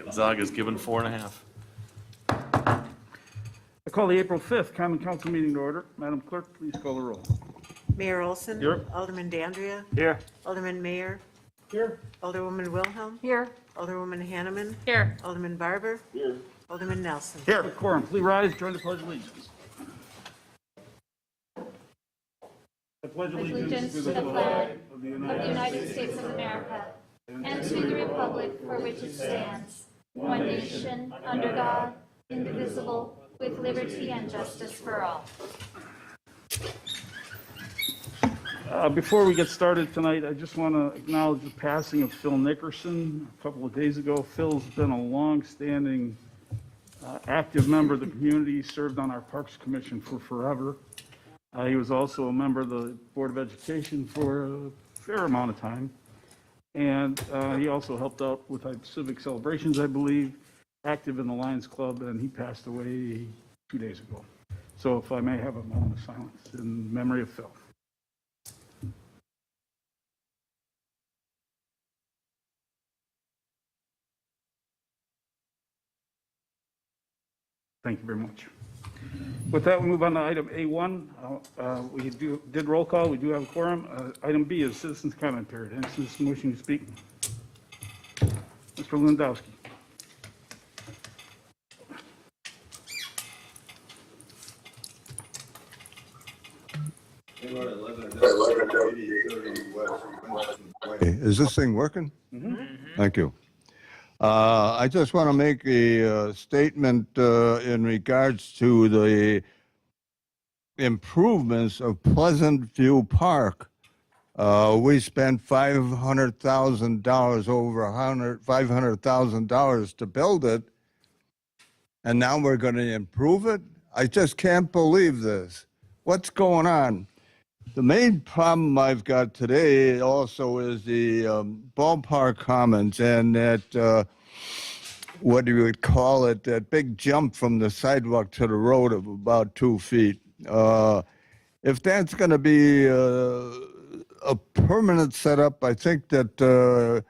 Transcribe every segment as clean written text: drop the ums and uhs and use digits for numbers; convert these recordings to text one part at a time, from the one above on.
Gonzaga is given 4.5. I call the April 5th Common Council meeting to order. Madam Clerk, please call the roll. Mayor Olson. Here. Alderman Dandria. Here. Alderman Mayor. Here. Alderwoman Wilhelm. Here. Alderwoman Hanneman. Here. Alderman Barber. Here. Alderman Nelson. Here. Quorum, please rise, join the pledge of allegiance. I pledge Allegiance to the flag of the United States of America and to the republic for which it stands, one nation, under God, indivisible, with liberty and justice for all. Before we get started tonight, I just want to acknowledge the passing of Phil Nickerson a couple of days ago. Phil's been a long-standing, active member of the community, served on our Parks Commission for forever. He was also a member of the Board of Education for a fair amount of time. And he also helped out with civic celebrations, I believe, active in the Lions Club, and he passed away 2 days ago. So if I may have a moment of silence in memory of Phil. Thank you very much. With that, we move on to item A1. We did roll call. We do have a quorum. Item B is citizens' comment period. Any citizen wishing to speak? Mr. Lewandowski. Is this thing working? Thank you. I just want to make a statement in regards to the improvements of Pleasant View Park. We spent $500,000, over $500,000 to build it, and now we're going to improve it? I just can't believe this. What's going on? The main problem I've got today also is the ballpark commons and that, what do you would call it, that big jump from the sidewalk to the road of about 2 feet. If that's going to be a permanent setup, I think that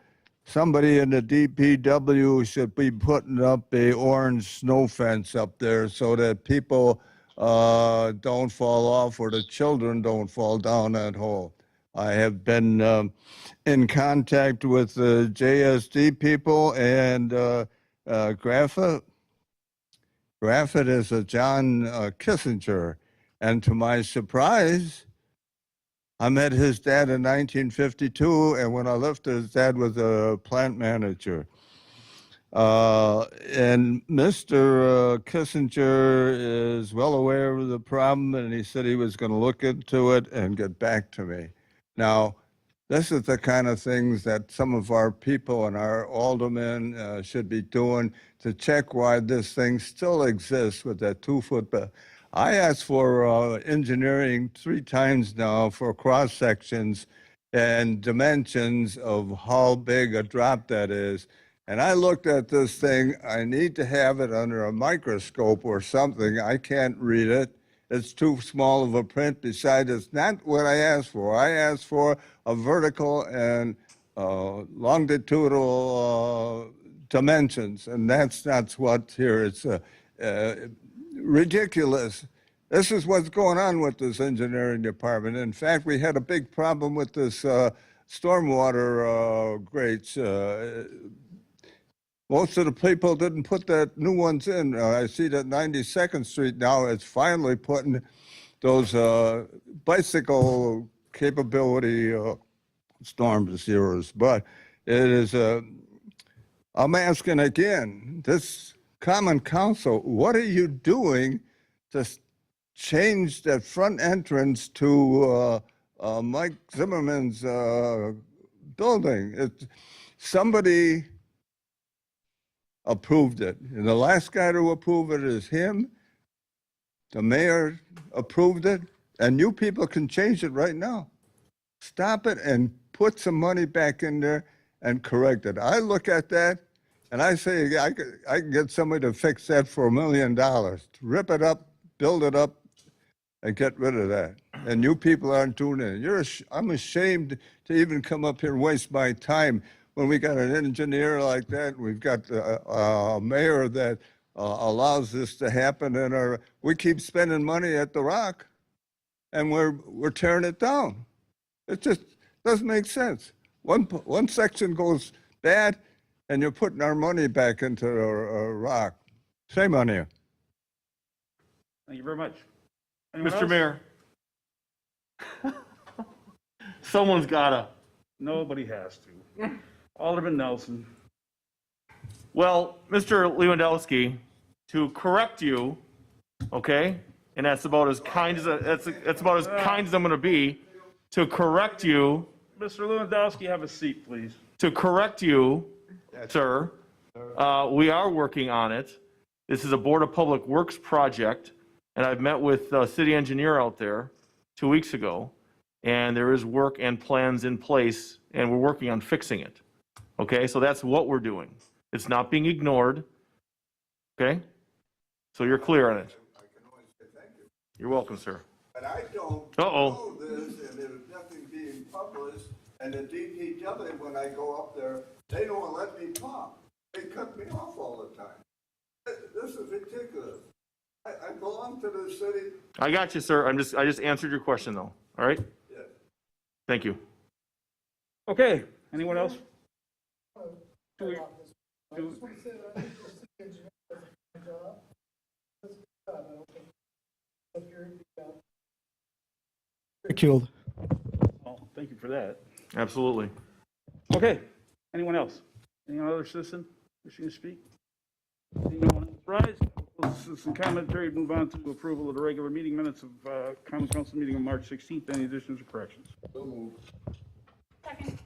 somebody in the DPW should be putting up a orange snow fence up there so that people don't fall off or the children don't fall down that hole. I have been in contact with the JSD people and Graffit is a John Kissinger. And to my surprise, I met his dad in 1952, and when I left, his dad was a plant manager. And Mr. Kissinger is well aware of the problem, and he said he was going to look into it and get back to me. Now, this is the kind of things that some of our people and our aldermen should be doing to check why this thing still exists with that 2-foot. I asked for engineering 3 times now for cross sections and dimensions of how big a drop that is. And I looked at this thing. I need to have it under a microscope or something. I can't read it. It's too small of a print. Besides, it's not what I asked for. I asked for a vertical and longitudinal dimensions, and that's what here. It's ridiculous. This is what's going on with this engineering department. In fact, we had a big problem with this stormwater grates. Most of the people didn't put that new ones in. I see that 92nd Street now is finally putting those bicycle capability storm zeros. But it is, I'm asking again, this Common Council, what are you doing to change that front entrance to Mike Zimmerman's building? Somebody approved it. And the last guy to approve it is him. The mayor approved it. And you people can change it right now. Stop it and put some money back in there and correct it. I look at that and I say, I can get somebody to fix that for $1 million. Rip it up, build it up, and get rid of that. And you people aren't doing it. I'm ashamed to even come up here and waste my time when we got an engineer like that, we've got a mayor that allows this to happen, and we keep spending money at the Rock, and we're tearing it down. It just doesn't make sense. One section goes bad, and you're putting our money back into the Rock. Shame on you. Thank you very much. Anyone Mr. else? Mayor. Someone's gotta. Nobody has to. Alderman Nelson. Well, Mr. Lewandowski, to correct you, okay, and that's about as kind as that's about as kind as I'm going to be. To correct you, Mr. Lewandowski, have a seat, please. to correct you, sir, we are working on it. This is a Board of Public Works project, and I've met with the city engineer out there 2 weeks ago, and there is work and plans in place, and we're working on fixing it. Okay, so that's what we're doing. It's not being ignored. Okay? So you're clear on it. I can only say thank you. You're welcome, sir. But I don't Uh-oh. know this, and there's nothing being published, and the DPW, when I go up there, they don't let me talk. They cut me off all the time. This is ridiculous. I belong to the city. I got you, sir. I just answered your question, though. All right? Yes. Thank you. Okay, anyone else? Killed. Oh, thank you for that. Absolutely. Okay, anyone else? Any other citizen wishing to speak? Seeing no one else rise, close the citizen comment period, move on to approval of the regular meeting minutes of Common Council meeting on March 16th. Any additions or corrections? Second.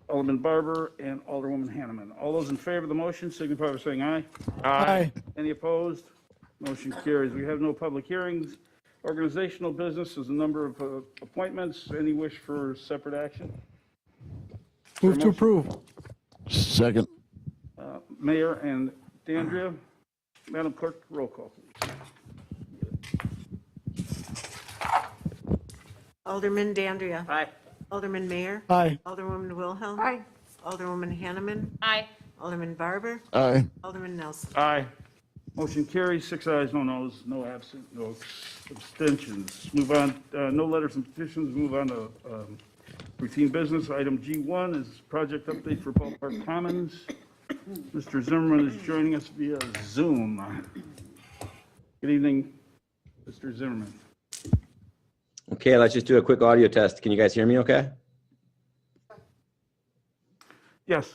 Alderman Barber and Alderwoman Hanneman. All those in favor of the motion signify by saying aye. Aye. Any opposed? Motion carries. We have no public hearings. Organizational business is a number of appointments. Any wish for separate action? Move to approve. Second. Mayor and Dandria. Madam Clerk, roll call, please. Alderman Dandria. Aye. Alderman Mayor. Aye. Alderwoman Wilhelm. Aye. Alderwoman Hanneman. Aye. Alderman Barber. Aye. Alderman Nelson. Aye. Motion carries, 6 ayes, no noes, no absent, no abstentions. Move on, no letters and petitions, move on to routine business. Item G1 is project update for Ballpark Commons. Mr. Zimmerman is joining us via Zoom. Good evening, Mr. Zimmerman. Okay, let's just do a quick audio test. Can you guys hear me okay? Yes.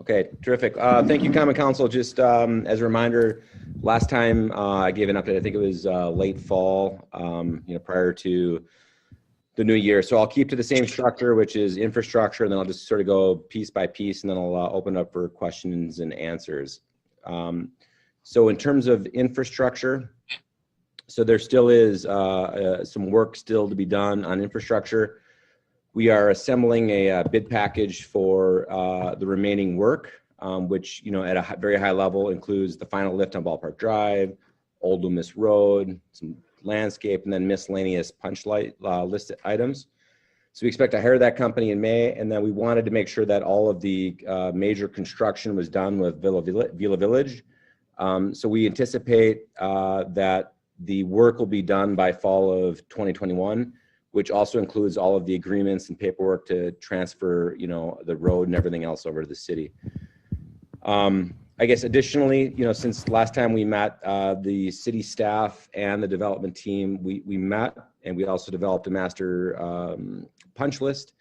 Okay, terrific. Thank you, Common Council. Just as a reminder, last time I gave an update, I think it was late fall, prior to the new year. So I'll keep to the same structure, which is infrastructure, and then I'll just sort of go piece by piece, and then I'll open up for questions and answers. So in terms of infrastructure, so there still is some work still to be done on infrastructure. We are assembling a bid package for the remaining work, which, at a very high level includes the final lift on Ballpark Drive, Old Loomis Road, some landscape, and then miscellaneous punch list items. So we expect to hire that company in May, and then we wanted to make sure that all of the major construction was done with Villa Village. So we anticipate that the work will be done by fall of 2021, which also includes all of the agreements and paperwork to transfer, the road and everything else over to the city. I guess additionally, since last time we met, the city staff and the development team, we met, and we also developed a master punch list,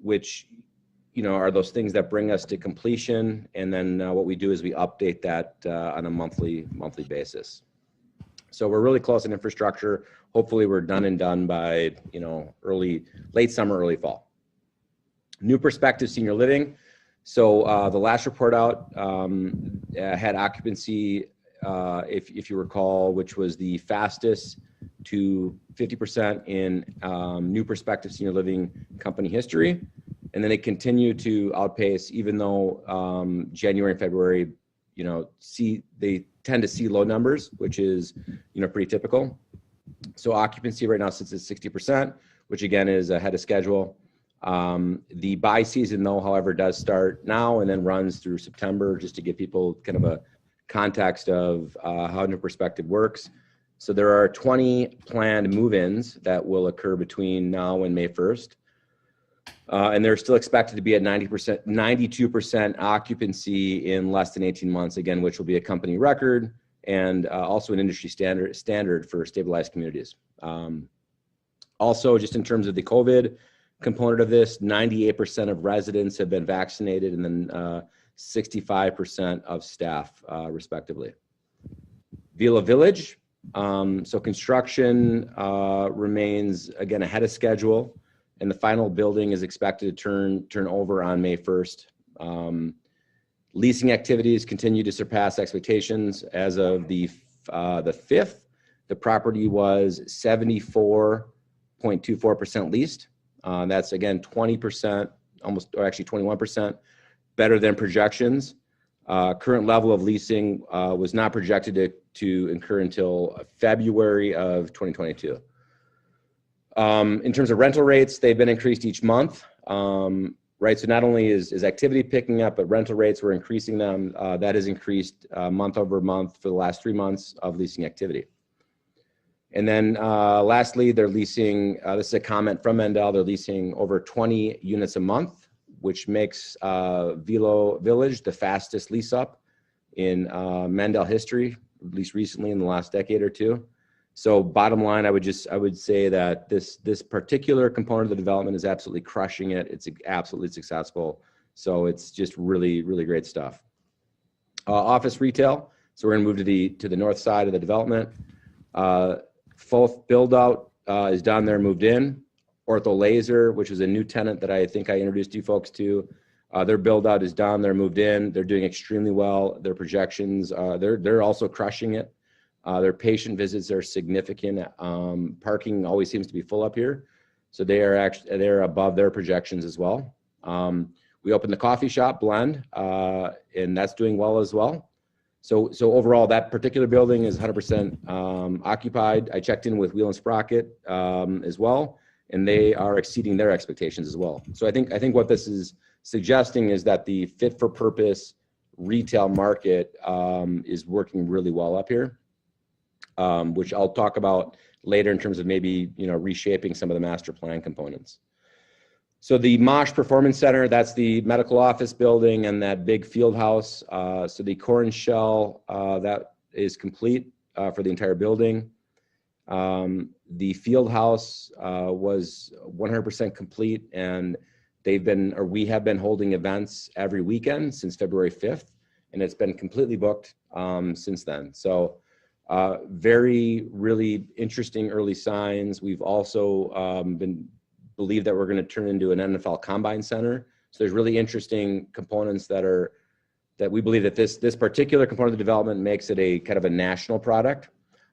which, are those things that bring us to completion. And then what we do is we update that on a monthly basis. So we're really close in infrastructure. Hopefully we're done by, late summer, early fall. New Perspective Senior Living. So the last report out had occupancy, if you recall, which was the fastest to 50% in New Perspective Senior Living company history. And then it continued to outpace, even though January and February, they tend to see low numbers, which is, pretty typical. So occupancy right now sits at 60%, which again is ahead of schedule. The buy season, though, however, does start now and then runs through September, just to give people kind of a context of how new perspective works. So there are 20 planned move-ins that will occur between now and May 1st. And they're still expected to be at 90%, 92% occupancy in less than 18 months, again, which will be a company record and also an industry standard for stabilized communities. Also, just in terms of the COVID component of this, 98% of residents have been vaccinated, and then 65% of staff, respectively. Villa Village, so construction remains, again, ahead of schedule, and the final building is expected to turn over on May 1st. Leasing activities continue to surpass expectations. As of the 5th, the property was 74.24% leased. That's, again, 20%, almost, or actually 21% better than projections. Current level of leasing was not projected to incur until February of 2022. In terms of rental rates, they've been increased each month, right? So not only is activity picking up, but rental rates, we're increasing them. That has increased month over month for the last 3 months of leasing activity. And then lastly, they're leasing, this is a comment from Mendel, they're leasing over 20 units a month, which makes Villa Village the fastest lease up in Mendel history, at least recently in the last decade or two. So bottom line, I would say that this particular component of the development is absolutely crushing it. It's absolutely successful. So it's just really, really great stuff. Office retail. So we're gonna move to the north side of the development. Full build out is done there, moved in. Ortho Laser, which is a new tenant that I think I introduced you folks to. Their build out is done, they're moved in. They're doing extremely well. Their projections, they're also crushing it. Their patient visits are significant. Parking always seems to be full up here. So they're above their projections as well. We opened the coffee shop Blend, and that's doing well as well. So overall, that particular building is 100% occupied. I checked in with Wheel and Sprocket as well, and they are exceeding their expectations as well. So I think what this is suggesting is that the fit for purpose retail market is working really well up here, which I'll talk about later in terms of maybe reshaping some of the master plan components. So the Mosh Performance Center, that's the medical office building and that big field house. So the core and shell, that is complete for the entire building. The field house was 100% complete, and we have been holding events every weekend since February 5th, and it's been completely booked since then. So really interesting early signs. We've also believe that we're going to turn into an NFL Combine Center. So there's really interesting components that we believe that this particular component of the development makes it a kind of a national product.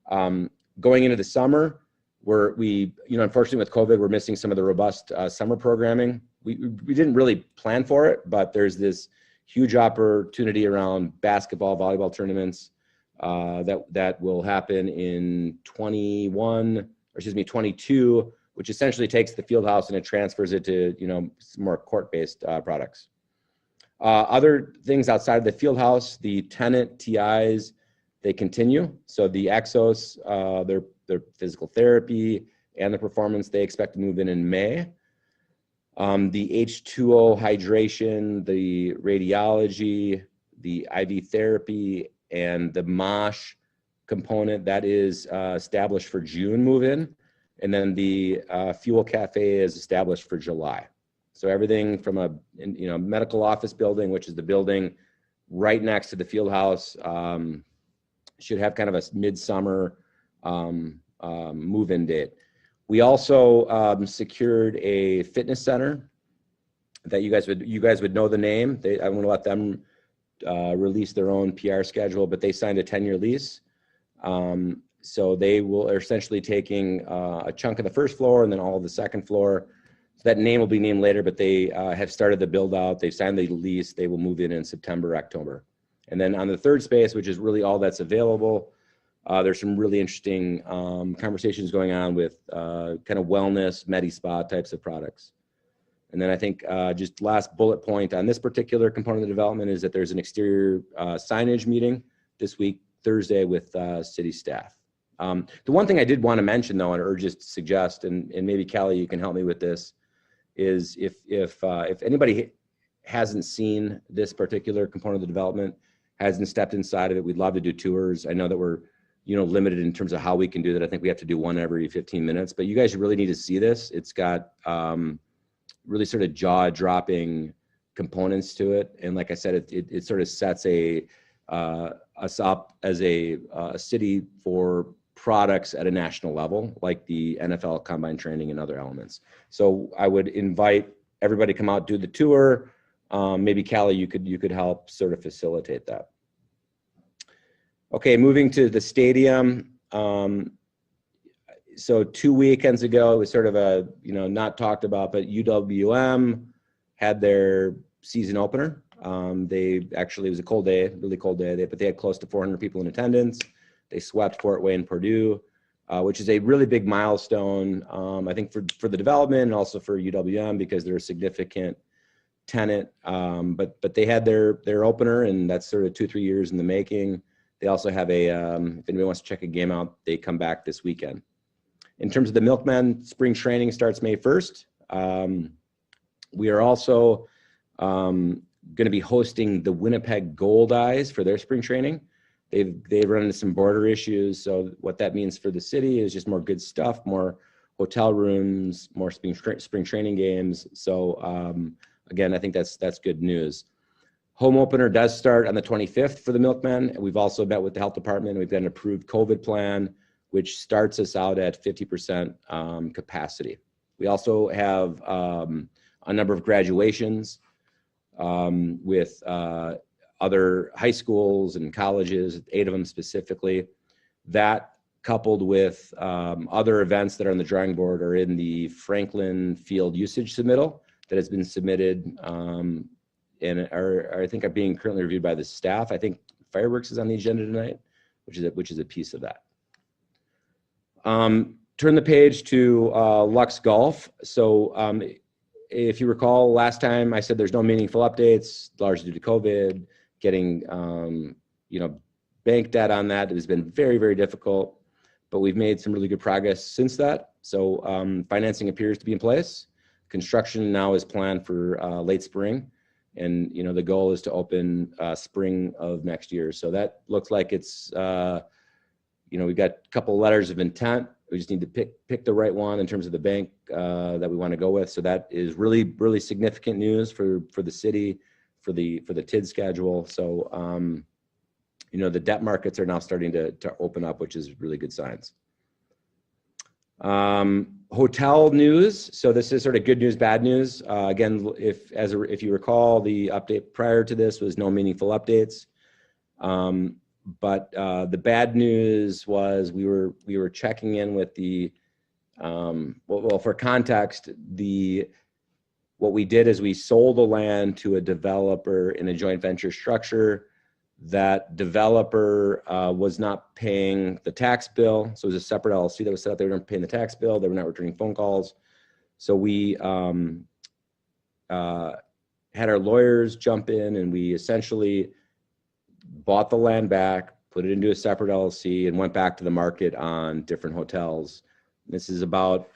Going into the summer, unfortunately with COVID, we're missing some of the robust summer programming. We didn't really plan for it, but there's this huge opportunity around basketball, volleyball tournaments that will happen in 22, which essentially takes the field house and it transfers it to some more court-based products. Other things outside of the field house, the tenant TIs, they continue. So the Exos, their physical therapy and the performance, they expect to move in May. The H2O hydration, the radiology, the IV therapy, and the Mosh component, that is established for June move-in. And then the Fuel Cafe is established for July. So everything from a medical office building, which is the building right next to the field house, should have kind of a midsummer move-in date. We also secured a fitness center that you guys would know the name. I'm going to let them release their own PR schedule, but they signed a 10-year lease. So they are essentially taking a chunk of the first floor and then all of the second floor. So that name will be named later, but they have started the build out. They've signed the lease. They will move in September, October. And then on the third space, which is really all that's available, there's some really interesting conversations going on with kind of wellness, med-spa types of products. And then I think just last bullet point on this particular component of the development is that there's an exterior signage meeting this week, Thursday, with city staff. The one thing I did want to mention though, or just suggest, and maybe Callie, you can help me with this, is if anybody hasn't seen this particular component of the development, hasn't stepped inside of it, we'd love to do tours. I know that we're, you know, limited in terms of how we can do that. I think we have to do one every 15 minutes, but you guys really need to see this. It's got really sort of jaw-dropping components to it. And like I said, it sort of sets us up as a city for products at a national level, like the NFL Combine training and other elements. So I would invite everybody to come out, do the tour. Maybe Callie, you could help sort of facilitate that. Okay, moving to the stadium. So 2 weekends ago, it was sort of a, you know, not talked about, but UWM had their season opener. They actually, it was a cold day, really cold day, but they had close to 400 people in attendance. They swept Fort Wayne, Purdue, which is a really big milestone, I think for the development and also for UWM because they're a significant tenant. But they had their opener, and that's sort of 2-3 years in the making. They also have a, if anybody wants to check a game out, they come back this weekend. In terms of the Milkmen, spring training starts May 1st. We are also going to be hosting the Winnipeg Gold Eyes for their spring training. They've run into some border issues. So what that means for the city is just more good stuff, more hotel rooms, more spring training games. So again, I think that's good news. Home opener does start on the 25th for the Milkmen. We've also met with the health department. We've got an approved COVID plan, which starts us out at 50% capacity. We also have a number of graduations with other high schools and colleges, 8 of them specifically. That coupled with other events that are on the drawing board are in the Franklin Field usage submittal that has been submitted and I think are being currently reviewed by the staff. I think fireworks is on the agenda tonight, which is a piece of that. Turn the page to Lux Golf. So if you recall, last time I said there's no meaningful updates, largely due to COVID, getting bank debt on that. It has been very, very difficult, but we've made some really good progress since that. So financing appears to be in place. Construction now is planned for late spring. And, you know, the goal is to open spring of next year. So that looks like it's, we've got a couple of letters of intent. We just need to pick the right one in terms of the bank that we want to go with. So that is really, really significant news for the city, for the TID schedule. So, the debt markets are now starting to open up, which is really good signs. Hotel news. So this is sort of good news, bad news. Again, if you recall, the update prior to this was no meaningful updates. But the bad news was we were checking in with the for context, what we did is we sold the land to a developer in a joint venture structure. That developer was not paying the tax bill. So it was a separate LLC that was set up. They weren't paying the tax bill. They were not returning phone calls. So we had our lawyers jump in, and we essentially bought the land back, put it into a separate LLC, and went back to the market on different hotels. This is about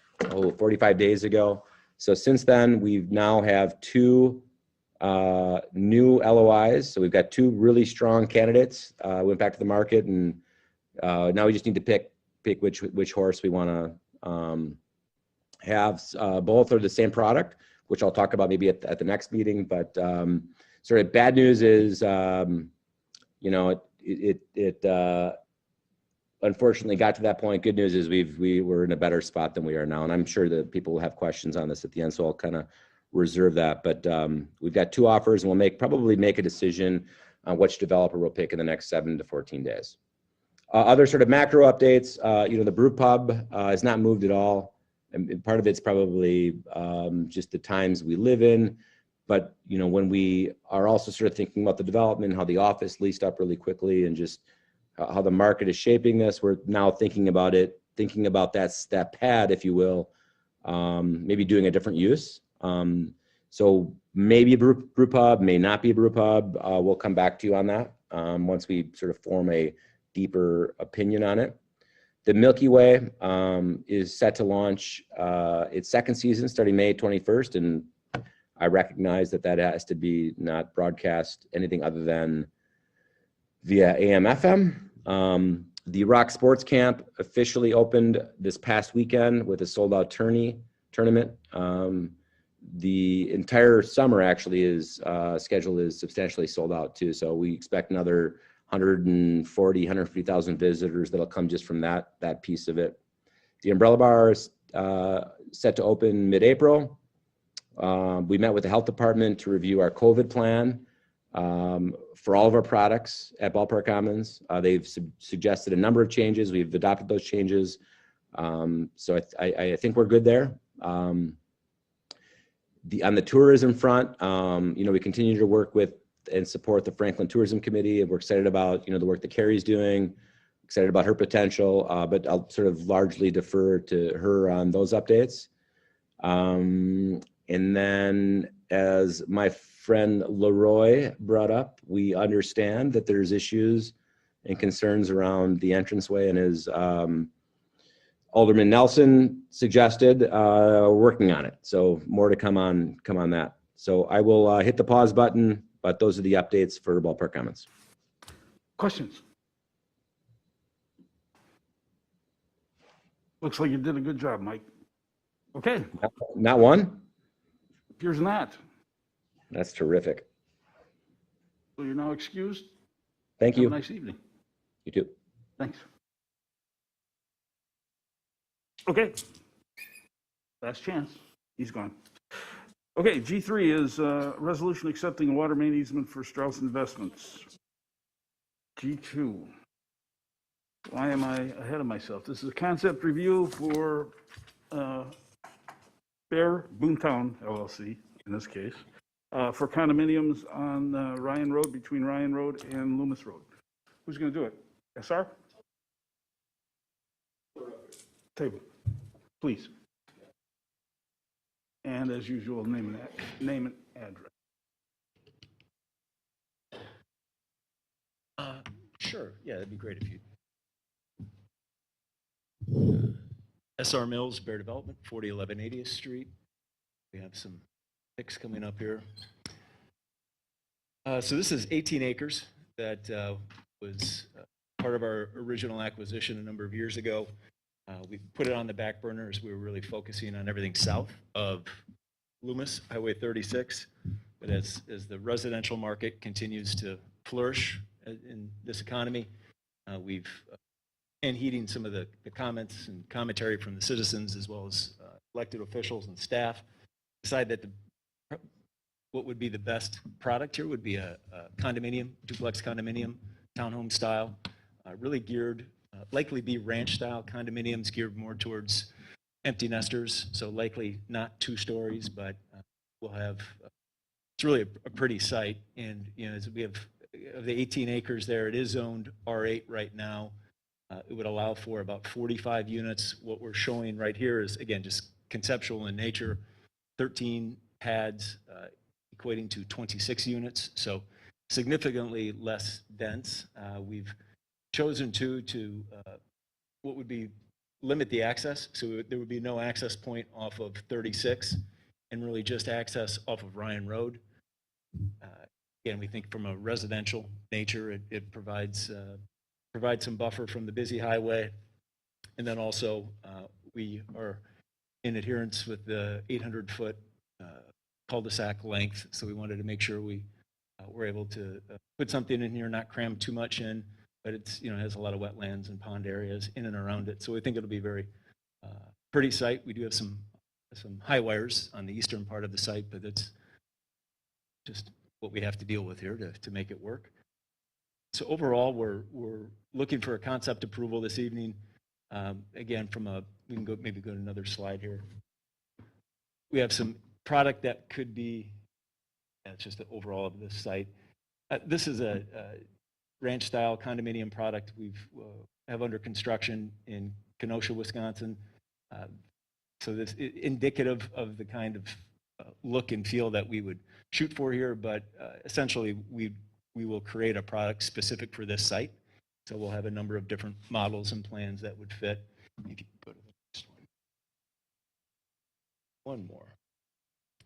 45 days ago. So since then, we now have 2 new LOIs. So we've got 2 really strong candidates. Went back to the market, and now we just need to pick which horse we want to have. Both are the same product, which I'll talk about maybe at the next meeting. But sort of bad news is, it unfortunately got to that point. Good news is we were in a better spot than we are now, and I'm sure that people will have questions on this at the end. So I'll kind of reserve that, but we've got 2 offers, and we'll probably make a decision on which developer we'll pick in the next 7 to 14 days. Other sort of macro updates, the brew pub has not moved at all, and part of it's probably just the times we live in, but when we are also sort of thinking about the development, how the office leased up really quickly, and just how the market is shaping this, we're now thinking about that pad, if you will, maybe doing a different use. So maybe a brew pub, may not be a brew pub. We'll come back to you on that once we sort of form a deeper opinion on it. The Milky Way is set to launch its second season starting May 21st, and I recognize that that has to be not broadcast anything other than via AM/FM. The Rock Sports Camp officially opened this past weekend with a sold-out tournament. The entire summer actually is schedule is substantially sold out too. So we expect another 150,000 visitors that'll come just from that piece of it. The Umbrella Bar is set to open mid-April. We met with the health department to review our COVID plan for all of our products at Ballpark Commons. They've suggested a number of changes. We've adopted those changes. So I think we're good there. On the tourism front, we continue to work with and support the Franklin Tourism Committee, and we're excited about the work that Carrie's doing, excited about her potential, but I'll sort of largely defer to her on those updates. And then, as my friend Leroy brought up, we understand that there's issues and concerns around the entranceway, and as Alderman Nelson suggested, working on it. So more to come on that. So I will hit the pause button, but those are the updates for Ballpark Commons. Questions? Looks like you did a good job, Mike. Okay, Not one? appears not. That's terrific. So you're now excused. Thank Have a you. nice evening. You too. Thanks. Okay. Last chance. He's gone. Okay, G3 is resolution accepting a water main easement for Strauss Investments. G2. Why am I ahead of myself? This is a concept review for Bear Boomtown LLC, in this case, for condominiums on Ryan Road, between Ryan Road and Loomis Road. Who's going to do it? SR? Table, please. And as usual, name and address. Sure, yeah, that'd be great if you. SR Mills, Bear Development, 4011 80th Street. We have some pics coming up here. So this is 18 acres that was part of our original acquisition a number of years ago. We put it on the back burner as we were really focusing on everything south of Loomis, Highway 36. But as the residential market continues to flourish in this economy, we've, and heeding some of the comments and commentary from the citizens as well as elected officials and staff, decided that what would be the best product here would be a condominium, duplex condominium, townhome style, really geared, likely be ranch style condominiums geared more towards empty nesters, so likely not 2 stories, but we'll have, it's really a pretty site. And as we have of the 18 acres there, it is zoned R8 right now. It would allow for about 45 units. What we're showing right here is, again, just conceptual in nature, 13 pads equating to 26 units, so significantly less dense. We've chosen to what would be limit the access, so there would be no access point off of 36 and really just access off of Ryan Road. Again, we think from a residential nature, it provides some buffer from the busy highway. And then also we are in adherence with the 800-foot cul-de-sac length. So we wanted to make sure we were able to put something in here, not cram too much in, but it's, has a lot of wetlands and pond areas in and around it. So we think it'll be very pretty site. We do have some high wires on the eastern part of the site, but it's just what we have to deal with here to make it work. So overall, we're looking for a concept approval this evening. Again, we can maybe go to another slide here. We have some product that could be, it's just the overall of this site. This is a ranch style condominium product we've have under construction in Kenosha, Wisconsin. So this is indicative of the kind of look and feel that we would shoot for here, but essentially we will create a product specific for this site. So we'll have a number of different models and plans that would fit. If you go to the next one. One more.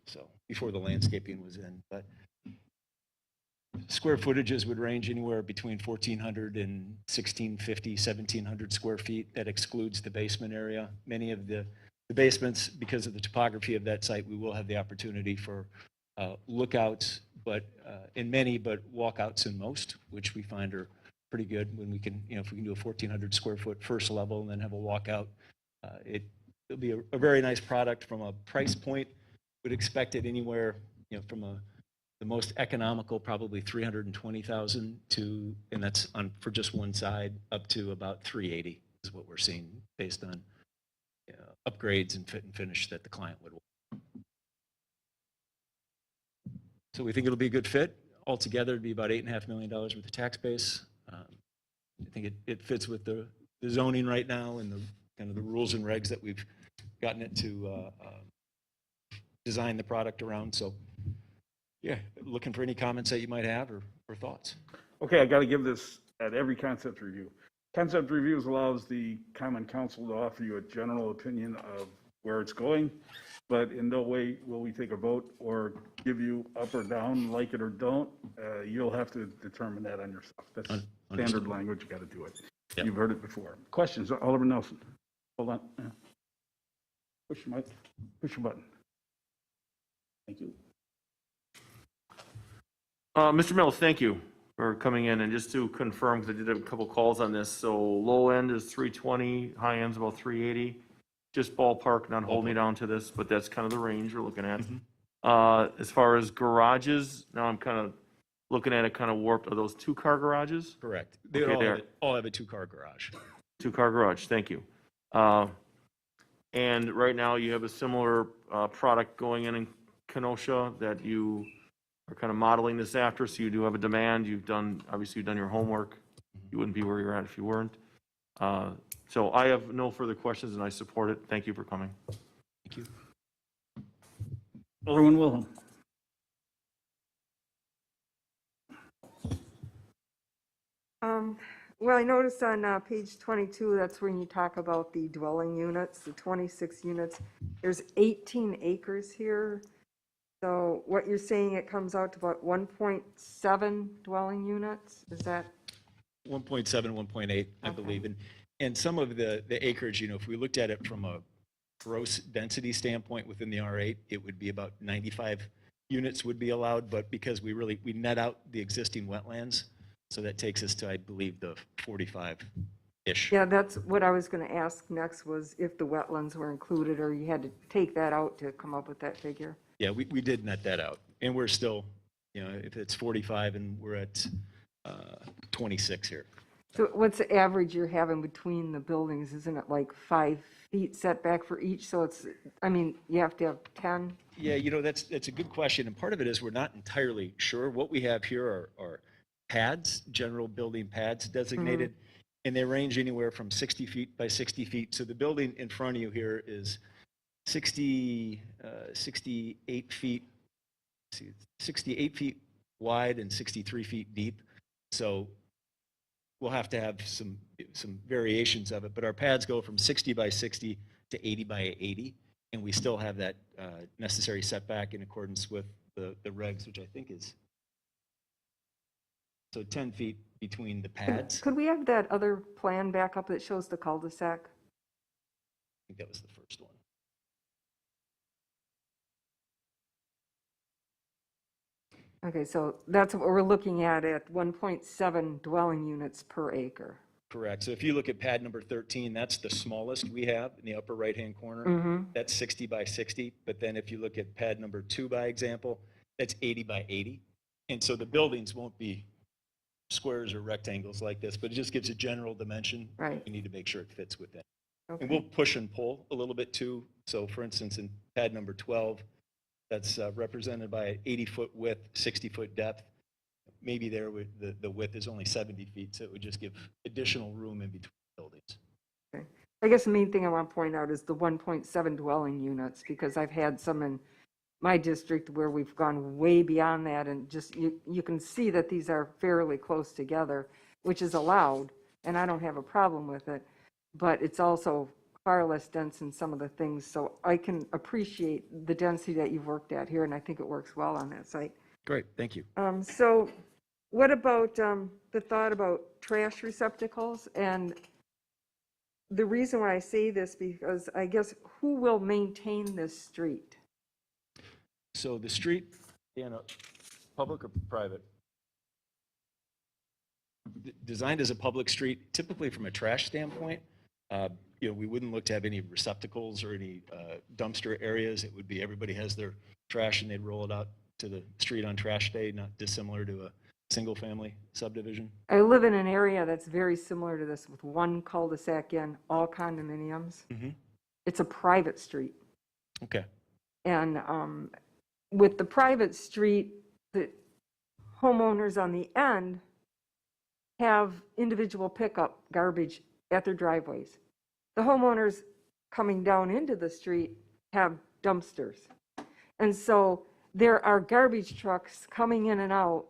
So before the landscaping was in, but square footages would range anywhere between 1,400 and 1,650, 1,700 square feet. That excludes the basement area. Many of the basements, because of the topography of that site, we will have the opportunity for lookouts, but in many, but walkouts in most, which we find are pretty good when we can, if we can do a 1,400 square foot first level and then have a walkout. It'll be a very nice product. From a price point, would expect it anywhere, from the most economical, probably 320,000 to, and that's for just one side, up to about 380 is what we're seeing based on upgrades and fit and finish that the client would want. So we think it'll be a good fit. Altogether, it'd be about $8.5 million worth of tax base. I think it fits with the zoning right now and the kind of the rules and regs that we've gotten it to design the product around. So yeah, looking for any comments that you might have or thoughts. Okay, I got to give this at every concept review. Concept reviews allows the common council to offer you a general opinion of where it's going, but in no way will we take a vote or give you up or down, like it or don't. You'll have to determine that on yourself. That's standard language. You got to do it. Yep. You've heard it before. Questions? Alderman Nelson. Hold on. Push your mic. Push your button. Thank you. Mr. Mills, thank you for coming in. And just to confirm, because I did have a couple calls on this, so low end is 320, high end's about 380. Just ballpark, not holding me down to this, but that's kind of the range we're looking at. As far as garages, now I'm kind of looking at it kind of warped. Are those 2-car garages? Correct. They Okay, all have a 2-car garage. 2-car garage, thank you. And right now you have a similar product going in Kenosha that you are kind of modeling this after, so you do have a demand. Obviously you've done your homework. You wouldn't be where you're at if you weren't. So I have no further questions and I support it. Thank you for coming. Thank you. Alderman Wilhelm. Well, I noticed on page 22, that's when you talk about the dwelling units, the 26 units. There's 18 acres here. So what you're saying, it comes out to about 1.7 dwelling units? Is that? 1.7, 1.8, I believe. And some of the acreage, if we looked at it from a gross density standpoint within the R8, it would be about 95 units would be allowed, but because we net out the existing wetlands, so that takes us to, I believe, the 45-ish. Yeah, that's what I was going to ask next, was if the wetlands were included or you had to take that out to come up with that figure. Yeah, we did net that out. And we're still, if it's 45 and we're at 26 here. So what's the average you're having between the buildings? Isn't it like 5 feet setback for each? So it's, you have to have 10? Yeah, that's a good question. And part of it is we're not entirely sure. What we have here are pads, general building pads designated, and they range anywhere from 60 feet by 60 feet. So the building in front of you here is 68 feet, 68 feet wide and 63 feet deep. So we'll have to have some variations of it, but our pads go from 60 by 60 to 80 by 80, and we still have that necessary setback in accordance with the regs, which I think is, so 10 feet between the pads. Could we have that other plan back up that shows the cul-de-sac? I think that was the first one. Okay, so that's what we're looking at 1.7 dwelling units per acre. Correct. So if you look at pad number 13, that's the smallest we have in the upper right-hand corner. That's 60 by 60. But then if you look at pad number 2, by example, that's 80 by 80. And so the buildings won't be squares or rectangles like this, but it just gives a general dimension. Right. You need to make sure it fits with that. Okay. And we'll push and pull a little bit too. So for instance, in pad number 12, that's represented by an 80-foot width, 60-foot depth. Maybe there the width is only 70 feet, so it would just give additional room in between buildings. Okay. I guess the main thing I want to point out is the 1.7 dwelling units, because I've had some in my district where we've gone way beyond that, and just, you can see that these are fairly close together, which is allowed, and I don't have a problem with it, but it's also far less dense in some of the things, so I can appreciate the density that you've worked at here, and I think it works well on that site. Great, thank you. So what about the thought about trash receptacles? And the reason why I say this, because I guess who will maintain this street? So the street, public or private? Designed as a public street, typically from a trash standpoint, we wouldn't look to have any receptacles or any dumpster areas. It would be everybody has their trash and they'd roll it out to the street on trash day, not dissimilar to a single-family subdivision. I live in an area that's very similar to this, with one cul-de-sac in, all condominiums. Mhm. It's a private street. Okay. And with the private street, the homeowners on the end have individual pickup garbage at their driveways. The homeowners coming down into the street have dumpsters. And so there are garbage trucks coming in and out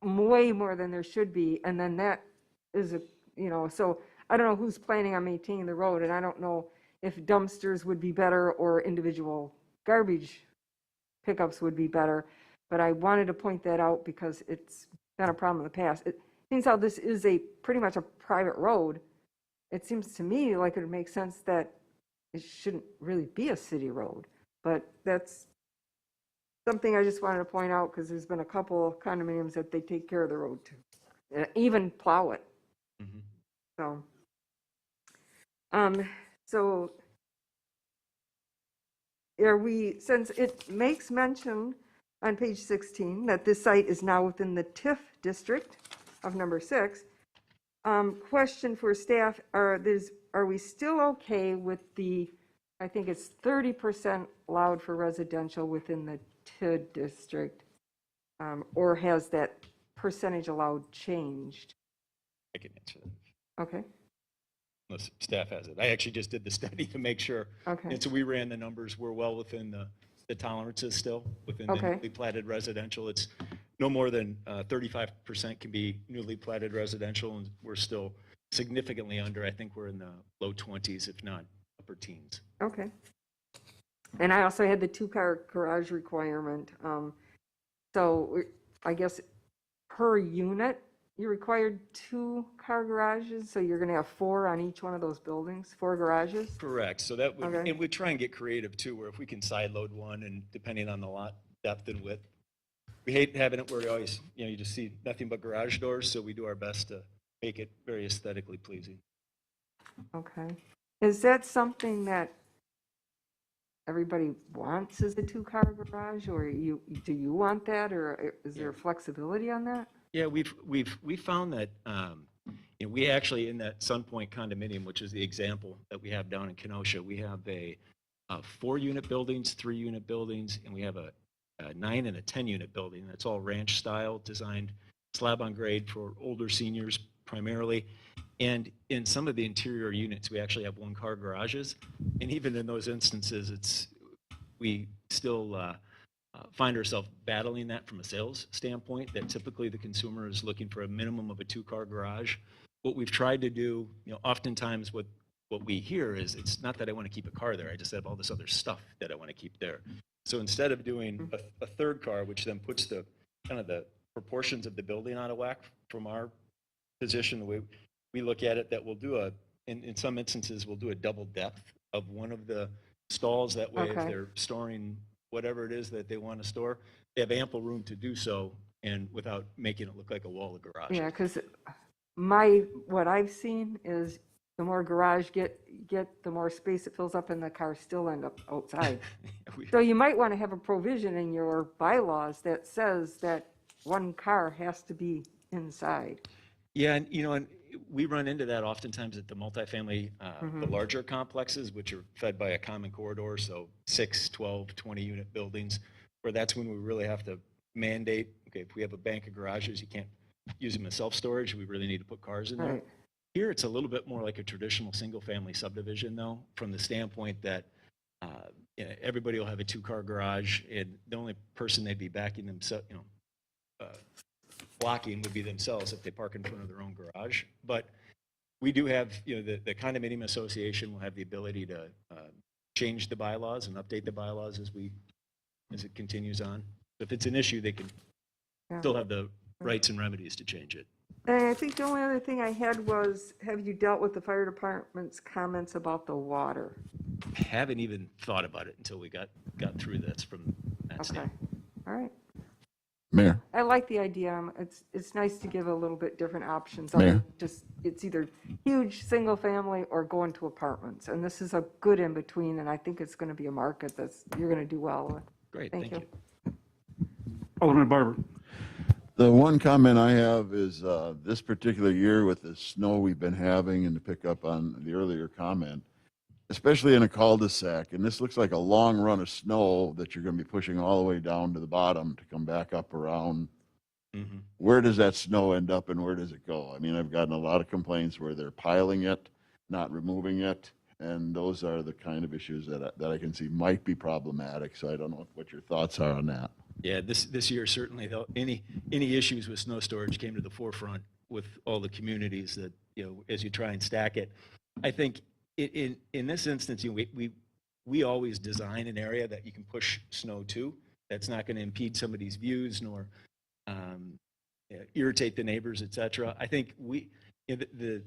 way more than there should be. And then that is so I don't know who's planning on maintaining the road, and I don't know if dumpsters would be better or individual garbage pickups would be better. But I wanted to point that out because it's been a problem in the past. It seems how this is pretty much a private road. It seems to me like it would make sense that it shouldn't really be a city road. But that's something I just wanted to point out, because there's been a couple of condominiums that they take care of the road too, and even plow it. Mhm. So since it makes mention on page 16 that this site is now within the TIF district of number 6, question for staff, are we still okay with I think it's 30% allowed for residential within the TID district, or has that percentage allowed changed? I can answer that, Okay, unless staff has it. I actually just did the study to make sure. okay, And so we ran the numbers. We're well within the tolerances still, within the Okay. newly platted residential. It's no more than 35% can be newly platted residential, and we're still significantly under. I think we're in the low 20s, if not upper teens. okay. And I also had the 2-car garage requirement. So I guess per unit, you required 2-car garages, so you're going to have 4 on each one of those buildings, 4 garages? Correct. So that would, Okay. and we try and get creative too, where if we can side load one, and depending on the lot depth and width, we hate having it where you always, you just see nothing but garage doors. So we do our best to make it very aesthetically pleasing. Okay. Is that something that everybody wants, is a 2-car garage, or do you want that, or is there flexibility on that? Yeah, we found that we actually, in that Sunpoint condominium, which is the example that we have down in Kenosha, we have a 4-unit buildings, 3-unit buildings, and we have a 9 and a 10-unit building. That's all ranch style, designed slab on grade for older seniors primarily. And in some of the interior units, we actually have 1-car garages. And even in those instances, we still find ourselves battling that from a sales standpoint, that typically the consumer is looking for a minimum of a 2-car garage. What we've tried to do, oftentimes what we hear is, it's not that I want to keep a car there, I just have all this other stuff that I want to keep there. So instead of doing a 3rd car, which then puts the kind of the proportions of the building out of whack from our position, the way we look at it, that we'll do in some instances, we'll do a double depth of one of the stalls. That way, if Okay. they're storing whatever it is that they want to store, they have ample room to do so, and without making it look like a wall of garage. Yeah, because what I've seen is the more garage get, the more space it fills up, and the cars still end up outside. So you might want to have a provision in your bylaws that says that 1 car has to be inside. Yeah, and we run into that oftentimes at the multifamily, the larger complexes, which are fed by a common corridor, so 6, 12, 20-unit buildings, where that's when we really have to mandate, okay, if we have a bank of garages, you can't use them as self-storage, we really need to put cars in there. Right. Here, it's a little bit more like a traditional single-family subdivision, though, from the standpoint that, everybody will have a two-car garage, and the only person they'd be backing themselves, blocking would be themselves if they park in front of their own garage. But we do have, the condominium association will have the ability to change the bylaws and update the bylaws as it continues on. If it's an issue, they can still have the rights and remedies to change it. And I think the only other thing I had was, have you dealt with the fire department's comments about the water? Haven't even thought about it until we got through this from that Okay, standpoint. all right. Mayor, I like the idea. It's nice to give a little bit different options. Mayor? Just, it's either huge, single family, or go into apartments. And this is a good in between, and I think it's going to be a market you're going to do well with. Great, Thank thank you. you. Alderman Barber. the one comment I have is this particular year with the snow we've been having, and to pick up on the earlier comment, especially in a cul-de-sac, and this looks like a long run of snow that you're going to be pushing all the way down to the bottom to come back up around. Mm-hmm. Where does that snow end up and where does it go? I mean, I've gotten a lot of complaints where they're piling it, not removing it, and those are the kind of issues that I can see might be problematic. So I don't know what your thoughts are on that. Yeah, this year certainly, though, any issues with snow storage came to the forefront with all the communities that, as you try and stack it. I think in this instance, we always design an area that you can push snow to. That's not going to impede somebody's views nor irritate the neighbors, et cetera. I think the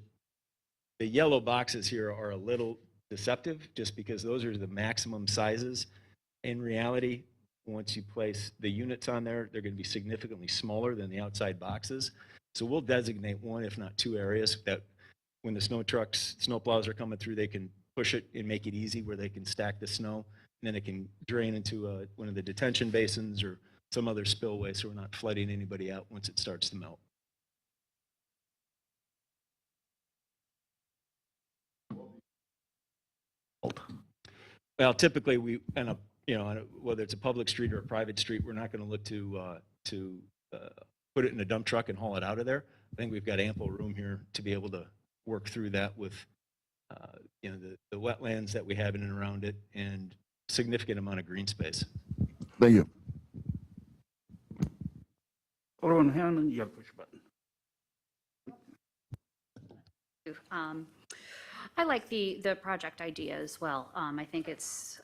yellow boxes here are a little deceptive just because those are the maximum sizes. In reality, once you place the units on there, they're going to be significantly smaller than the outside boxes. So we'll designate one, if not two areas that when the snow trucks, snow plows are coming through, they can push it and make it easy where they can stack the snow. And then it can drain into one of the detention basins or some other spillway so we're not flooding anybody out once it starts to melt. Well, typically we end up, whether it's a public street or a private street, we're not going to look to put it in a dump truck and haul it out of there. I think we've got ample room here to be able to work through that with, the wetlands that we have in and around it and significant amount of green space. Thank you. Alderman Hanneman, you got to push a button. I like the project idea as well. I think it's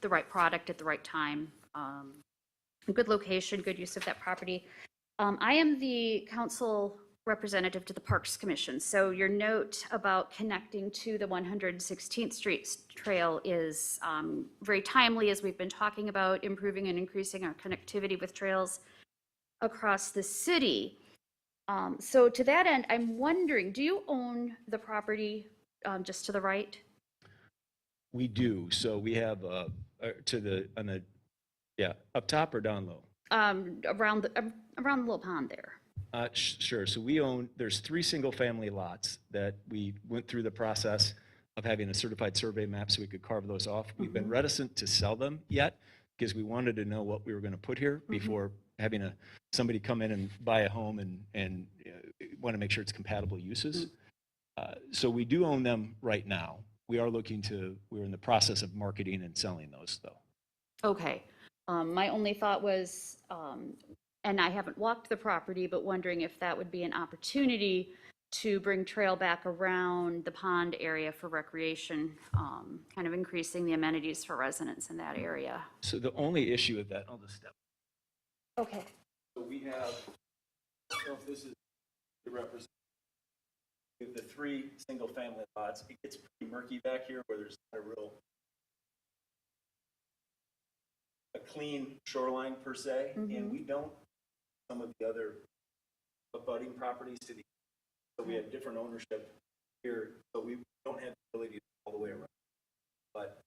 the right product at the right time, a good location, good use of that property. I am the council representative to the Parks Commission, so your note about connecting to the 116th Street Trail is very timely as we've been talking about improving and increasing our connectivity with trails across the city. So to that end, I'm wondering, do you own the property just to the right? We do. So we have up top or down low? Around the little pond there. Sure. So there's 3 single-family lots that we went through the process of having a certified survey map so we could carve those off. We've been reticent to sell them yet because we wanted to know what we were going to put here before having somebody come in and buy a home and want to make sure it's compatible uses. So we do own them right now. We're in the process of marketing and selling those though. Okay. My only thought was, and I haven't walked the property, but wondering if that would be an opportunity to bring trail back around the pond area for recreation, kind of increasing the amenities for residents in that area. So the only issue with that, I'll just step. Okay. So we have, I don't know if this is the representative, the 3 single-family lots. It gets pretty murky back here where there's not a clean shoreline per se, and we don't some of the other abutting properties to the so we have different ownership here, but we don't have the ability to all the way around. But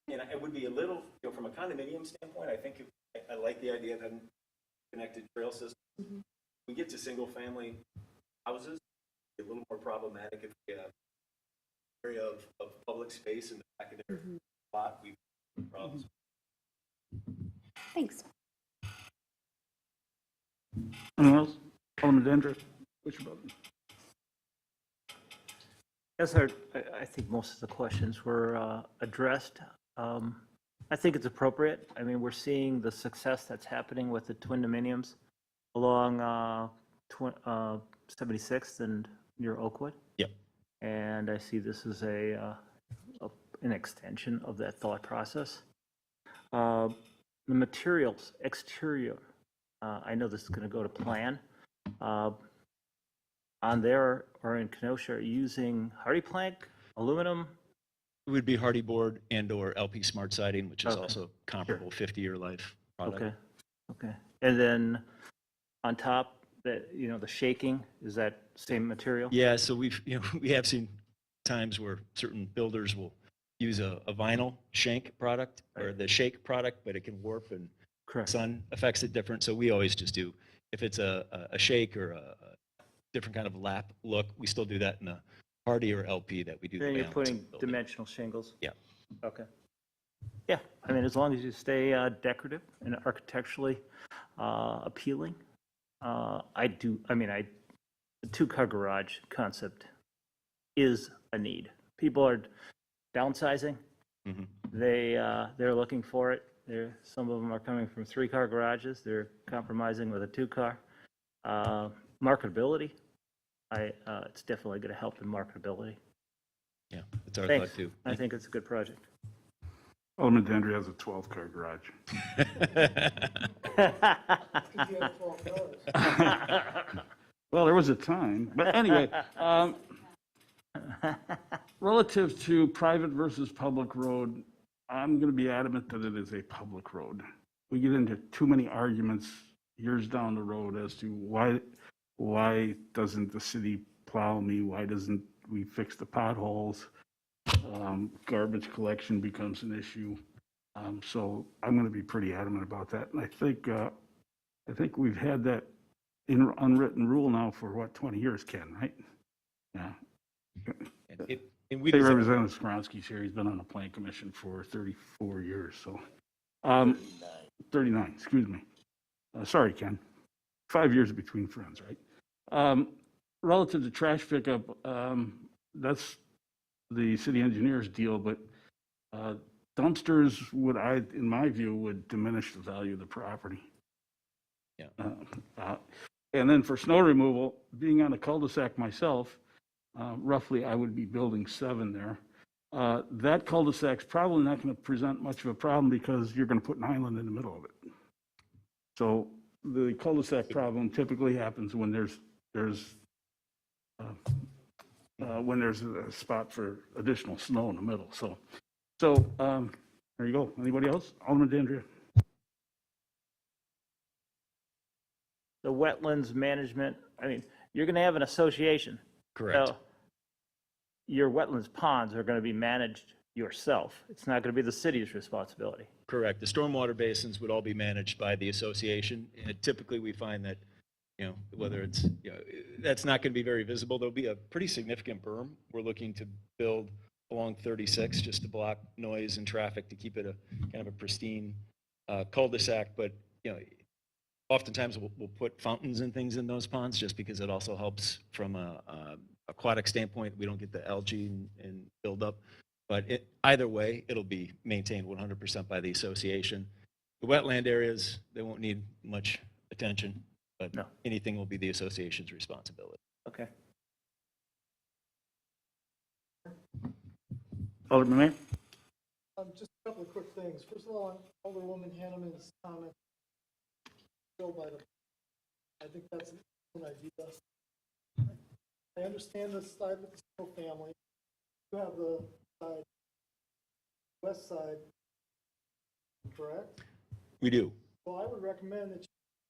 it would be a little, from a condominium standpoint, I think I like the idea of having connected trail systems. We get to single-family houses, it's a little more problematic if we have area of public space in the back of their lot. We have problems. Thanks. Anyone else? Alderman Dandridge, push a button. Yes, I think most of the questions were addressed. I think it's appropriate. I mean, we're seeing the success that's happening with the twin dominiums along 76th and near Oakwood. Yep. And I see this as an extension of that thought process. The materials, exterior, I know this is going to go to plan. On there or in Kenosha, are you using hardy plank, aluminum? It would be hardy board and/or LP Smart Siding, which is Okay. also comparable 50-year life product. Okay, okay. And then on top, the shaking, is that same material? Yeah, so we have seen times where certain builders will use a vinyl shank product or the shake product, but it can warp and Correct. sun affects it different. So we always just do, if it's a shake or a different kind of lap look, we still do that in a hardy or LP that we do. Then the you're balance putting of the building. dimensional shingles? Yeah. Okay. Yeah, I mean, as long as you stay decorative and architecturally appealing, the two-car garage concept is a need. People are downsizing. Mhm. They're looking for it. Some of them are coming from three-car garages. They're compromising with a two-car. Marketability, it's definitely going to help in marketability. Yeah, it's our Thanks. thought too. I think it's a good project. Alderman Dandria has a 12-car garage. Well, there was a time, but anyway, relative to private versus public road, I'm going to be adamant that it is a public road. We get into too many arguments years down the road as to why doesn't the city plow me? Why doesn't we fix the potholes? Garbage collection becomes an issue. So I'm going to be pretty adamant about that. And I think we've had that unwritten rule now for what, 20 years, Ken, right? Yeah. And we State design- Representative Skronsky's here. He's been on the Plan Commission for 34 years, so. 39, excuse me. Sorry, Ken. 5 years between friends, right? Relative to trash pickup, that's the city engineer's deal, but dumpsters in my view, would diminish the value of the property. Yeah. And then for snow removal, being on a cul-de-sac myself, roughly I would be building 7 there. That cul-de-sac's probably not going to present much of a problem because you're going to put an island in the middle of it. So the cul-de-sac problem typically happens when there's a spot for additional snow in the middle. So there you go. Anybody else? Alderman Dandria. The Wetlands Management, I mean, you're going to have an association. Correct. So your wetlands ponds are going to be managed yourself. It's not going to be the city's responsibility. Correct. The stormwater basins would all be managed by the association. And typically, we find that, whether it's, that's not going to be very visible. There'll be a pretty significant berm we're looking to build along 36 just to block noise and traffic to keep it a kind of a pristine cul-de-sac. But, oftentimes we'll put fountains and things in those ponds just because it also helps from a aquatic standpoint. We don't get the algae and build up. But either way, it'll be maintained 100% by the association. The wetland areas, they won't need much attention, but No. anything will be the association's responsibility. Okay. Alderman Mayor. Just a couple of quick things. First of all, on Alderwoman Hanneman's comment, I think that's an excellent idea. I understand the side with the single family. You have the side, west side, correct? We do. Well, I would recommend that you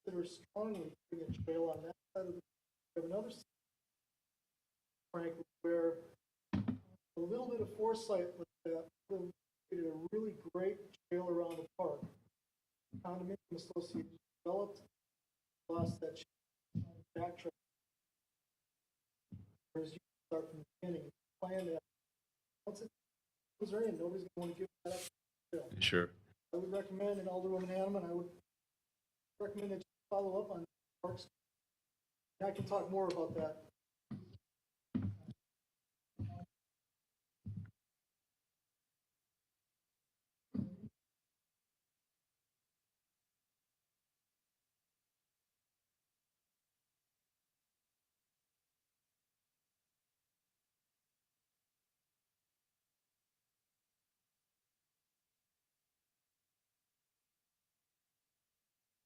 consider strongly putting a trail on that side of the, you have another side, frankly, where a little bit of foresight with that would have created a really great trail around the park. Condominium association developed, lost that backtrack. Whereas you start from the beginning, plan that. Once it goes there, and nobody's going to want to give that up. Trail. Sure. I would recommend, and Alderwoman Hanneman, I would recommend that you follow up on parks. And I can talk more about that.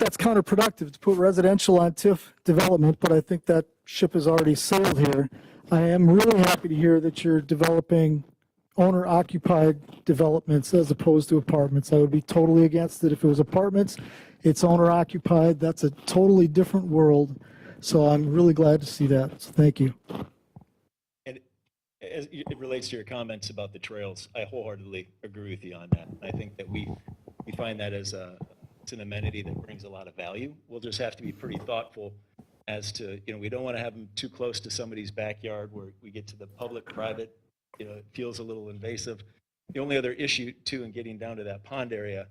that's counterproductive to put residential on TIF development, but I think that ship has already sailed here. I am really happy to hear that you're developing owner-occupied developments as opposed to apartments. I would be totally against it if it was apartments. It's owner-occupied. That's a totally different world. So I'm really glad to see that. So thank you. And as it relates to your comments about the trails, I wholeheartedly agree with you on that. I think that we find that as it's an amenity that brings a lot of value. We'll just have to be pretty thoughtful as to, we don't want to have them too close to somebody's backyard where we get to the public-private, it feels a little invasive. The only other issue too in getting down to that pond area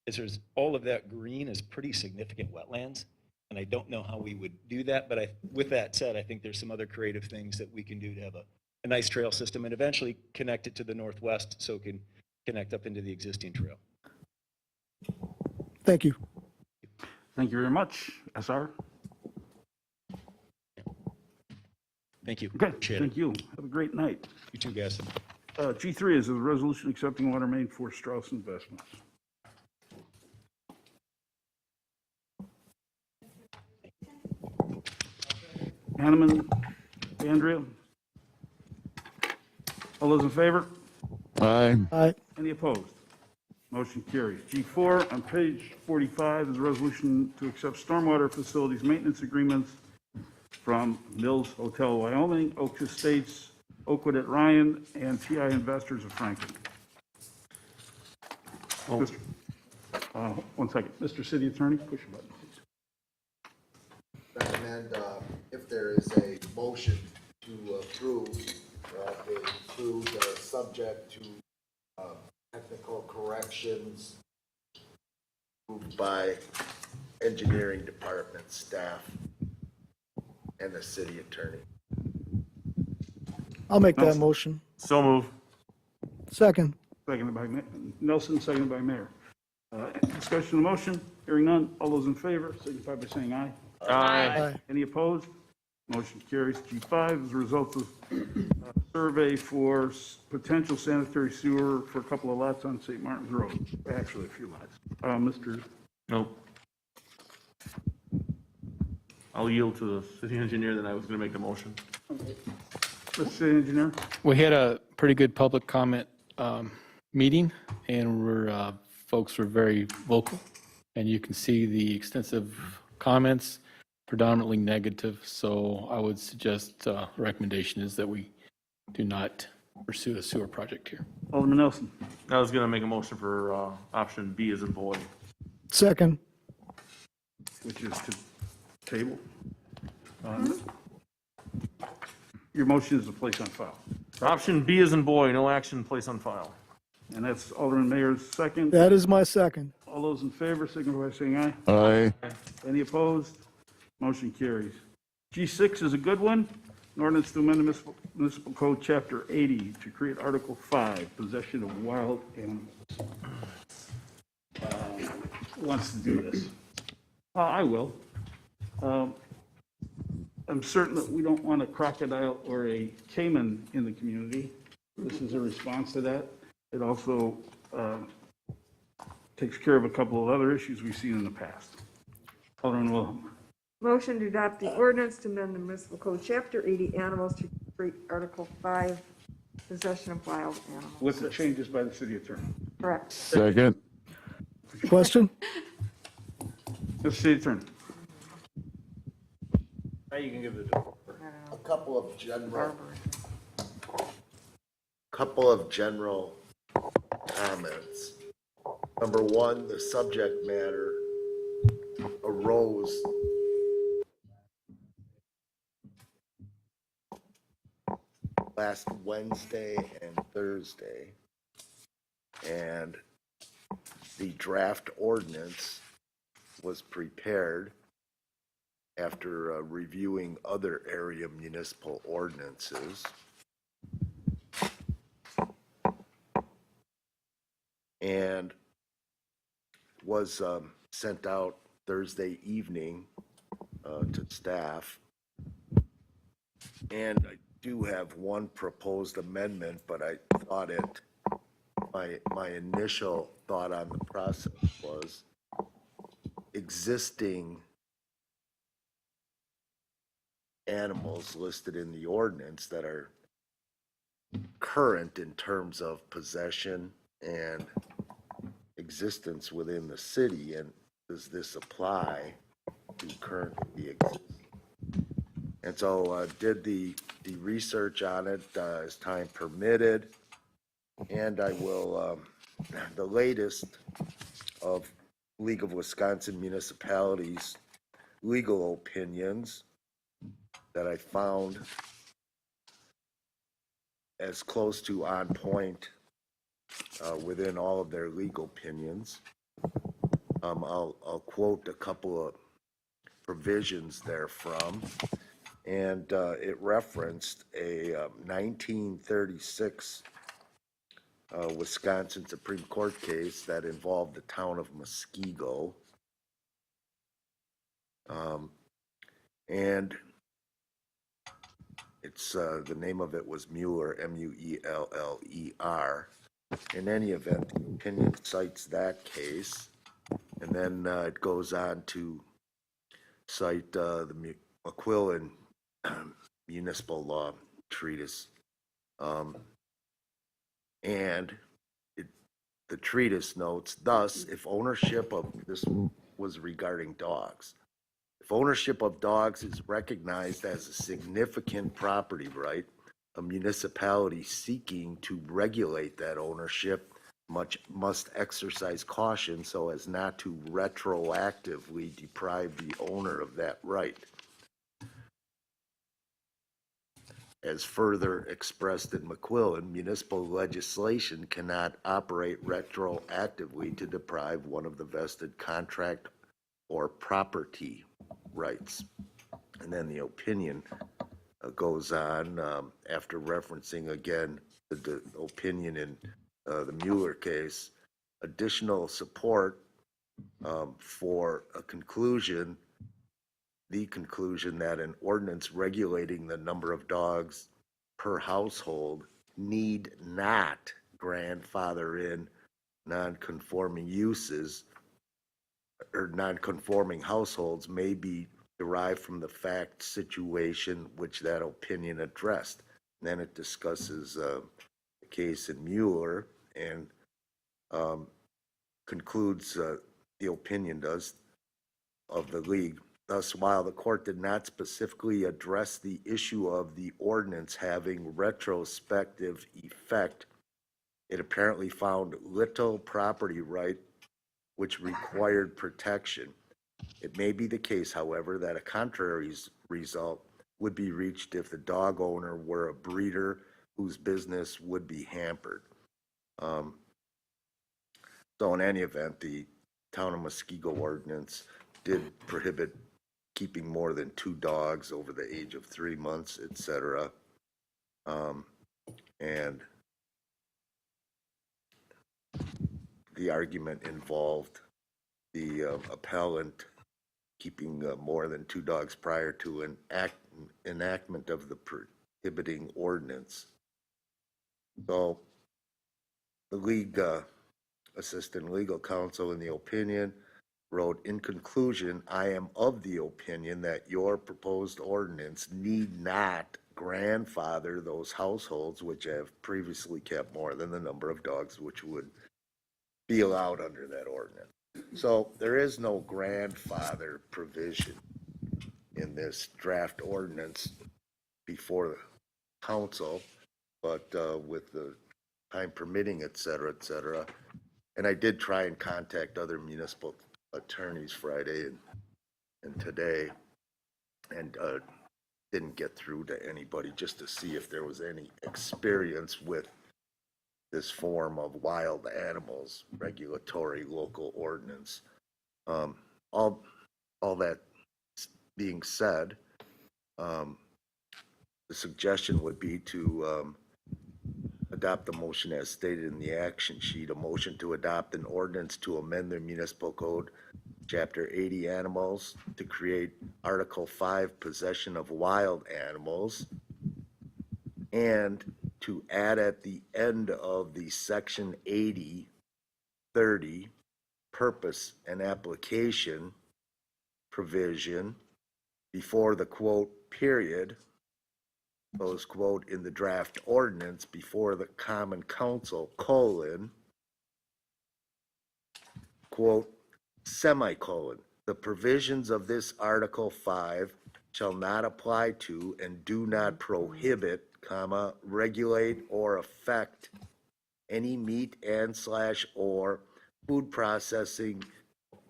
is there's all of that green is pretty significant wetlands. And I don't know how we would do that, but with that said, I think there's some other creative things that we can do to have a nice trail system and eventually connect it to the northwest so it can connect up into the existing trail. Thank you. Thank you very much. SR? Thank you. Okay, Appreciate thank you. Have a great night. You too, guys. G3 is a resolution accepting water main for Strauss Investments. Hanneman, Andrea? All those in favor? Aye. Aye. Any opposed? Motion carries. G4 on page 45 is a resolution to accept stormwater facilities maintenance agreements from Mills Hotel Wyoming, Oak Estates, Oakwood at Ryan, and PI Investors of Franklin. Mr. One second. Mr. City Attorney, push your button, please. Recommend, if there is a motion to approve, that they include subject to technical corrections approved by engineering department staff and the city attorney. I'll make that motion. So move. Second. Seconded by Nelson, seconded by Mayor. Discussion of the motion, hearing none. All those in favor signify by saying aye. Aye. Any opposed? Motion carries. G5 is a result of survey for potential sanitary sewer for a couple of lots on St. Martin's Road. Actually, a few lots. Mr. Nope. I'll yield to the city engineer, then I was going to make the motion. Mr. City Engineer? We had a pretty good public comment meeting, and folks were very vocal, and you can see the extensive comments, predominantly negative. So I would suggest recommendation is that we do not pursue a sewer project here. Alderman Nelson. I was going to make a motion for option B as in boy. Second. Which is to table. Your motion is to place on file. Option B as in boy, no action, place on file. And that's Alderman Mayor's second. That is my second. All those in favor signify by saying aye. Aye. Any opposed? Motion carries. G6 is a good one. An ordinance to amend the municipal code chapter 80 to create Article 5, possession of wild animals. Who wants to do this? I will. I'm certain that we don't want a crocodile or a caiman in the community. This is a response to that. It also takes care of a couple of other issues we've seen in the past. Alderman Wilhelm. Motion to adopt the ordinance to amend the municipal code chapter 80 animals to create Article 5, possession of wild animals. With the changes by the city attorney. Correct. Second. Question? Mr. City Attorney. Now you can give it A couple of general comments. Number one, the subject matter arose last Wednesday and Thursday, and the draft ordinance was prepared after reviewing other area municipal ordinances. And was sent out Thursday evening to staff. And I do have one proposed amendment, but I thought my initial thought on the process was existing animals listed in the ordinance that are current in terms of possession and existence within the city, and does this apply to currently existing? And so did the research on it as time permitted, and I will, the latest of League of Wisconsin Municipalities legal opinions that I found as close to on point within all of their legal opinions. I'll quote a couple of provisions therefrom, and it referenced a 1936 Wisconsin Supreme Court case that involved the town of Muskego. And it's the name of it was Mueller, Muller. In any event, the opinion cites that case, and then it goes on to cite the McQuillan municipal law treatise. And the treatise notes, thus, if ownership of, this was regarding dogs, if ownership of dogs is recognized as a significant property right, a municipality seeking to regulate that ownership must exercise caution so as not to retroactively deprive the owner of that right. As further expressed in McQuillan, municipal legislation cannot operate retroactively to deprive one of the vested contract or property rights. And then the opinion goes on after referencing again the opinion in the Mueller case, additional support for a conclusion, the conclusion that an ordinance regulating the number of dogs per household need not grandfather in non-conforming uses or non-conforming households may be derived from the fact situation which that opinion addressed. And then it discusses the case in Mueller and concludes, the opinion does, of the league. Thus, while the court did not specifically address the issue of the ordinance having retrospective effect, it apparently found little property right which required protection. It may be the case, however, that a contrary result would be reached if the dog owner were a breeder whose business would be hampered. So in any event, the town of Muskego ordinance did prohibit keeping more than 2 dogs over the age of 3 months, etc. And the argument involved the appellant keeping more than 2 dogs prior to an enactment of the prohibiting ordinance. So the league assistant legal counsel in the opinion wrote, in conclusion, I am of the opinion that your proposed ordinance need not grandfather those households which have previously kept more than the number of dogs which would be allowed under that ordinance. So there is no grandfather provision in this draft ordinance before the council, but with the time permitting, et cetera, and I did try and contact other municipal attorneys Friday and today, and didn't get through to anybody just to see if there was any experience with this form of wild animals regulatory local ordinance. All that being said, the suggestion would be to adopt the motion as stated in the action sheet, a motion to adopt an ordinance to amend the municipal code, chapter 80 animals, to create article 5 possession of wild animals, and to add at the end of the section 80:30 purpose and application provision before the quote, period, close quote, in the draft ordinance before the common council, colon, quote, semicolon, the provisions of this Article 5 shall not apply to and do not prohibit, comma, regulate or affect any meat and slash or food processing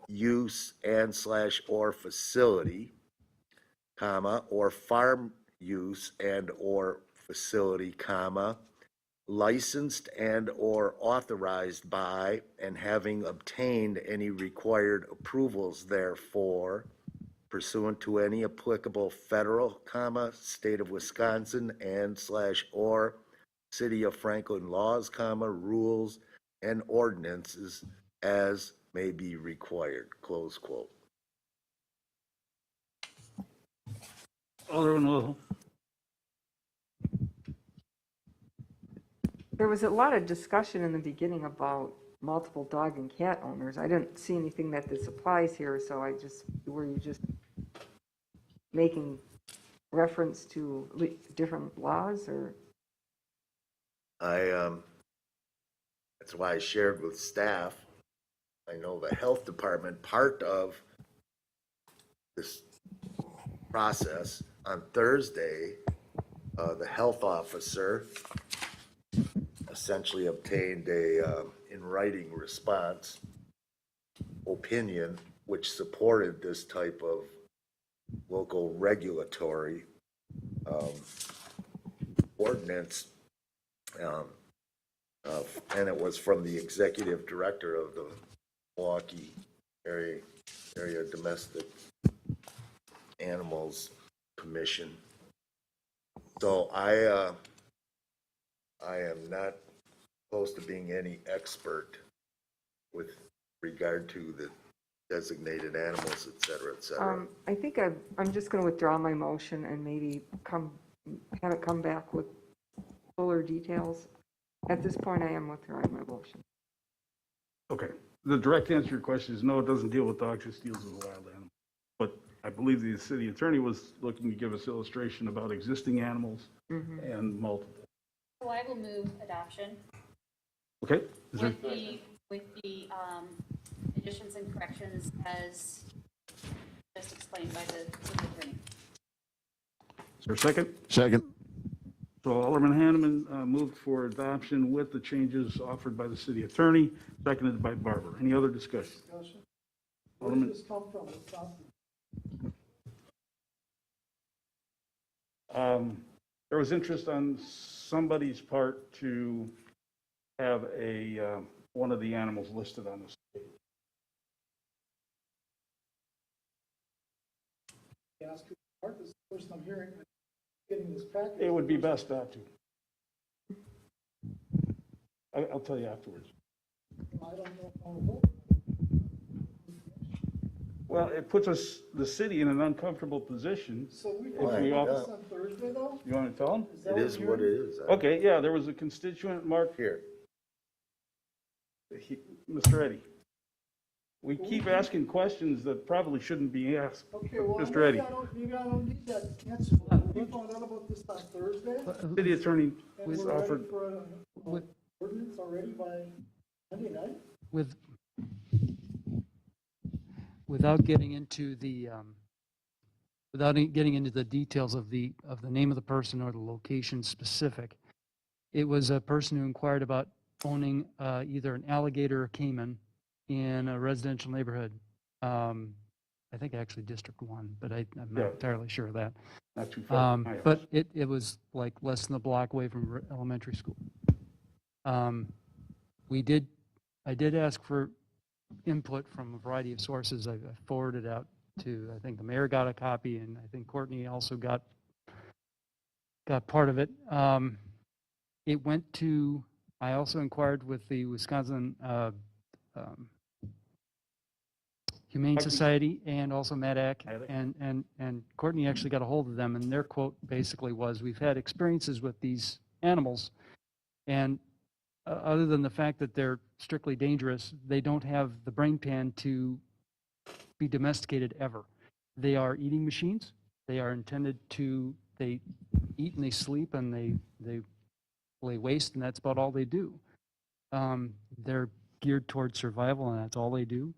use and slash or facility, comma, or farm use and or facility, comma, licensed and or authorized by and having obtained any required approvals therefore pursuant to any applicable federal, comma, state of Wisconsin and slash or city of Franklin laws, comma, rules and ordinances as may be required, close quote. Alderman Wilhelm. There was a lot of discussion in the beginning about multiple dog and cat owners. I didn't see anything that this applies here, so were you just making reference to different laws or? That's why I shared with staff. I know the health department, part of this process on Thursday, the health officer essentially obtained a in writing response opinion which supported this type of local regulatory ordinance, and it was from the executive director of the Milwaukee area domestic animals commission. So I am not close to being any expert with regard to the designated animals, et cetera, et cetera. I think I'm just going to withdraw my motion and maybe have it come back with fuller details. At this point, I am withdrawing my motion. Okay. The direct answer to your question is no, it doesn't deal with dogs, it deals with wild animals. But I believe the city attorney was looking to give us illustration about existing animals and multiple. So I will move adoption Okay? Is there, with the additions and corrections as just explained by the city attorney. is there a second? Second. So Alderman Hanneman moved for adoption with the changes offered by the city attorney, seconded by Barber. Any other discussion? Discussion. Where did this come from? It's not- There was interest on somebody's part to have one of the animals listed on the stage. Ask who Mark, this is the first I'm hearing, getting this package. It would be best not to. I'll tell you afterwards. I don't know if I want to vote. Well, it puts the city in an uncomfortable position. So we If can we do offer- this on Thursday, though? You want to tell them? that It is you're- what it is. Okay, yeah, there was a constituent, Mark, Here, Mr. Eddy. We keep asking questions that probably shouldn't be asked. Okay, well, Mr. Eddy. maybe I don't need that answer. We found out about this on Thursday, City attorney and we're ready offered, for an ordinance already by Monday night? Without getting into the details of the name of the person or the location specific, it was a person who inquired about owning either an alligator or caiman in a residential neighborhood. I think actually District 1, but I'm not Yeah. entirely sure of that. not too far from my house. But it was like less than a block away from elementary school. I did ask for input from a variety of sources. I forwarded out to, I think the mayor got a copy, and I think Courtney also got part of it. It went to, I also inquired with the Wisconsin Humane Society and also MedAc, and Courtney actually got a hold of them, and their quote basically was, we've had experiences with these animals, and other than the fact that they're strictly dangerous, they don't have the brain pan to be domesticated ever. They are eating machines. They are intended to, they eat and they sleep and they lay waste, and that's about all they do. They're geared towards survival, and that's all they do.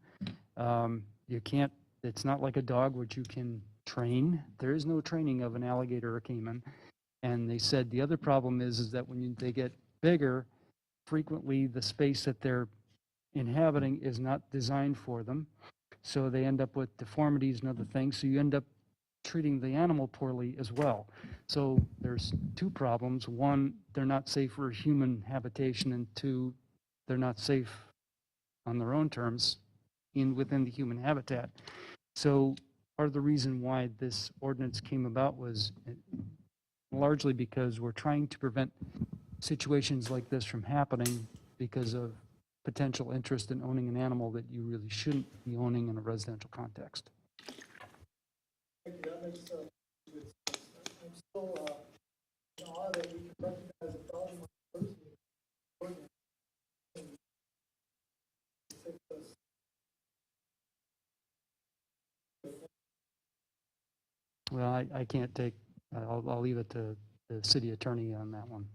You can't, it's not like a dog which you can train. There is no training of an alligator or caiman. And they said the other problem is that when they get bigger, frequently the space that they're inhabiting is not designed for them. So they end up with deformities and other things. So you end up treating the animal poorly as well. So there's two problems. One, they're not safe for human habitation, and two, they're not safe on their own terms within the human habitat. So part of the reason why this ordinance came about was largely because we're trying to prevent situations like this from happening because of potential interest in owning an animal that you really shouldn't be owning in a residential context. Thank you, that makes good sense. I'm still in awe that we can recognize 1,000 birds. Well, I can't take, I'll leave it to the city attorney on that one.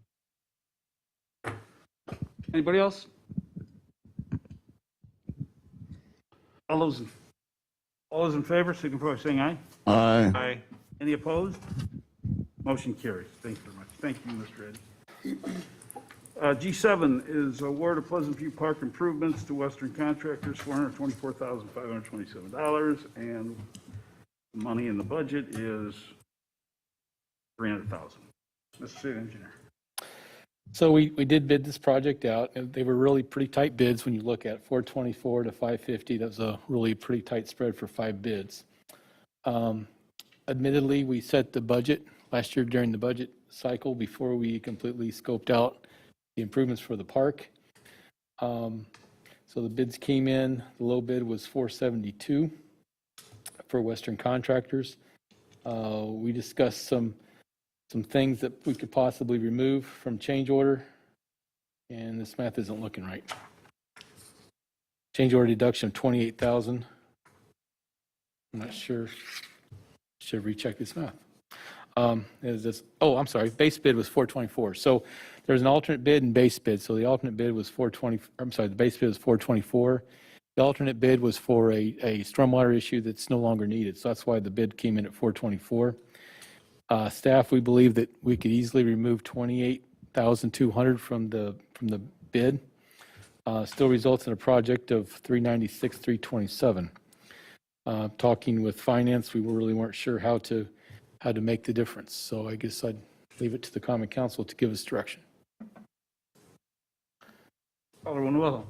Anybody else? All those in favor, signify by saying aye. Aye. Aye. Any opposed? Motion carries. Thank you very much. Thank you, Mr. Eddy. G7 is award of Pleasant View Park improvements to Western Contractors, $424,527, and money in the budget is $300,000. Mr. City Engineer. So we did bid this project out, and they were really pretty tight bids when you look at 424 to 550. That was a really pretty tight spread for 5 bids. Admittedly, we set the budget last year during the budget cycle before we completely scoped out the improvements for the park. So the bids came in, the low bid was 472 for Western Contractors. We discussed some things that we could possibly remove from change order, and this math isn't looking right. Change order deduction of 28,000. I'm not sure. Should recheck this math. Is this? Oh, I'm sorry. Base bid was 424. So there's an alternate bid and base bid. So the alternate bid was 420. I'm sorry. The base bid was 424. The alternate bid was for a stormwater issue that's no longer needed. So that's why the bid came in at 424. Staff, we believe that we could easily remove 28,200 from the bid. Still results in a project of 396,327. Talking with finance, we really weren't sure how to make the difference. So I guess I'd leave it to the Common Council to give us direction. Alderman Wilhelm.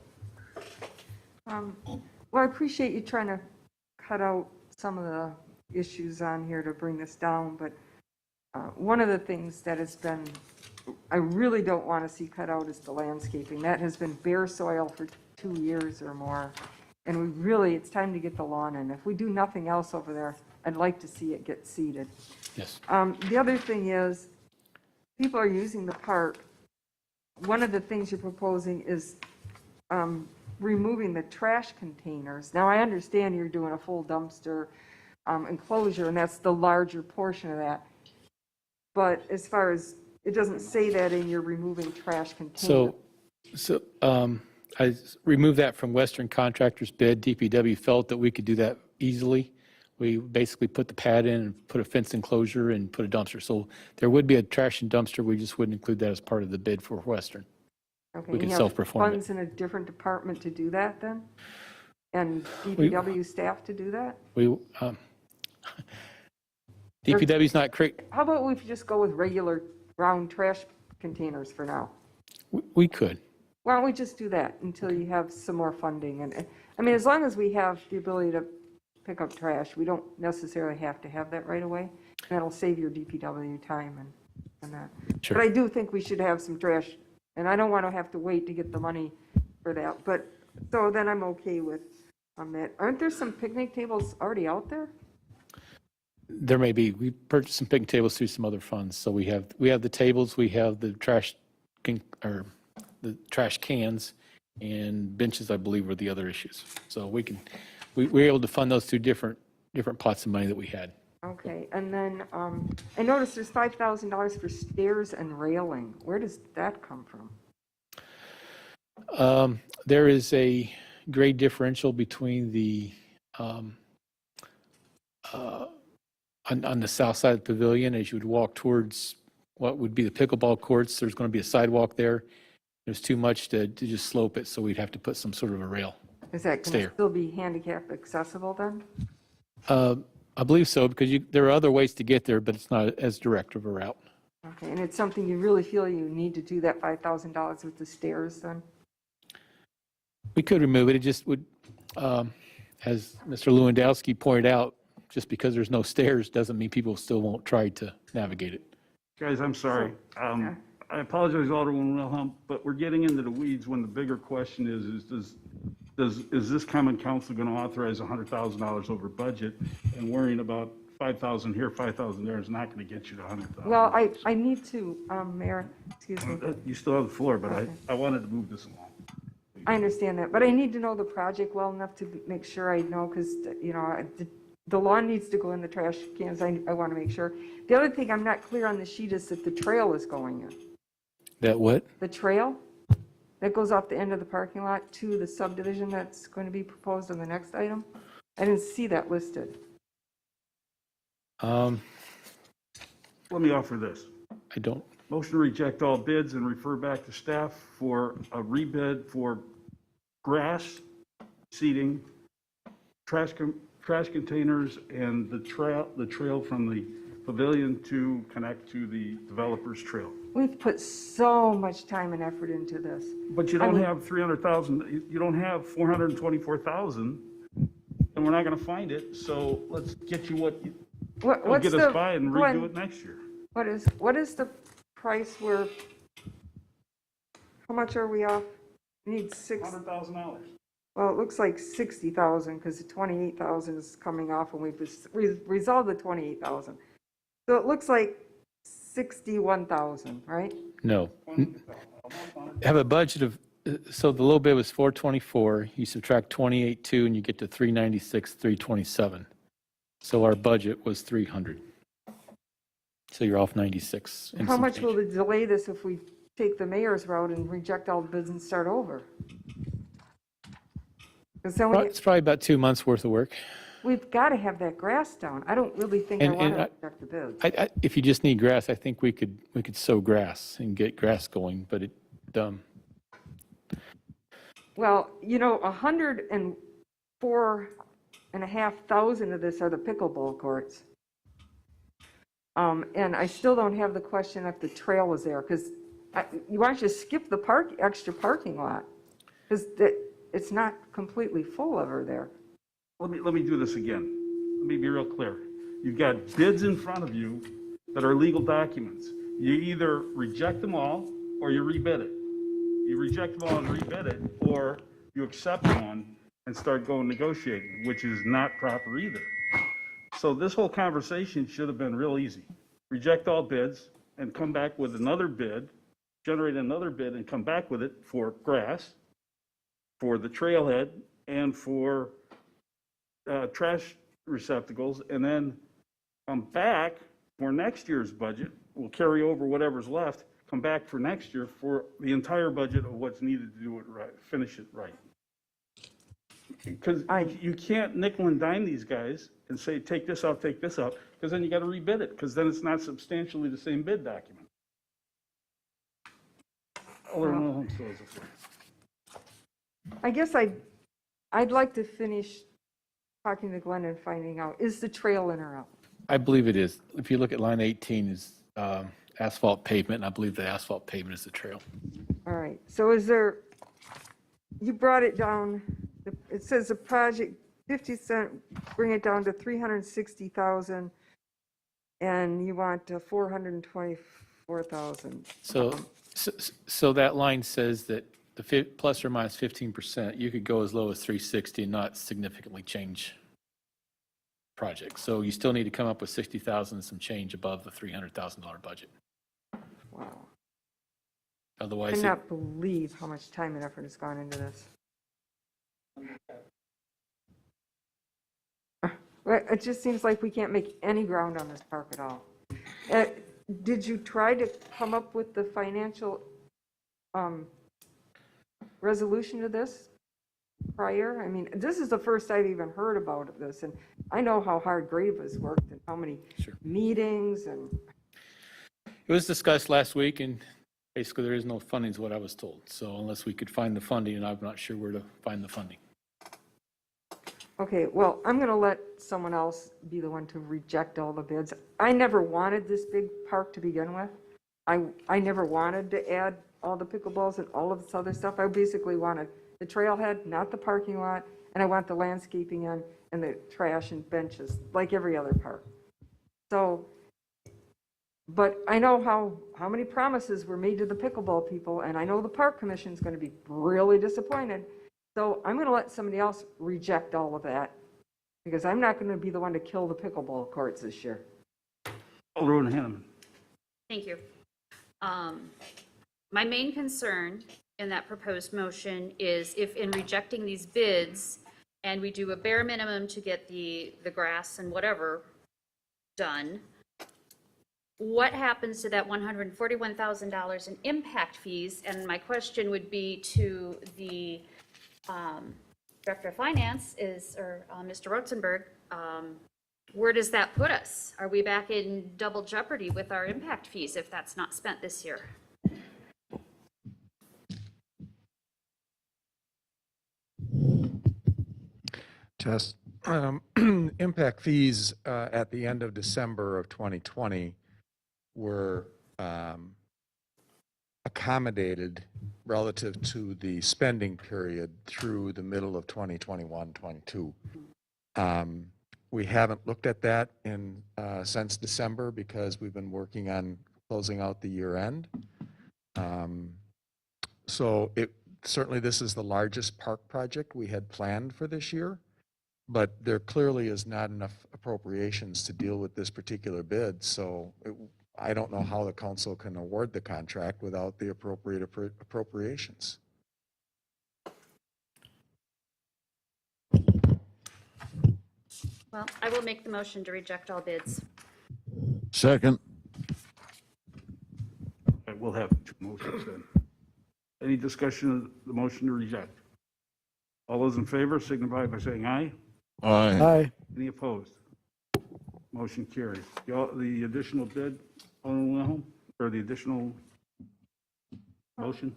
Well, I appreciate you trying to cut out some of the issues on here to bring this down, but one of the things that has been, I really don't want to see cut out is the landscaping. That has been bare soil for 2 years or more. And we really, it's time to get the lawn in. If we do nothing else over there, I'd like to see it get seeded. Yes. The other thing is, people are using the park. One of the things you're proposing is removing the trash containers. Now, I understand you're doing a full dumpster enclosure, and that's the larger portion of that. But as far as, it doesn't say that in your removing trash containers. So I removed that from Western Contractors bid. DPW felt that we could do that easily. We basically put the pad in and put a fence enclosure and put a dumpster. So there would be a trash and dumpster. We just wouldn't include that as part of the bid for Western. Okay, We can you have self-perform funds it. in a different department to do that then? And DPW staff to do that? DPW's not create. How about we just go with regular round trash containers for now? We could. Why don't we just do that until you have some more funding? And I mean, as long as we have the ability to pick up trash, we don't necessarily have to have that right away. That'll save your DPW time and that. Sure. But I do think we should have some trash, and I don't want to have to wait to get the money for that. But, so then I'm okay with that. Aren't there some picnic tables already out there? There may be. We purchased some picnic tables through some other funds. So we have the tables, we have the trash cans, and benches, I believe, were the other issues. So we're able to fund those through different different pots of money that we had. Okay, and then I noticed there's $5,000 for stairs and railing. Where does that come from? There is a grade differential between the, on the south side of the pavilion, as you would walk towards what would be the pickleball courts, there's going to be a sidewalk there. There's too much to just slope it, so we'd have to put some sort of a rail. Is that going to Stair. still be handicap accessible then? I believe so, because there are other ways to get there, but it's not as direct of a route. Okay, and it's something you really feel you need to do that $5,000 with the stairs then? We could remove it, it just would, as Mr. Lewandowski pointed out, just because there's no stairs doesn't mean people still won't try to navigate it. Guys, I'm sorry. I apologize, Alderman Wilhelm, but we're getting into the weeds when the bigger question is this common council going to authorize $100,000 over budget, and worrying about 5,000 here, 5,000 there is not going to get you to 100,000. Well, I need to, Mayor, excuse me. You still have the floor, but I wanted to move this along. I understand that, but I need to know the project well enough to make sure I know, because, you know, the lawn needs to go in the trash cans. I want to make sure. The other thing I'm not clear on the sheet is that the trail is going in. That what? The trail that goes off the end of the parking lot to the subdivision that's going to be proposed on the next item? I didn't see that listed. Let me offer this. I don't. Motion to reject all bids and refer back to staff for a rebid for grass, seating, trash containers, and the trail from the pavilion to connect to the developer's trail. We've put so much time and effort into this. But you don't have 300,000, you don't have 424,000, and we're not going to find it, so let's get you what will get us by and redo it next year. What is the price how much are we off? We need $100,000. Well, it looks like 60,000 because the 28,000 is coming off and we've resolved the 28,000. So it looks like 61,000, right? No. Have a budget of, so the low bid was 424, you subtract 28.2 and you get to 396, 327. So our budget was 300. So you're off 96. and How some much change. will it delay this if we take the mayor's route and reject all the bids and start over? Because then It's probably about 2 months worth of work. we've got to have that grass down. I don't really think I And- want to and reject the bids. If you just need grass, I think we could sow grass and get grass going, but Well, you know, 104,500 of this are the pickleball courts. And I still don't have the question if the trail was there, because you want to skip the extra parking lot, because it's not completely full over there. Let me do this again. Let me be real clear. You've got bids in front of you that are legal documents. You either reject them all or you rebid it. You reject them all and rebid it, or you accept one and start going negotiating, which is not proper either. So this whole conversation should have been real easy. Reject all bids and come back with another bid, generate another bid and come back with it for grass, for the trailhead, and for trash receptacles, and then come back for next year's budget. We'll carry over whatever's left, come back for next year for the entire budget of what's needed to do it right, finish it right. Because you can't nickel and dime these guys and say, take this out, because then you got to rebid it, because then it's not substantially the same bid document. I guess I'd like to finish talking to Glenn and finding out, is the trail in or out? I believe it is. If you look at line 18 is asphalt pavement, and I believe the asphalt pavement is the trail. All right, so you brought it down, it says the project, 50 cent, bring it down to 360,000, and you want 424,000. So that line says that the plus or minus 15%, you could go as low as 360 and not significantly change project. So you still need to come up with 60,000 and some change above the $300,000 budget. Wow. I Otherwise, cannot believe how much time and effort has gone into this. Well, it just seems like we can't make any ground on this park at all. Did you try to come up with the financial resolution to this prior? I mean, this is the first I've even heard about this, and I know how hard Grave has worked and how many meetings and. It was discussed last week, and basically there is no funding is what I was told. So unless we could find the funding, and I'm not sure where to find the funding. Okay, well, I'm going to let someone else be the one to reject all the bids. I never wanted this big park to begin with. I never wanted to add all the pickleballs and all of this other stuff. I basically wanted the trailhead, not the parking lot, and I want the landscaping in and the trash and benches, like every other park. So, but I know how many promises were made to the pickleball people, and I know the park commission is going to be really disappointed. So I'm going to let somebody else reject all of that, because I'm not going to be the one to kill the pickleball courts this year. Alderwoman Hanneman. Thank you. My main concern in that proposed motion is if in rejecting these bids and we do a bare minimum to get the grass and whatever done, what happens to that $141,000 in impact fees? And my question would be to the Director of Finance or Mr. Rotzenberg, where does that put us? Are we back in double jeopardy with our impact fees if that's not spent this year? Test. Impact fees at the end of December of 2020 were accommodated relative to the spending period through the middle of 2021-22. We haven't looked at that since December because we've been working on closing out the year end. So certainly this is the largest park project we had planned for this year, but there clearly is not enough appropriations to deal with this particular bid. So I don't know how the council can award the contract without the appropriate appropriations. Well, I will make the motion to reject all bids. Second. Okay, we'll have two motions then. Any discussion of the motion to reject? All those in favor signify by saying aye. Aye. Aye. Any opposed? Motion carries. The additional bid, Alderman Wilhelm, or the additional motion?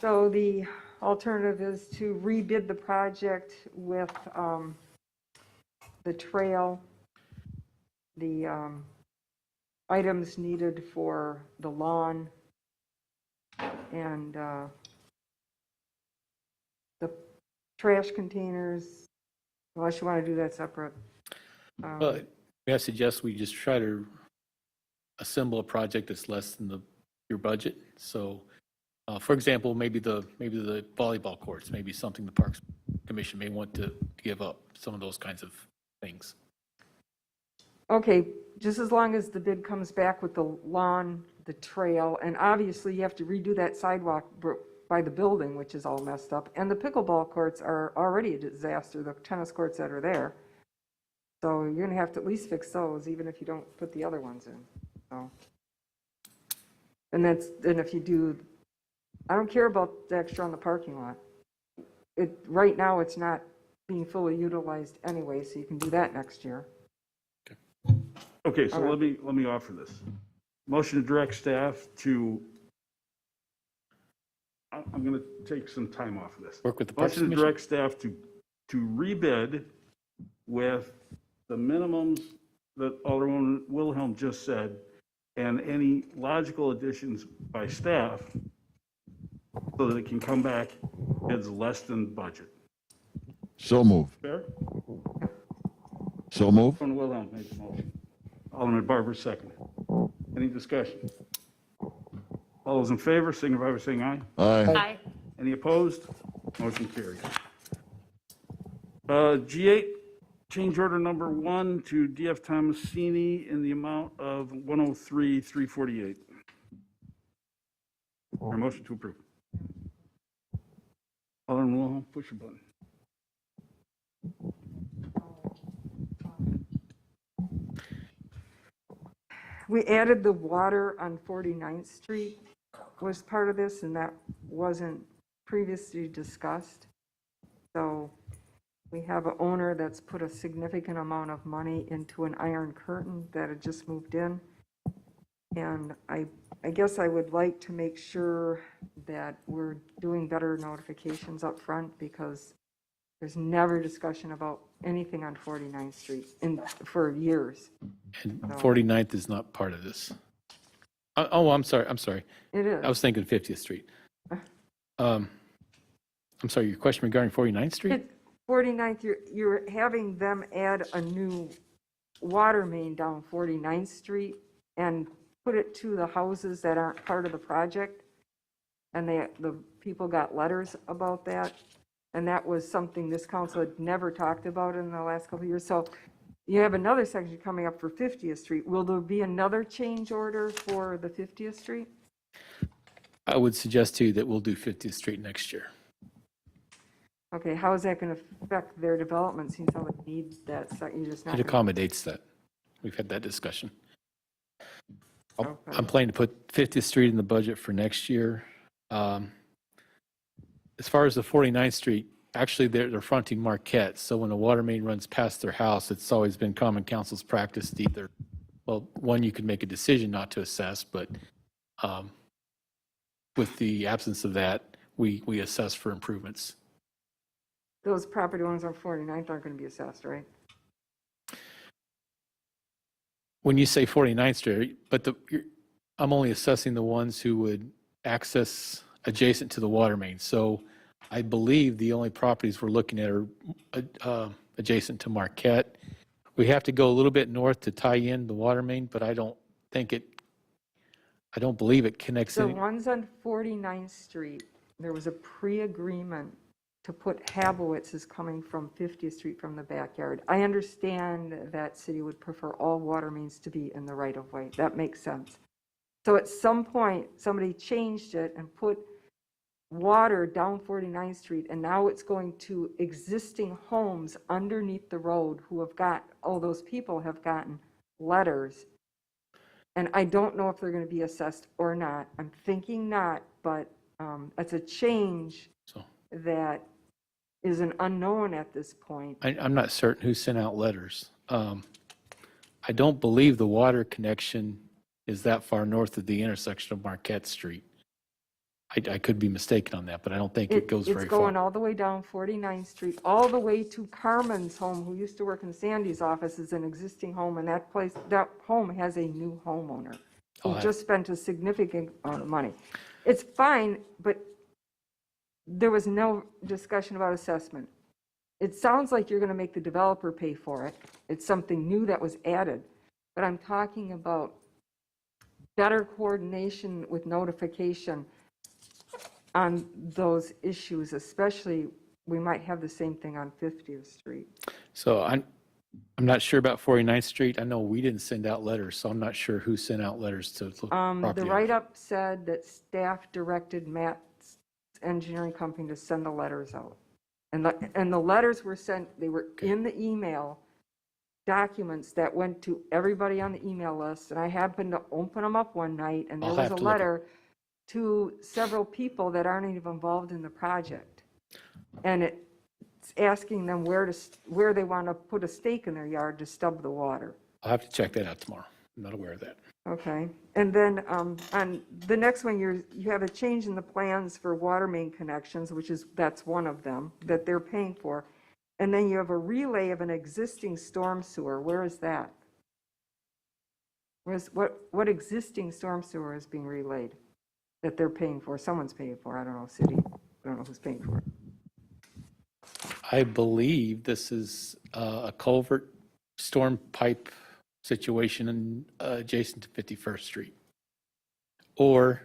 So the alternative is to rebid the project with the trail, the items needed for the lawn, and the trash containers, unless you want to do that separate. But I suggest we just try to assemble a project that's less than your budget. So, for example, maybe the volleyball courts, maybe something the Parks Commission may want to give up, some of those kinds of things. Okay, just as long as the bid comes back with the lawn, the trail, and obviously you have to redo that sidewalk by the building, which is all messed up, and the pickleball courts are already a disaster, the tennis courts that are there. So you're gonna have to at least fix those, even if you don't put the other ones in, so. And if you do, I don't care about the extra on the parking lot. Right now, it's not being fully utilized anyway, so you can do that next year. Okay, so Okay. let me offer this. Motion to direct staff to, I'm going to take some time off of this. Work with the Parks Motion to Commission. direct staff to rebid with the minimums that Alderman Wilhelm just said, and any logical additions by staff so that it can come back bids less than budget. So move. Fair? So move. Alderman Wilhelm made the motion. Alderman Barber seconded. Any discussion? All those in favor, signify by saying aye. Aye. Aye. Any opposed? Motion carries. G8, change order number 1 to DF Tomasini in the amount of $103,348. Or motion to approve. Alderman Wilhelm, push your button. We added the water on 49th Street was part of this, and that wasn't previously discussed. So we have an owner that's put a significant amount of money into an iron curtain that had just moved in. And I guess I would like to make sure that we're doing better notifications up front, because there's never discussion about anything on 49th Street for years. And So 49th is not part of this. Oh, I'm sorry. it is. I was thinking 50th Street. I'm sorry, your question regarding 49th Street? 49th, you're having them add a new water main down 49th Street and put it to the houses that aren't part of the project. And the people got letters about that. And that was something this council had never talked about in the last couple of years. So you have another section coming up for 50th Street. Will there be another change order for the 50th Street? I would suggest to you that we'll do 50th Street next year. Okay, how is that going to affect their development? Seems how they need that, so you just not. It accommodates that. We've had that discussion. I'm planning to put 50th Street in the budget for next year. As far as the 49th Street, actually they're fronting Marquette, so when a water main runs past their house, it's always been common council's practice to either, well, one, you could make a decision not to assess, but with the absence of that, we assess for improvements. Those property owners on 49th aren't going to be assessed, right? When you say 49th Street, but I'm only assessing the ones who would access adjacent to the water main. So I believe the only properties we're looking at are adjacent to Marquette. We have to go a little bit north to tie in the water main, but I don't believe it connects The any. ones on 49th Street, there was a pre-agreement to put Habowitz's coming from 50th Street from the backyard. I understand that city would prefer all water mains to be in the right of way. That makes sense. So at some point, somebody changed it and put water down 49th Street, and now it's going to existing homes underneath the road who have got, all those people have gotten letters. And I don't know if they're going to be assessed or not. I'm thinking not, but it's a change that is an unknown at this point. I'm not certain who sent out letters. I don't believe the water connection is that far north of the intersection of Marquette Street. I could be mistaken on that, but I don't think it goes very far. It's going all the way down 49th Street, all the way to Carmen's home, who used to work in Sandy's office, is an existing home, and that home has a new homeowner who just spent a significant amount of money. It's fine, but there was no discussion about assessment. It sounds like you're going to make the developer pay for it. It's something new that was added, but I'm talking about better coordination with notification on those issues, especially we might have the same thing on 50th Street. So I'm not sure about 49th Street. I know we didn't send out letters, so I'm not sure who sent out letters to the property The owners. write-up said that staff directed Matt's engineering company to send the letters out. And the letters were sent, they were in the email documents that went to everybody on the email list. And I happened to open them up one night, and there I'll was have a to look at- letter to several people that aren't even involved in the project. And it's asking them where they want to put a stake in their yard to stub the water. I'll have to check that out tomorrow. I'm not aware of that. Okay, and then on the next one, you have a change in the plans for water main connections, that's one of them that they're paying for. And then you have a relay of an existing storm sewer. Where is that? What existing storm sewer is being relayed that they're paying for? Someone's paying for, I don't know, city, I don't know who's paying for it. I believe this is a culvert storm pipe situation adjacent to 51st Street. Or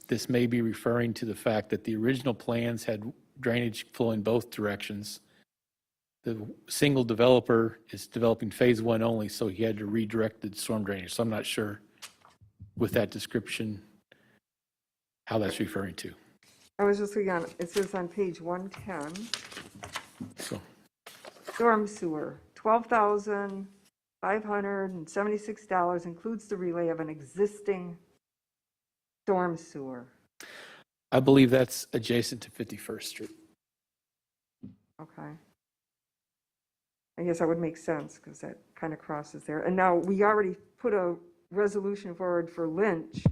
this may be referring to the fact that the original plans had drainage flowing both directions. The single developer is developing phase one only, so he had to redirect the storm drainage. So I'm not sure with that description how that's referring to. I was just looking on, it says on page 110, So, storm sewer, $12,576 includes the relay of an existing storm sewer. I believe that's adjacent to 51st Street. Okay. I guess that would make sense because that kind of crosses there. And now we already put a resolution forward for Lynch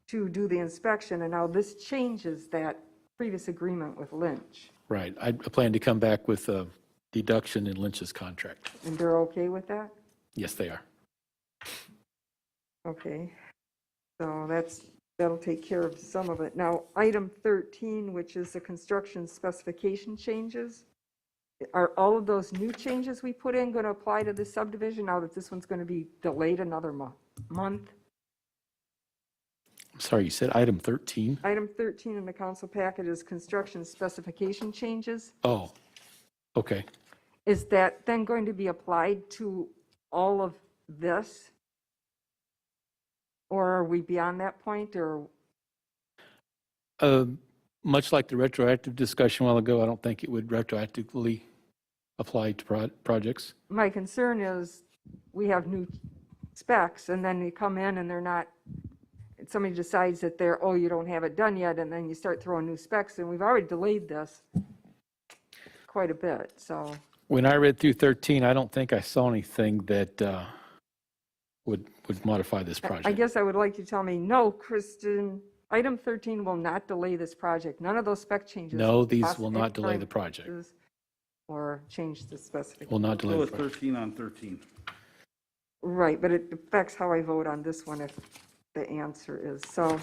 to do the inspection, and now this changes that previous agreement with Lynch. Right. I plan to come back with a deduction in Lynch's contract. And they're okay with that? Yes, they are. Okay. So that'll take care of some of it. Now, item 13, which is the construction specification changes. Are all of those new changes we put in going to apply to this subdivision now that this one's going to be delayed another month? I'm sorry, you said item 13? Item 13 in the council packet is construction specification changes. Oh, okay. Is that then going to be applied to all of this? Or are we beyond that point, or? Much like the retroactive discussion a while ago, I don't think it would retroactively apply to projects. My concern is we have new specs and then they come in and they're not, somebody decides that they're, oh, you don't have it done yet, and then you start throwing new specs, and we've already delayed this quite a bit, so. When I read through 13, I don't think I saw anything that would modify this project. I guess I would like you to tell me, no, Kristen, item 13 will not delay this project. None of those spec changes. No, these will not delay the project. Or change the specification. Will not delay Go the with project. 13 on 13. Right, but it affects how I vote on this one if the answer is. So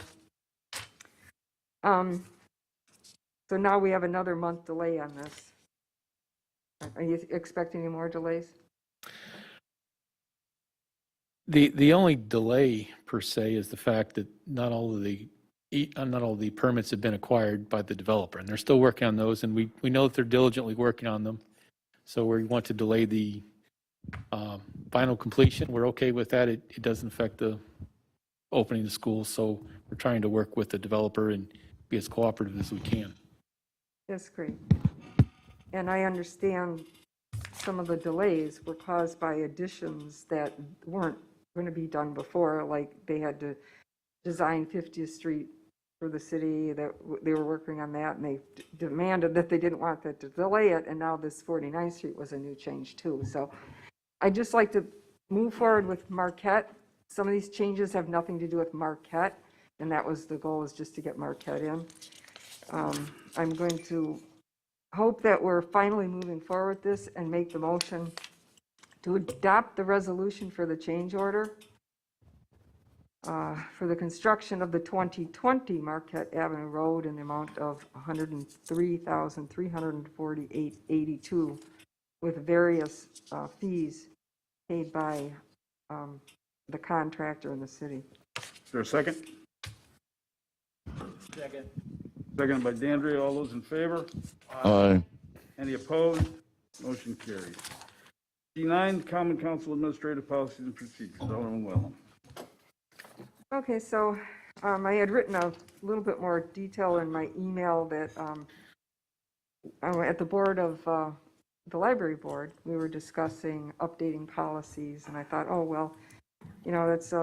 now we have another month delay on this. Are you expecting any more delays? The only delay per se is the fact that not all of the permits have been acquired by the developer, and they're still working on those, and we know that they're diligently working on them. So we want to delay the final completion. We're okay with that. It doesn't affect the opening the school, so we're trying to work with the developer and be as cooperative as we can. That's great. And I understand some of the delays were caused by additions that weren't going to be done before, like they had to design 50th Street for the city, that they were working on that, and they demanded that they didn't want that to delay it, and now this 49th Street was a new change too. So I'd just like to move forward with Marquette. Some of these changes have nothing to do with Marquette, and that was the goal, is just to get Marquette in. I'm going to hope that we're finally moving forward with this and make the motion to adopt the resolution for the change order for the construction of the 2020 Marquette Avenue Road in the amount of $103,348.82 with various fees paid by the contractor in the city. Is there a second? Second. Second by Dandria. All those in favor? Aye. Any opposed? Motion carries. D9, Common Council Administrative Policies and Procedures. Alderman Wellham. Okay, so I had written a little bit more detail in my email that at the board of the library board, we were discussing updating policies, and I thought, oh, well, you know, that's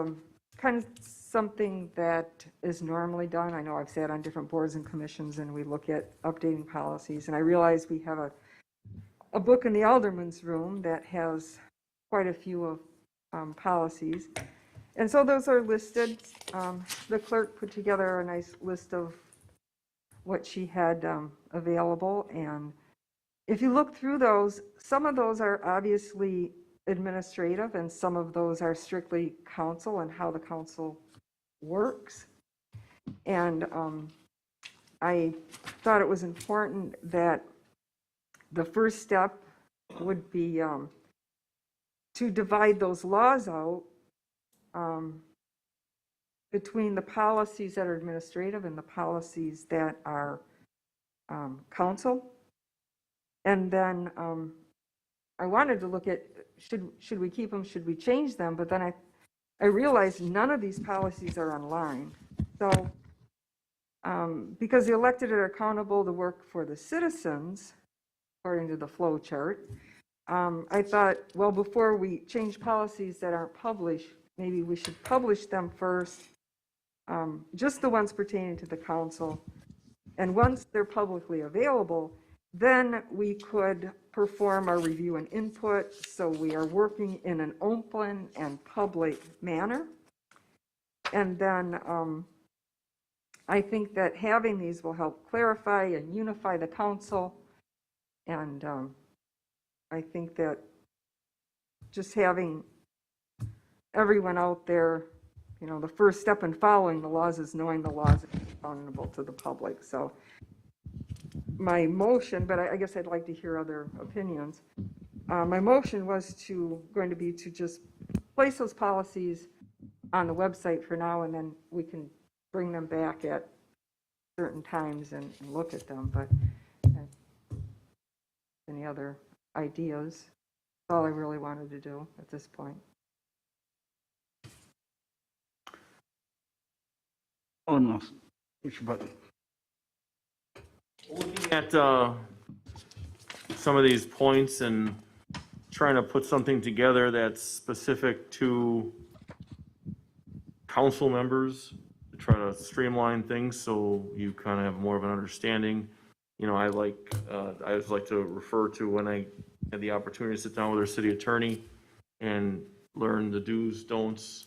kind of something that is normally done. I know I've sat on different boards and commissions, and we look at updating policies, and I realized we have a book in the alderman's room that has quite a few of policies. And so those are listed. The clerk put together a nice list of what she had available. And if you look through those, some of those are obviously administrative and some of those are strictly council and how the council works. And I thought it was important that the first step would be to divide those laws out between the policies that are administrative and the policies that are council. And then I wanted to look at, should we keep them, should we change them? But then I realized none of these policies are online. So Because the elected are accountable to work for the citizens, according to the flow chart. I thought, well, before we change policies that aren't published, maybe we should publish them first, just the ones pertaining to the council. And once they're publicly available, then we could perform our review and input. So we are working in an open and public manner. And then I think that having these will help clarify and unify the council. And I think that just having everyone out there, you know, the first step in following the laws is knowing the laws are accountable to the public. So my motion, but I guess I'd like to hear other opinions. My motion was going to be to just place those policies on the website for now, and then we can bring them back at certain times and look at them. But any other ideas? That's all I really wanted to do at this point. Alderman Nelson, push your button. Looking at some of these points and trying to put something together that's specific to council members, to try to streamline things so you kind of have more of an understanding. You know, I always like to refer to when I had the opportunity to sit down with our city attorney and learn the do's, don'ts.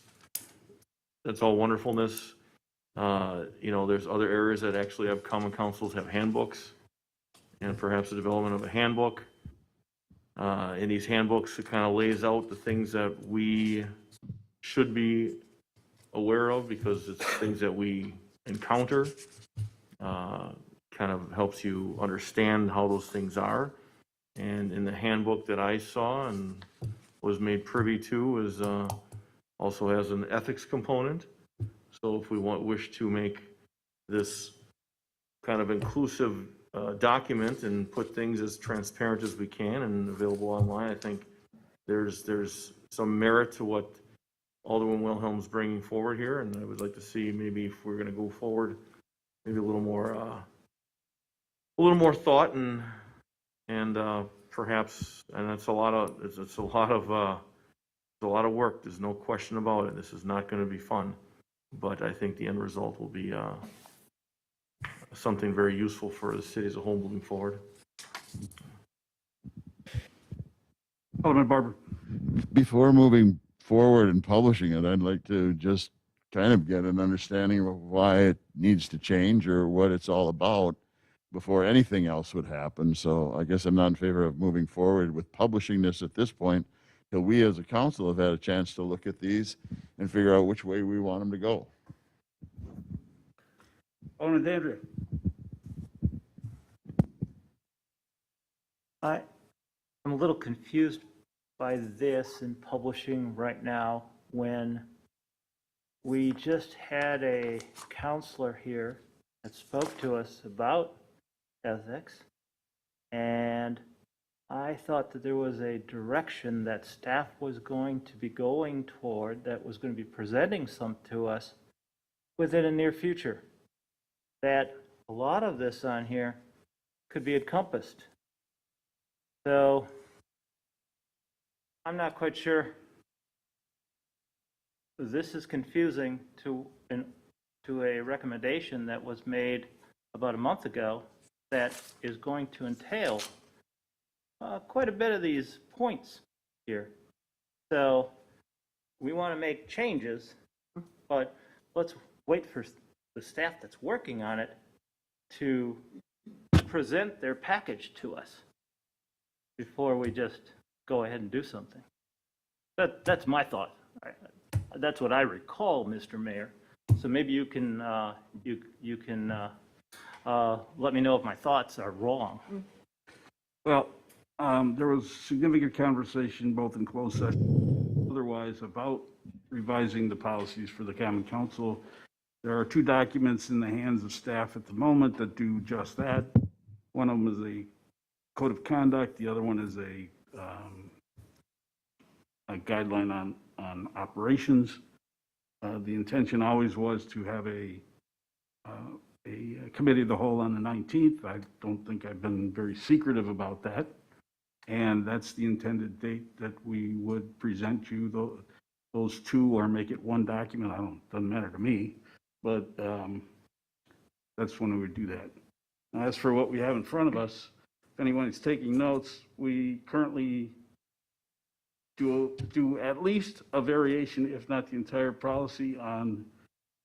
That's all wonderfulness. You know, there's other areas that actually have common councils have handbooks, and perhaps the development of a handbook. In these handbooks, it kind of lays out the things that we should be aware of because it's things that we encounter. Kind of helps you understand how those things are. And in the handbook that I saw and was made privy to is also has an ethics component. So if we wish to make this kind of inclusive document and put things as transparent as we can and available online, I think there's some merit to what Alderman Wilhelm's bringing forward here, and I would like to see maybe if we're going to go forward, maybe a little more thought and perhaps, and it's a lot of work. There's no question about it. This is not going to be fun. But I think the end result will be something very useful for the city as a whole moving forward. Alderman Barber. Before moving forward and publishing it, I'd like to just kind of get an understanding of why it needs to change or what it's all about before anything else would happen. So I guess I'm not in favor of moving forward with publishing this at this point till we as a council have had a chance to look at these and figure out which way we want them to go. Alderman Dandria. I'm a little confused by this in publishing right now when we just had a counselor here that spoke to us about ethics, and I thought that there was a direction that staff was going to be going toward, that was going to be presenting some to us within a near future, that a lot of this on here could be encompassed. So I'm not quite sure. This is confusing to a recommendation that was made about a month ago that is going to entail quite a bit of these points here. So we want to make changes, but let's wait for the staff that's working on it to present their package to us before we just go ahead and do something. That's my thought. That's what I recall, Mr. Mayor. So maybe you can let me know if my thoughts are wrong. Well, there was significant conversation both in closed session and otherwise about revising the policies for the Common Council. There are two documents in the hands of staff at the moment that do just that. One of them is a code of conduct. The other one is a guideline on operations. The intention always was to have a a committee of the whole on the 19th. I don't think I've been very secretive about that. And that's the intended date that we would present you those two, or make it one document. Doesn't matter to me, but that's when we would do that. Now, as for what we have in front of us, if anyone is taking notes, we currently do at least a variation, if not the entire policy, on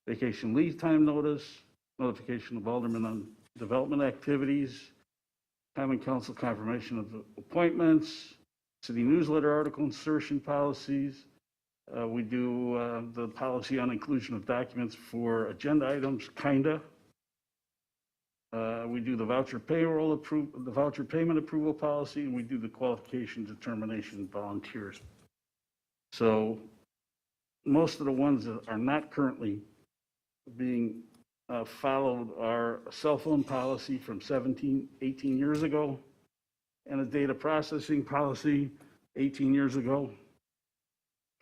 vacation leave time notice, notification of aldermen on development activities, common council confirmation of appointments, city newsletter article insertion policies. We do the policy on inclusion of documents for agenda items, kinda. We do the voucher payment approval policy, and we do the qualification determination volunteers. So most of the ones that are not currently being followed are a cell phone policy from 18 years ago, and a data processing policy 18 years ago.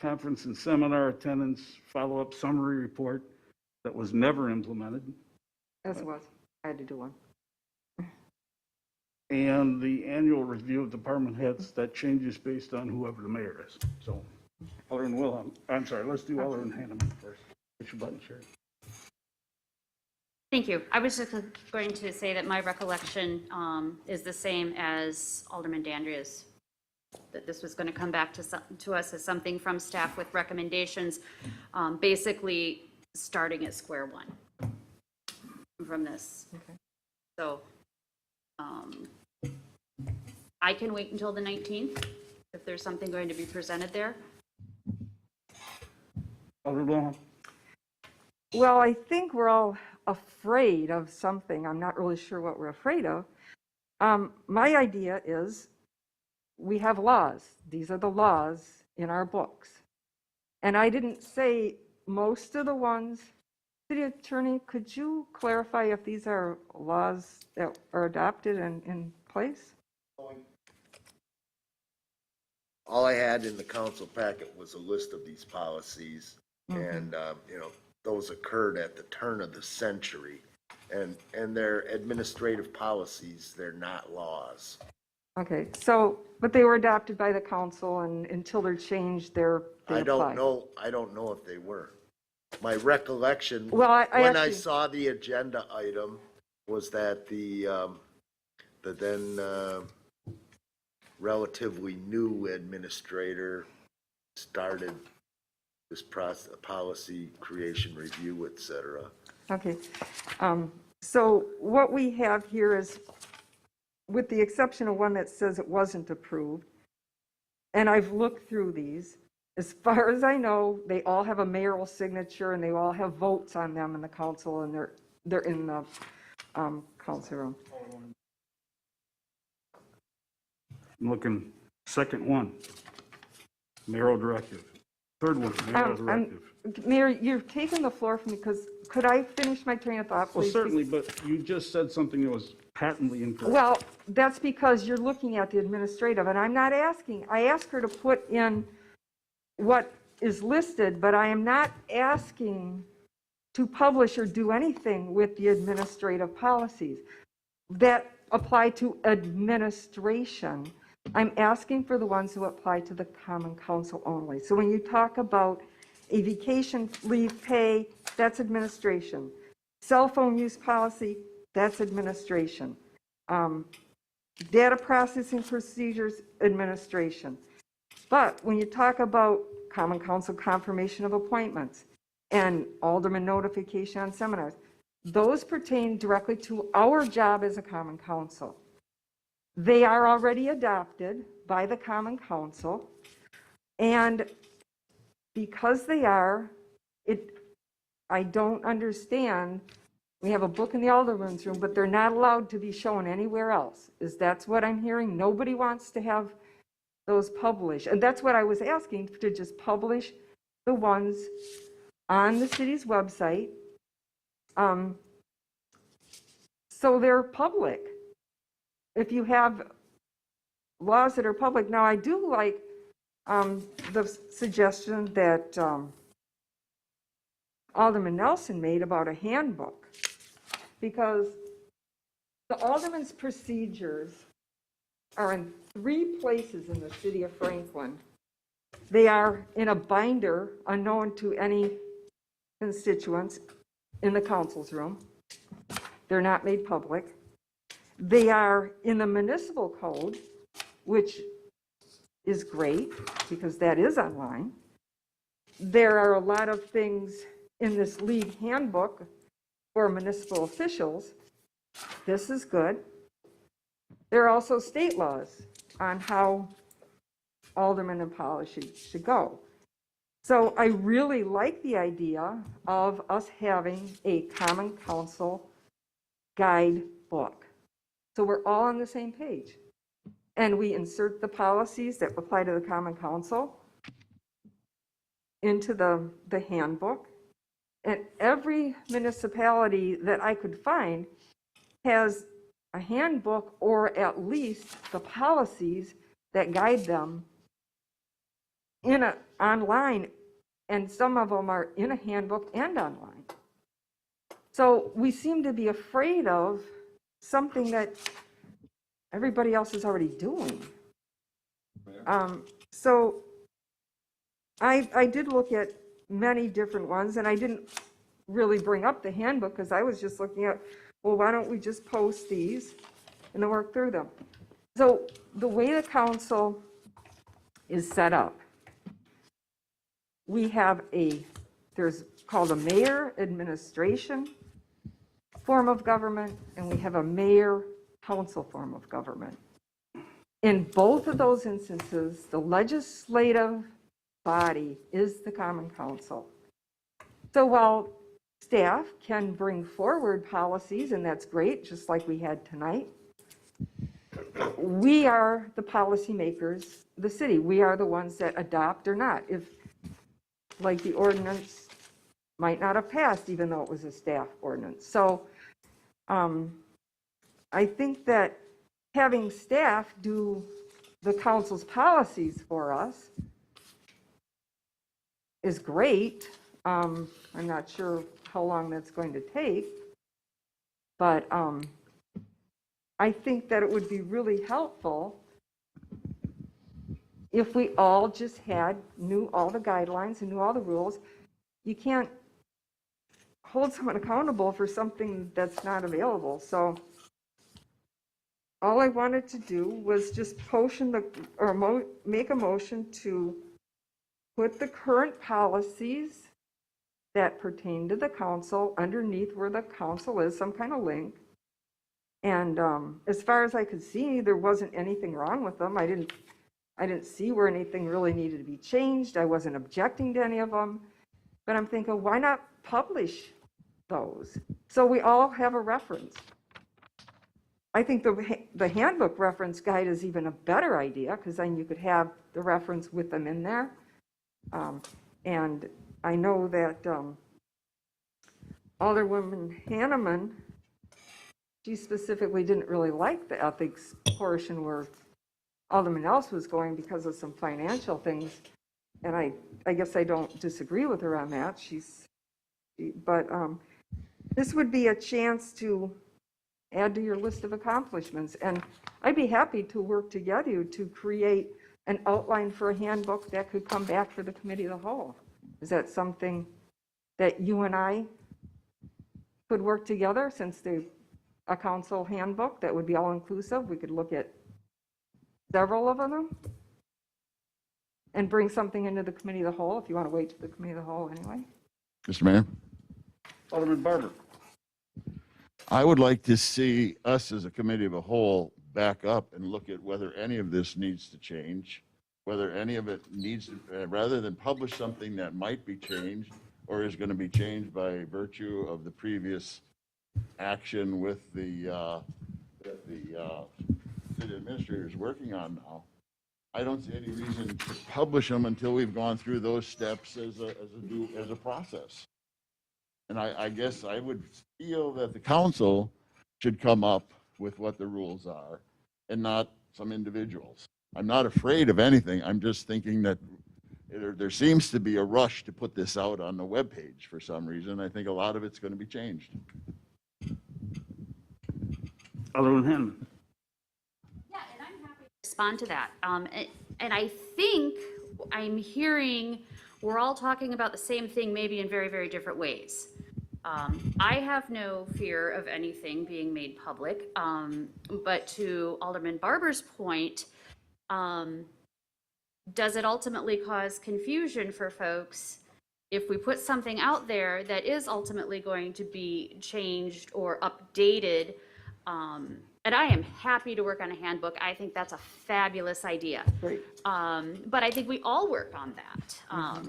Conference and seminar attendance follow-up summary report that was never implemented. As it was. I had to do one. And the annual review of department heads that changes based on whoever the mayor is. So Alderman Wilhelm, I'm sorry, let's do Alderman Hanneman first. Push your button, Sherry. Thank you. I was just going to say that my recollection is the same as Alderman Dandria's, that this was going to come back to us as something from staff with recommendations, basically starting at square one from this. Okay. So I can wait until the 19th if there's something going to be presented there. Alderman Wilhelm? Well, I think we're all afraid of something. I'm not really sure what we're afraid of. My idea is we have laws. These are the laws in our books. And I didn't say most of the ones. City Attorney, could you clarify if these are laws that are adopted and in place? All I had in the council packet was a list of these policies, and, those occurred at the turn of the century, and they're administrative policies, they're not laws. Okay, so, but they were adopted by the council, and until they're changed, they I apply. don't know if they were. My recollection, Well, I when I actually- saw the agenda item, was that the then relatively new administrator started this process, policy creation, review, et cetera. Okay, so what we have here is, with the exception of one that says it wasn't approved, and I've looked through these, as far as I know, they all have a mayoral signature and they all have votes on them in the council, and they're in the council room. I'm looking, second one, mayoral directive. Third one, mayoral directive. Mayor, you're taking the floor from me, because could I finish my train of thought, Well, please? certainly, but you just said something that was patently incorrect. Well, that's because you're looking at the administrative, and I'm not asking. I asked her to put in what is listed, but I am not asking to publish or do anything with the administrative policies that apply to administration. I'm asking for the ones who apply to the common council only. So when you talk about a vacation leave pay, that's administration. Cell phone use policy, that's administration. Data processing procedures, administration. But when you talk about common council confirmation of appointments and alderman notification on seminars, those pertain directly to our job as a common council. They are already adopted by the common council, and because they are, I don't understand. We have a book in the alderman's room, but they're not allowed to be shown anywhere else. That's what I'm hearing. Nobody wants to have those published. And that's what I was asking, to just publish the ones on the city's website, so they're public. If you have laws that are public. Now, I do like the suggestion that Alderman Nelson made about a handbook. because the alderman's procedures are in 3 places in the city of Franklin. They are in a binder unknown to any constituents in the council's room. They're not made public. They are in the municipal code, which is great because that is online. There are a lot of things in this league handbook for municipal officials. This is good. There are also state laws on how aldermen and policy should go. So I really like the idea of us having a common council guidebook. So we're all on the same page. And we insert the policies that apply to the common council into the handbook. And every municipality that I could find has a handbook or at least the policies that guide them online, and some of them are in a handbook and online. So we seem to be afraid of something that everybody else is already doing. So I did look at many different ones, and I didn't really bring up the handbook because I was just looking at, well, why don't we just post these and then work through them? So the way the council is set up, we have there's called a mayor administration form of government, and we have a mayor council form of government. In both of those instances, the legislative body is the common council. So while staff can bring forward policies, and that's great, just like we had tonight, we are the policymakers, the city. We are the ones that adopt or not. If, like, the ordinance might not have passed, even though it was a staff ordinance. So I think that having staff do the council's policies for us is great. I'm not sure how long that's going to take, but I think that it would be really helpful if we all just knew all the guidelines and knew all the rules. You can't hold someone accountable for something that's not available. So all I wanted to do was just make a motion to put the current policies that pertain to the council underneath where the council is, some kind of link. And as far as I could see, there wasn't anything wrong with them. I didn't see where anything really needed to be changed. I wasn't objecting to any of them. But I'm thinking, why not publish those so we all have a reference? I think the handbook reference guide is even a better idea, because then you could have the reference with them in there. And I know that Alderwoman Hanneman, she specifically didn't really like the ethics portion where Alderman Else was going because of some financial things. And I guess I don't disagree with her on that. But this would be a chance to add to your list of accomplishments. And I'd be happy to work together to create an outline for a handbook that could come back for the committee of the whole. Is that something that you and I could work together, since a council handbook that would be all inclusive? We could look at several of them and bring something into the committee of the whole, if you want to wait to the committee of the whole anyway. Mr. Mayor? Alderman Barber. I would like to see us as a committee of a whole back up and look at whether any of this needs to change, whether any of it needs to, rather than publish something that might be changed or is going to be changed by virtue of the previous action with the city administrator is working on now. I don't see any reason to publish them until we've gone through those steps as a process. And I guess I would feel that the council should come up with what the rules are and not some individuals. I'm not afraid of anything. I'm just thinking that there seems to be a rush to put this out on the webpage for some reason. I think a lot of it's going to be changed. Alderman Hanneman. Yeah, and I'm happy to respond to that. And I think I'm hearing we're all talking about the same thing, maybe in very, very different ways. I have no fear of anything being made public, but to Alderman Barber's point, does it ultimately cause confusion for folks if we put something out there that is ultimately going to be changed or updated? And I am happy to work on a handbook. I think that's a fabulous idea. Great. But I think we all work on that.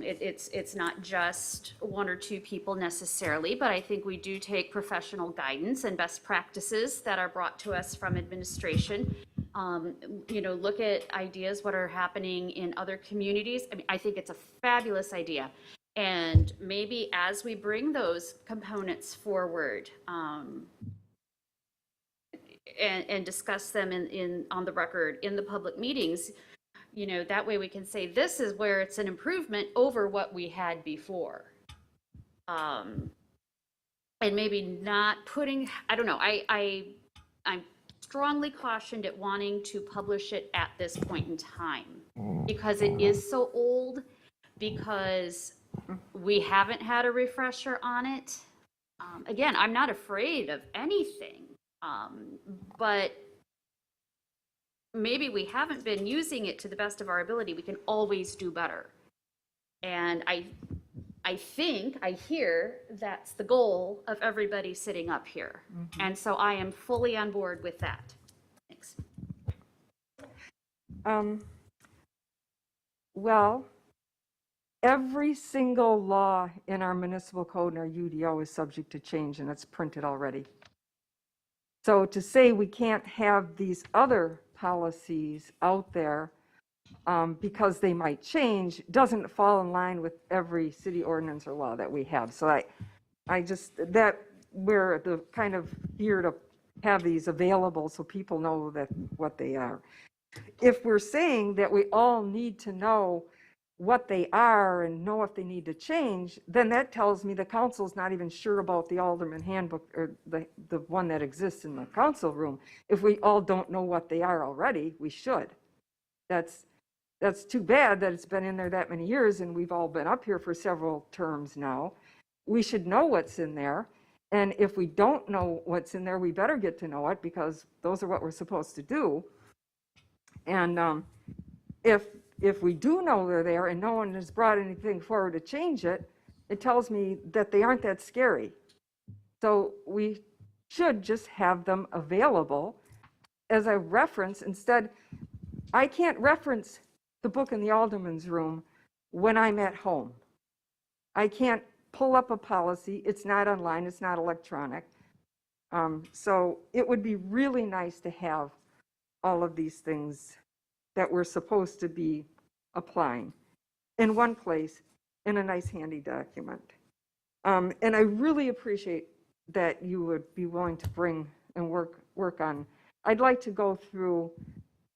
It's not just one or two people necessarily, but I think we do take professional guidance and best practices that are brought to us from administration. Look at ideas, what are happening in other communities. I mean, I think it's a fabulous idea. And maybe as we bring those components forward, and discuss them on the record in the public meetings, that way we can say this is where it's an improvement over what we had before. And maybe not putting, I don't know, I'm strongly cautioned at wanting to publish it at this point in time because it is so old, because we haven't had a refresher on it. Again, I'm not afraid of anything. But maybe we haven't been using it to the best of our ability. We can always do better. And I think, I hear that's the goal of everybody sitting up here. And so I am fully on board with that. Thanks. Well, every single law in our municipal code and our UDO is subject to change, and it's printed already. So to say we can't have these other policies out there because they might change doesn't fall in line with every city ordinance or law that we have. So I just, that we're the kind of here to have these available so people know that what they are. If we're saying that we all need to know what they are and know if they need to change, then that tells me the council's not even sure about the Alderman handbook or the one that exists in the council room. If we all don't know what they are already, we should. That's too bad that it's been in there that many years and we've all been up here for several terms now. We should know what's in there. And if we don't know what's in there, we better get to know it because those are what we're supposed to do. And if we do know they're there and no one has brought anything forward to change it, it tells me that they aren't that scary. So we should just have them available as I reference. Instead, I can't reference the book in the alderman's room when I'm at home. I can't pull up a policy. It's not online. It's not electronic. So it would be really nice to have all of these things that we're supposed to be applying in one place in a nice handy document. And I really appreciate that you would be willing to bring and work on. I'd like to go through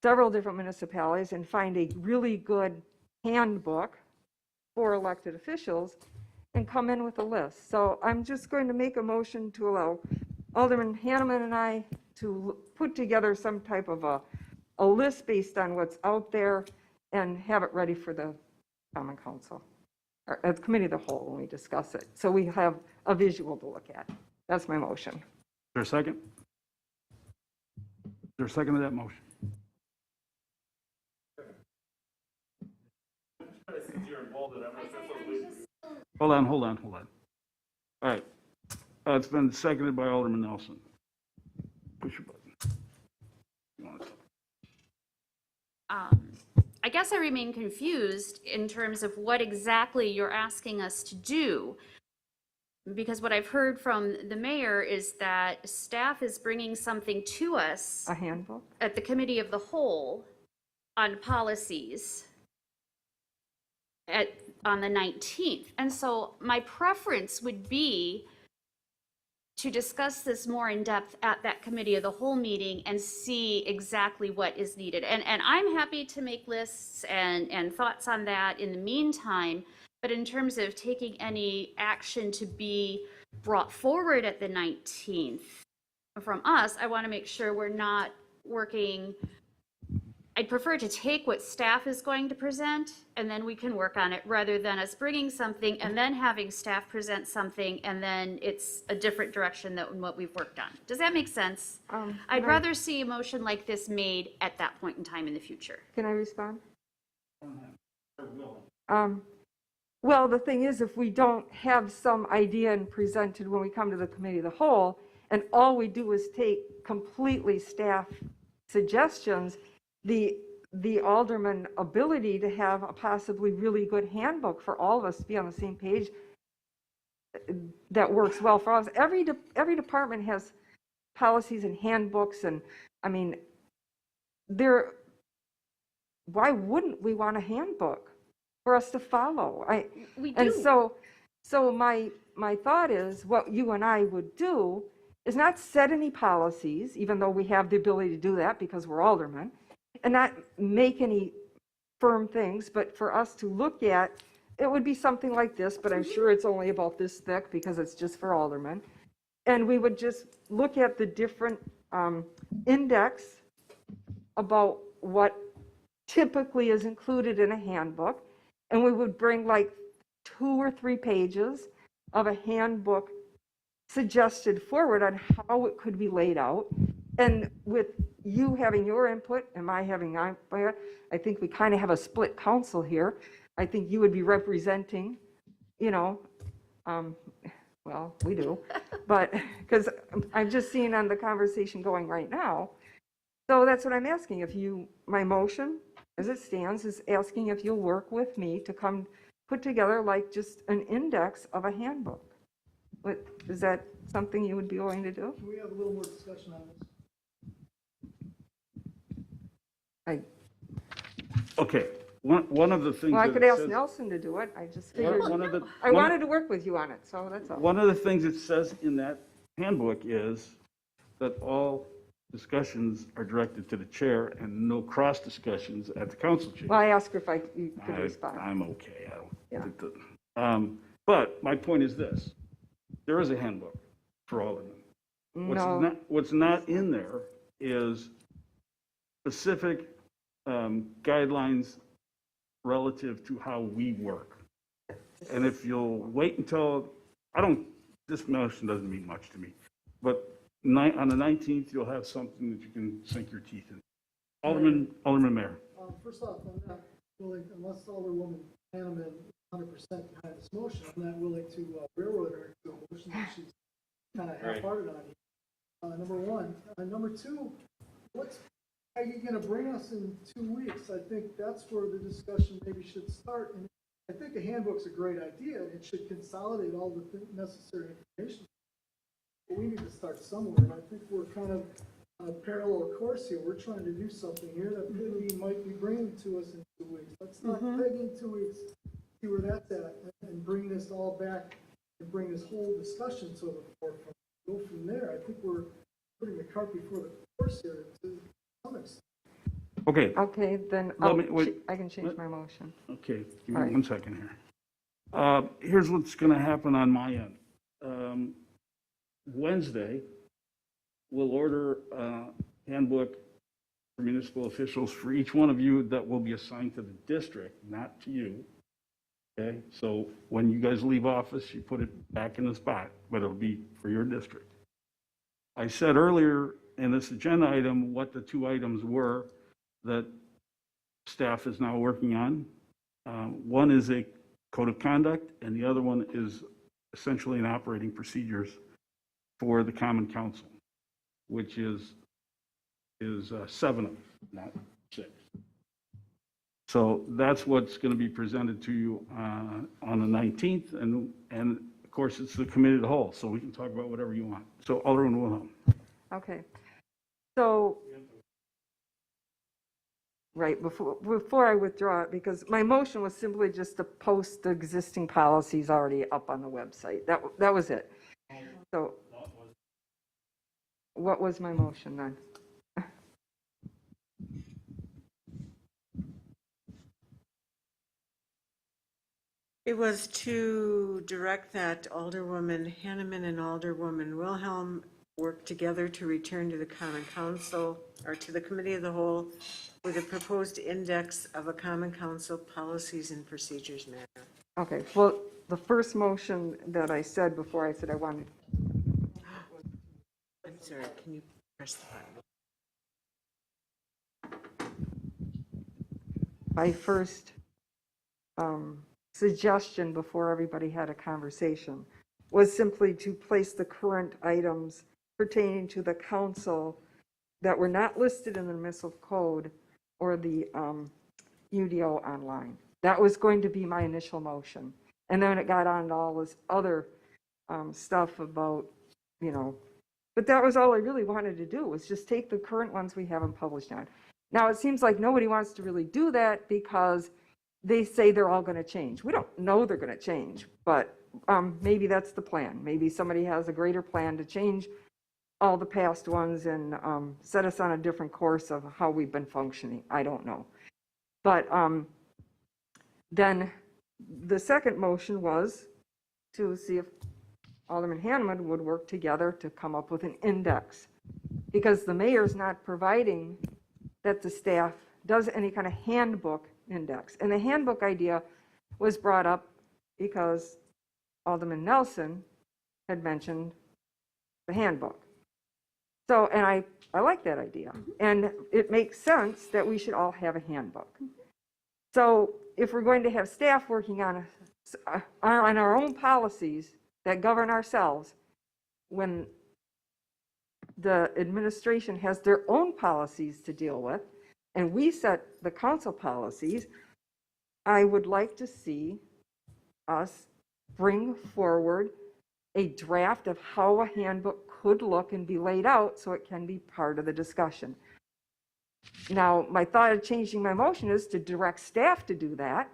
several different municipalities and find a really good handbook for elected officials and come in with a list. So I'm just going to make a motion to allow Alderman Hanneman and I to put together some type of a list based on what's out there and have it ready for the Common Council, or the Committee of the Whole when we discuss it. So we have a visual to look at. That's my motion. Is there a second? Is there a second to that motion? Hold on. All right. It's been seconded by Alderman Nelson. Push your button. You want to- I guess I remain confused in terms of what exactly you're asking us to do. Because what I've heard from the mayor is that staff is bringing something to us A handbook? at the Committee of the Whole on policies on the 19th. And so my preference would be to discuss this more in depth at that Committee of the Whole meeting and see exactly what is needed. And I'm happy to make lists and thoughts on that in the meantime, but in terms of taking any action to be brought forward at the 19th, from us, I want to make sure we're not working. I'd prefer to take what staff is going to present and then we can work on it rather than us bringing something and then having staff present something and then it's a different direction than what we've worked on. Does that make sense? I'd rather see a motion like this made at that point in time in the future. Can I respond? Well, the thing is, if we don't have some idea and presented when we come to the committee of the whole, and all we do is take completely staff suggestions, the alderman ability to have a possibly really good handbook for all of us to be on the same page that works well for us. Every department has policies and handbooks, and I mean, why wouldn't we want a handbook for us to follow? We do. And so my thought is, what you and I would do is not set any policies, even though we have the ability to do that because we're aldermen, and not make any firm things, but for us to look at, it would be something like this, but I'm sure it's only about this thick because it's just for aldermen. And we would just look at the different index about what typically is included in a handbook, and we would bring like 2 or 3 pages of a handbook suggested forward on how it could be laid out. And with you having your input and my having my input, I think we kind of have a split council here. I think you would be representing, well, we do, but because I'm just seeing on the conversation going right now. So that's what I'm asking. My motion as it stands is asking if you'll work with me to come put together like just an index of a handbook. Is that something you would be willing to do? Can we have a little more discussion on this? Okay, one of the things. Well, I that could it ask says- Nelson to do it. I just figured, one I wanted to work with you on it, so that's all. One of the things it says in that handbook is that all discussions are directed to the chair and no cross discussions at the council chamber. Well, I asked her if you could respond. I'm okay. I don't Yeah. think that. But my point is this: there is a handbook for aldermen. No, What's not in there is specific guidelines relative to how we work. And if you'll wait until, this motion doesn't mean much to me, but on the 19th, you'll have something that you can sink your teeth in. Alderman Mayor. First off, I'm not willing, unless Alderwoman Hanneman is 100% behind this motion, I'm not willing to railroad her to a motion that she's kind of half-hearted on. Number one. Number two, are you going to bring us in 2 weeks? I think that's where the discussion maybe should start. And I think a handbook's a great idea. It should consolidate all the necessary information. But we need to start somewhere. And I think we're kind of on a parallel course here. We're trying to do something here that maybe might be bringing to us in 2 weeks. Let's not peg in 2 weeks, see where that's at, and bring this all back and bring this whole discussion to the forefront. Go from there. I think we're putting the cart before the horse here to some extent. Okay, okay, then I can change my motion. okay, give me All right. 1 second here. Here's what's going to happen on my end. Wednesday, we'll order a handbook for municipal officials for each one of you that will be assigned to the district, not to you. Okay, so when you guys leave office, you put it back in the spot, but it'll be for your district. I said earlier in this agenda item what the 2 items were that staff is now working on. One is a code of conduct, and the other one is essentially an operating procedures for the Common Council, which is 7 of them, not 6. So that's what's going to be presented to you on the 19th, and of course, it's the committee of the whole, so we can talk about whatever you want. So Alderman Wilhelm. Okay. So, right, before I withdraw it, because my motion was simply just to post the existing policies already up on the website. That was it. So, what was my motion then? It was to direct that Alderwoman Hanneman and Alderwoman Wilhelm work together to return to the Common Council or to the Committee of the Whole with a proposed index of a Common Council policies and procedures matter. Okay, well, the first motion that I said before I said I wanted, I'm sorry, can you press the button? my first suggestion before everybody had a conversation was simply to place the current items pertaining to the council that were not listed in the municipal code or the UDO online. That was going to be my initial motion. And then it got on to all this other stuff about, but that was all I really wanted to do, was just take the current ones we haven't published on. Now, it seems like nobody wants to really do that because they say they're all going to change. We don't know they're going to change, but maybe that's the plan. Maybe somebody has a greater plan to change all the past ones and set us on a different course of how we've been functioning. I don't know. But then the second motion was to see if Alderman Hanneman would work together to come up with an index, because the mayor's not providing that the staff does any kind of handbook index. And the handbook idea was brought up because Alderman Nelson had mentioned the handbook. So, and I like that idea. And it makes sense that we should all have a handbook. So if we're going to have staff working on our own policies that govern ourselves, when the administration has their own policies to deal with, and we set the council policies, I would like to see us bring forward a draft of how a handbook could look and be laid out so it can be part of the discussion. Now, my thought of changing my motion is to direct staff to do that.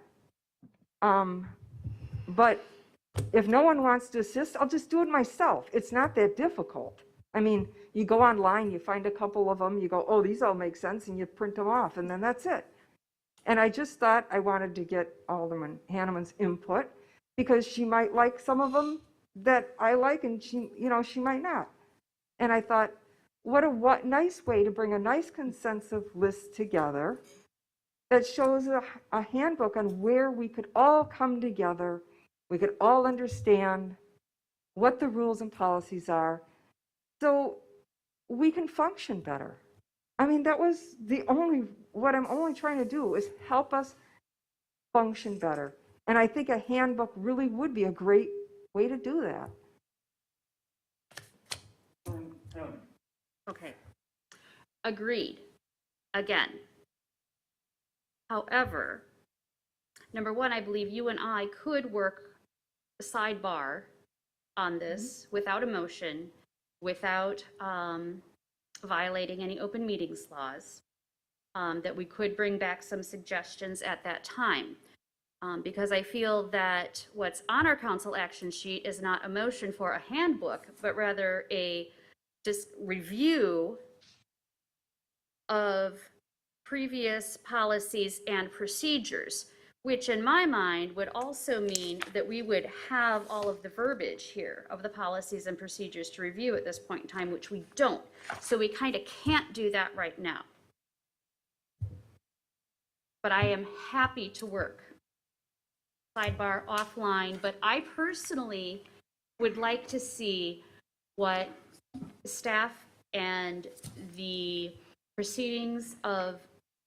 But if no one wants to assist, I'll just do it myself. It's not that difficult. I mean, you go online, you find a couple of them, you go, oh, these all make sense, and you print them off, and then that's it. And I just thought I wanted to get Alderman Hanneman's input, because she might like some of them that I like, and she might not. And I thought, what a nice way to bring a nice consensus list together that shows a handbook on where we could all come together, we could all understand what the rules and policies are, so we can function better. I mean, that was what I'm only trying to do is help us function better. And I think a handbook really would be a great way to do that. Okay. Agreed. Again. However, number one, I believe you and I could work a sidebar on this without a motion, without violating any open meetings laws, that we could bring back some suggestions at that time. Because I feel that what's on our council action sheet is not a motion for a handbook, but rather a just review of previous policies and procedures, which in my mind would also mean that we would have all of the verbiage here of the policies and procedures to review at this point in time, which we don't. So we kind of can't do that right now. But I am happy to work sidebar offline, but I personally would like to see what staff and the proceedings of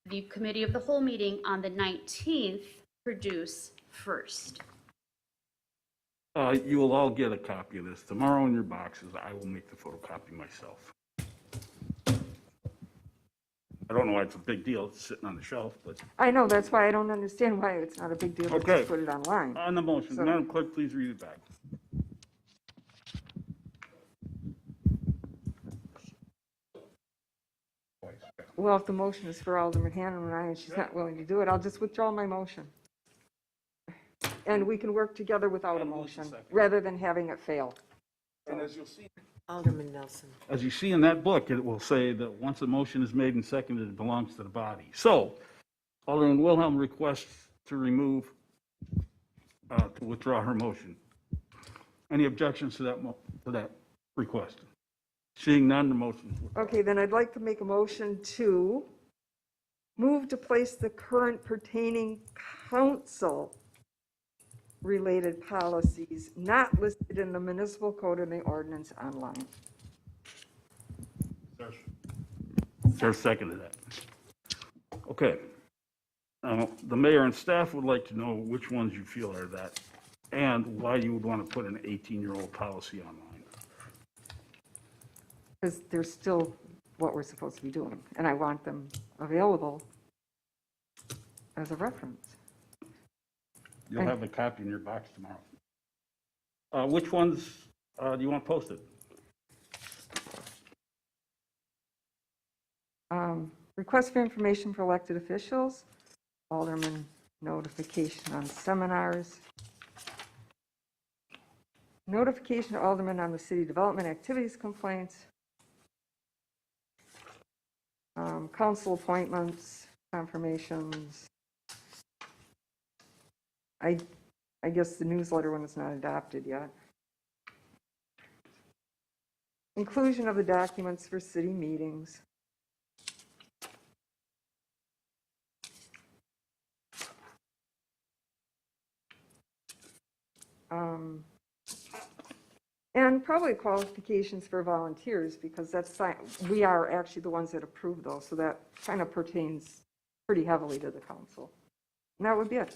the Committee of the Whole meeting on the 19th produce first. You will all get a copy of this tomorrow in your boxes. I will make the photocopy myself. I don't know why it's a big deal. It's sitting on the shelf, but. I know, that's why I don't understand why it's not a big deal to Okay. just put it online. On the motion, So- Madam Clerk, please read it back. Well, if the motion is for Alderman Hanneman and she's not willing to do it, I'll just withdraw my motion. And we can work together without a motion, rather than having it fail. And as you'll see. Alderman Nelson. As you see in that book, it will say that once a motion is made and seconded, it belongs to the body. So, Alderman Wilhelm requests to remove, to withdraw her motion. Any objections to that request? Seeing none, the motion. Okay, then I'd like to make a motion to move to place the current pertaining council-related policies not listed in the municipal code and the ordinance online. There's a second to that. Okay. Now, the mayor and staff would like to know which ones you feel are that, and why you would want to put an 18-year-old policy online. Because they're still what we're supposed to be doing, and I want them available as a reference. You'll have a copy in your box tomorrow. Which ones do you want posted? Request for information for elected officials, alderman notification on seminars, notification to alderman on the city development activities complaints, council appointments, confirmations. I guess the newsletter when it's not adopted yet. Inclusion of the documents for city meetings. And probably qualifications for volunteers, because that's, we are actually the ones that approve those, so that kind of pertains pretty heavily to the council. And that would be it.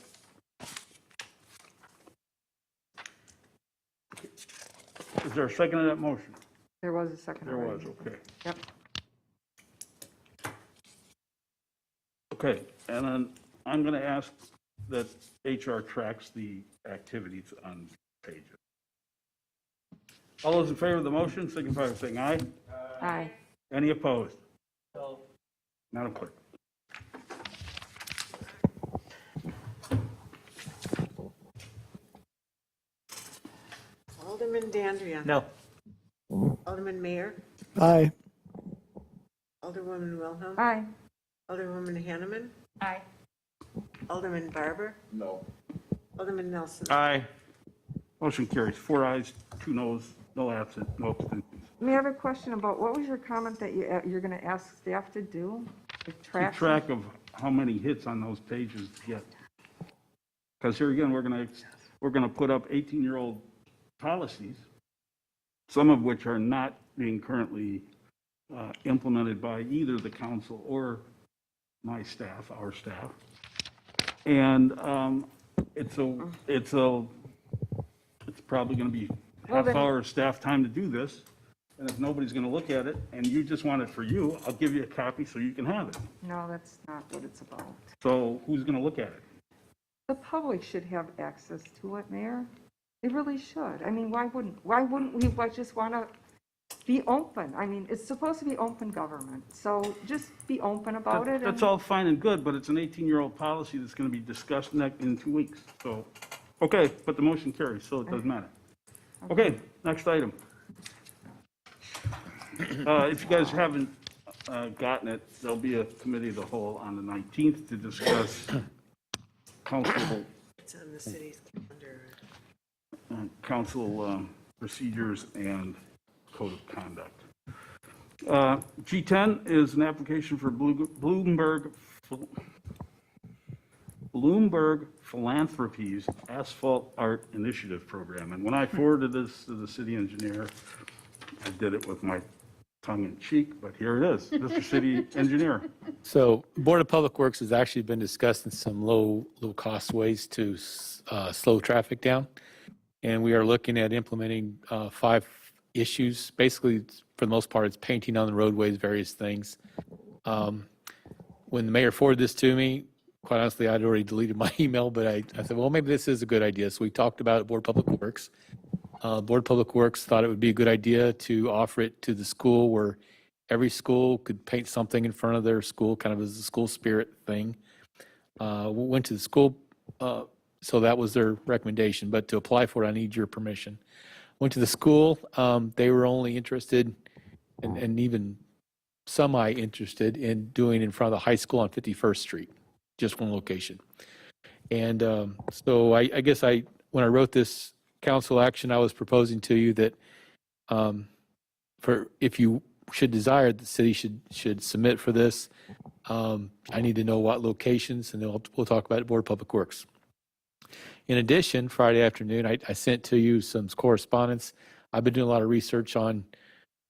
Is there a second to that motion? There was a second There was, already. okay. Yep. Okay, and then I'm going to ask that HR tracks the activities on pages. All those in favor of the motion, signify by saying aye. Aye. Any opposed? No. Madam Clerk. Alderman Dandrian. No. Alderman Mayor. Aye. Alderwoman Wilhelm. Aye. Alderwoman Hanneman. Aye. Alderman Barber. No. Alderman Nelson. Aye. Motion carries. 4 ayes, 2 noes, no absent, no abstentions. May I have a question about, what was your comment that you're going to ask staff to do? To Keep track? track of how many hits on those pages to get. Because here again, we're going to put up 18-year-old policies, some of which are not being currently implemented by either the council or my staff, our staff. And it's probably going to be Well, half then- hour of staff time to do this. And if nobody's going to look at it and you just want it for you, I'll give you a copy so you can have it. No, that's not what it's about. So who's going to look at it? The public should have access to it, Mayor. They really should. I mean, why wouldn't we just want to be open? I mean, it's supposed to be open government, so just be open about it. That's all fine and good, but it's an 18-year-old policy that's going to be discussed in 2 weeks. So, okay, but the motion carries, so it doesn't matter. Okay, next item. If you guys haven't gotten it, there'll be a committee of the whole on the 19th to discuss council It's on the city's calendar. council procedures and code of conduct. G10 is an application for Bloomberg Philanthropies Asphalt Art Initiative Program. And when I forwarded this to the city engineer, I did it with my tongue in cheek, but here it is, Mr. City Engineer. So Board of Public Works has actually been discussing some low-cost ways to slow traffic down. And we are looking at implementing 5 issues. Basically, for the most part, it's painting on the roadways, various things. When the mayor forwarded this to me, quite honestly, I'd already deleted my email, but I said, well, maybe this is a good idea. So we talked about it, Board of Public Works. Board of Public Works thought it would be a good idea to offer it to the school, where every school could paint something in front of their school, kind of as a school spirit thing. Went to the school, so that was their recommendation. But to apply for it, I need your permission. Went to the school. They were only interested, and even semi-interested in doing in front of the high school on 51st Street, just one location. And so I guess when I wrote this council action, I was proposing to you that for if you should desire, the city should submit for this. I need to know what locations, and then we'll talk about it, Board of Public Works. In addition, Friday afternoon, I sent to you some correspondence. I've been doing a lot of research on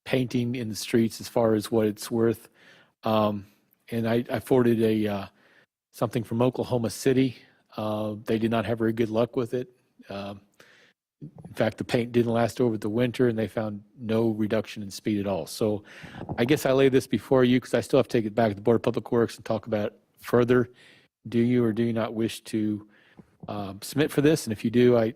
painting in the streets as far as what it's worth. And I forwarded something from Oklahoma City. They did not have very good luck with it. In fact, the paint didn't last over the winter, and they found no reduction in speed at all. So I guess I lay this before you because I still have to take it back to the Board of Public Works and talk about it further. Do you or do you not wish to submit for this? And if you do, I'm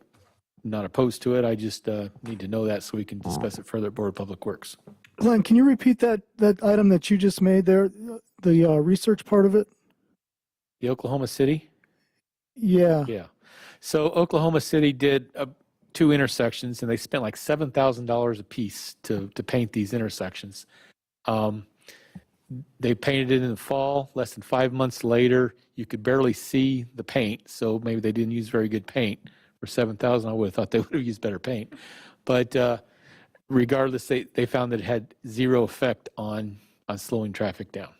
not opposed to it. I just need to know that so we can discuss it further at Board of Public Works. Glenn, can you repeat that item that you just made there, the research part of it? The Oklahoma City? Yeah. Yeah. So Oklahoma City did 2 intersections, and they spent like $7,000 a piece to paint these intersections. They painted it in the fall. Less than 5 months later, you could barely see the paint. So maybe they didn't use very good paint. For $7,000, I would have thought they would have used better paint. But regardless, they found that it had zero effect on slowing traffic down.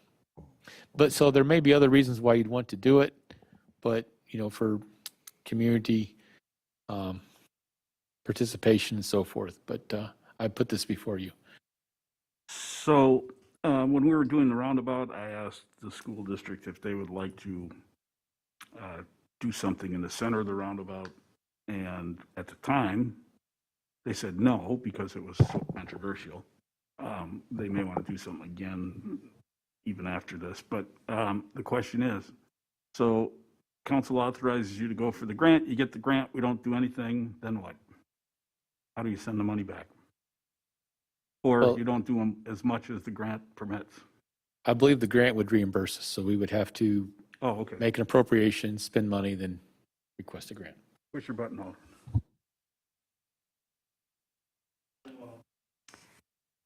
But so there may be other reasons why you'd want to do it, but for community participation and so forth. But I put this before you. So when we were doing the roundabout, I asked the school district if they would like to do something in the center of the roundabout. And at the time, they said no, because it was so controversial. They may want to do something again, even after this. But the question is, so council authorizes you to go for the grant, you get the grant, we don't do anything, then what? How do you send the money back? Or Well, you don't do them as much as the grant permits? I believe the grant would reimburse us, so we would have to Okay. make an appropriation, spend money, then request a grant. Push your button hold.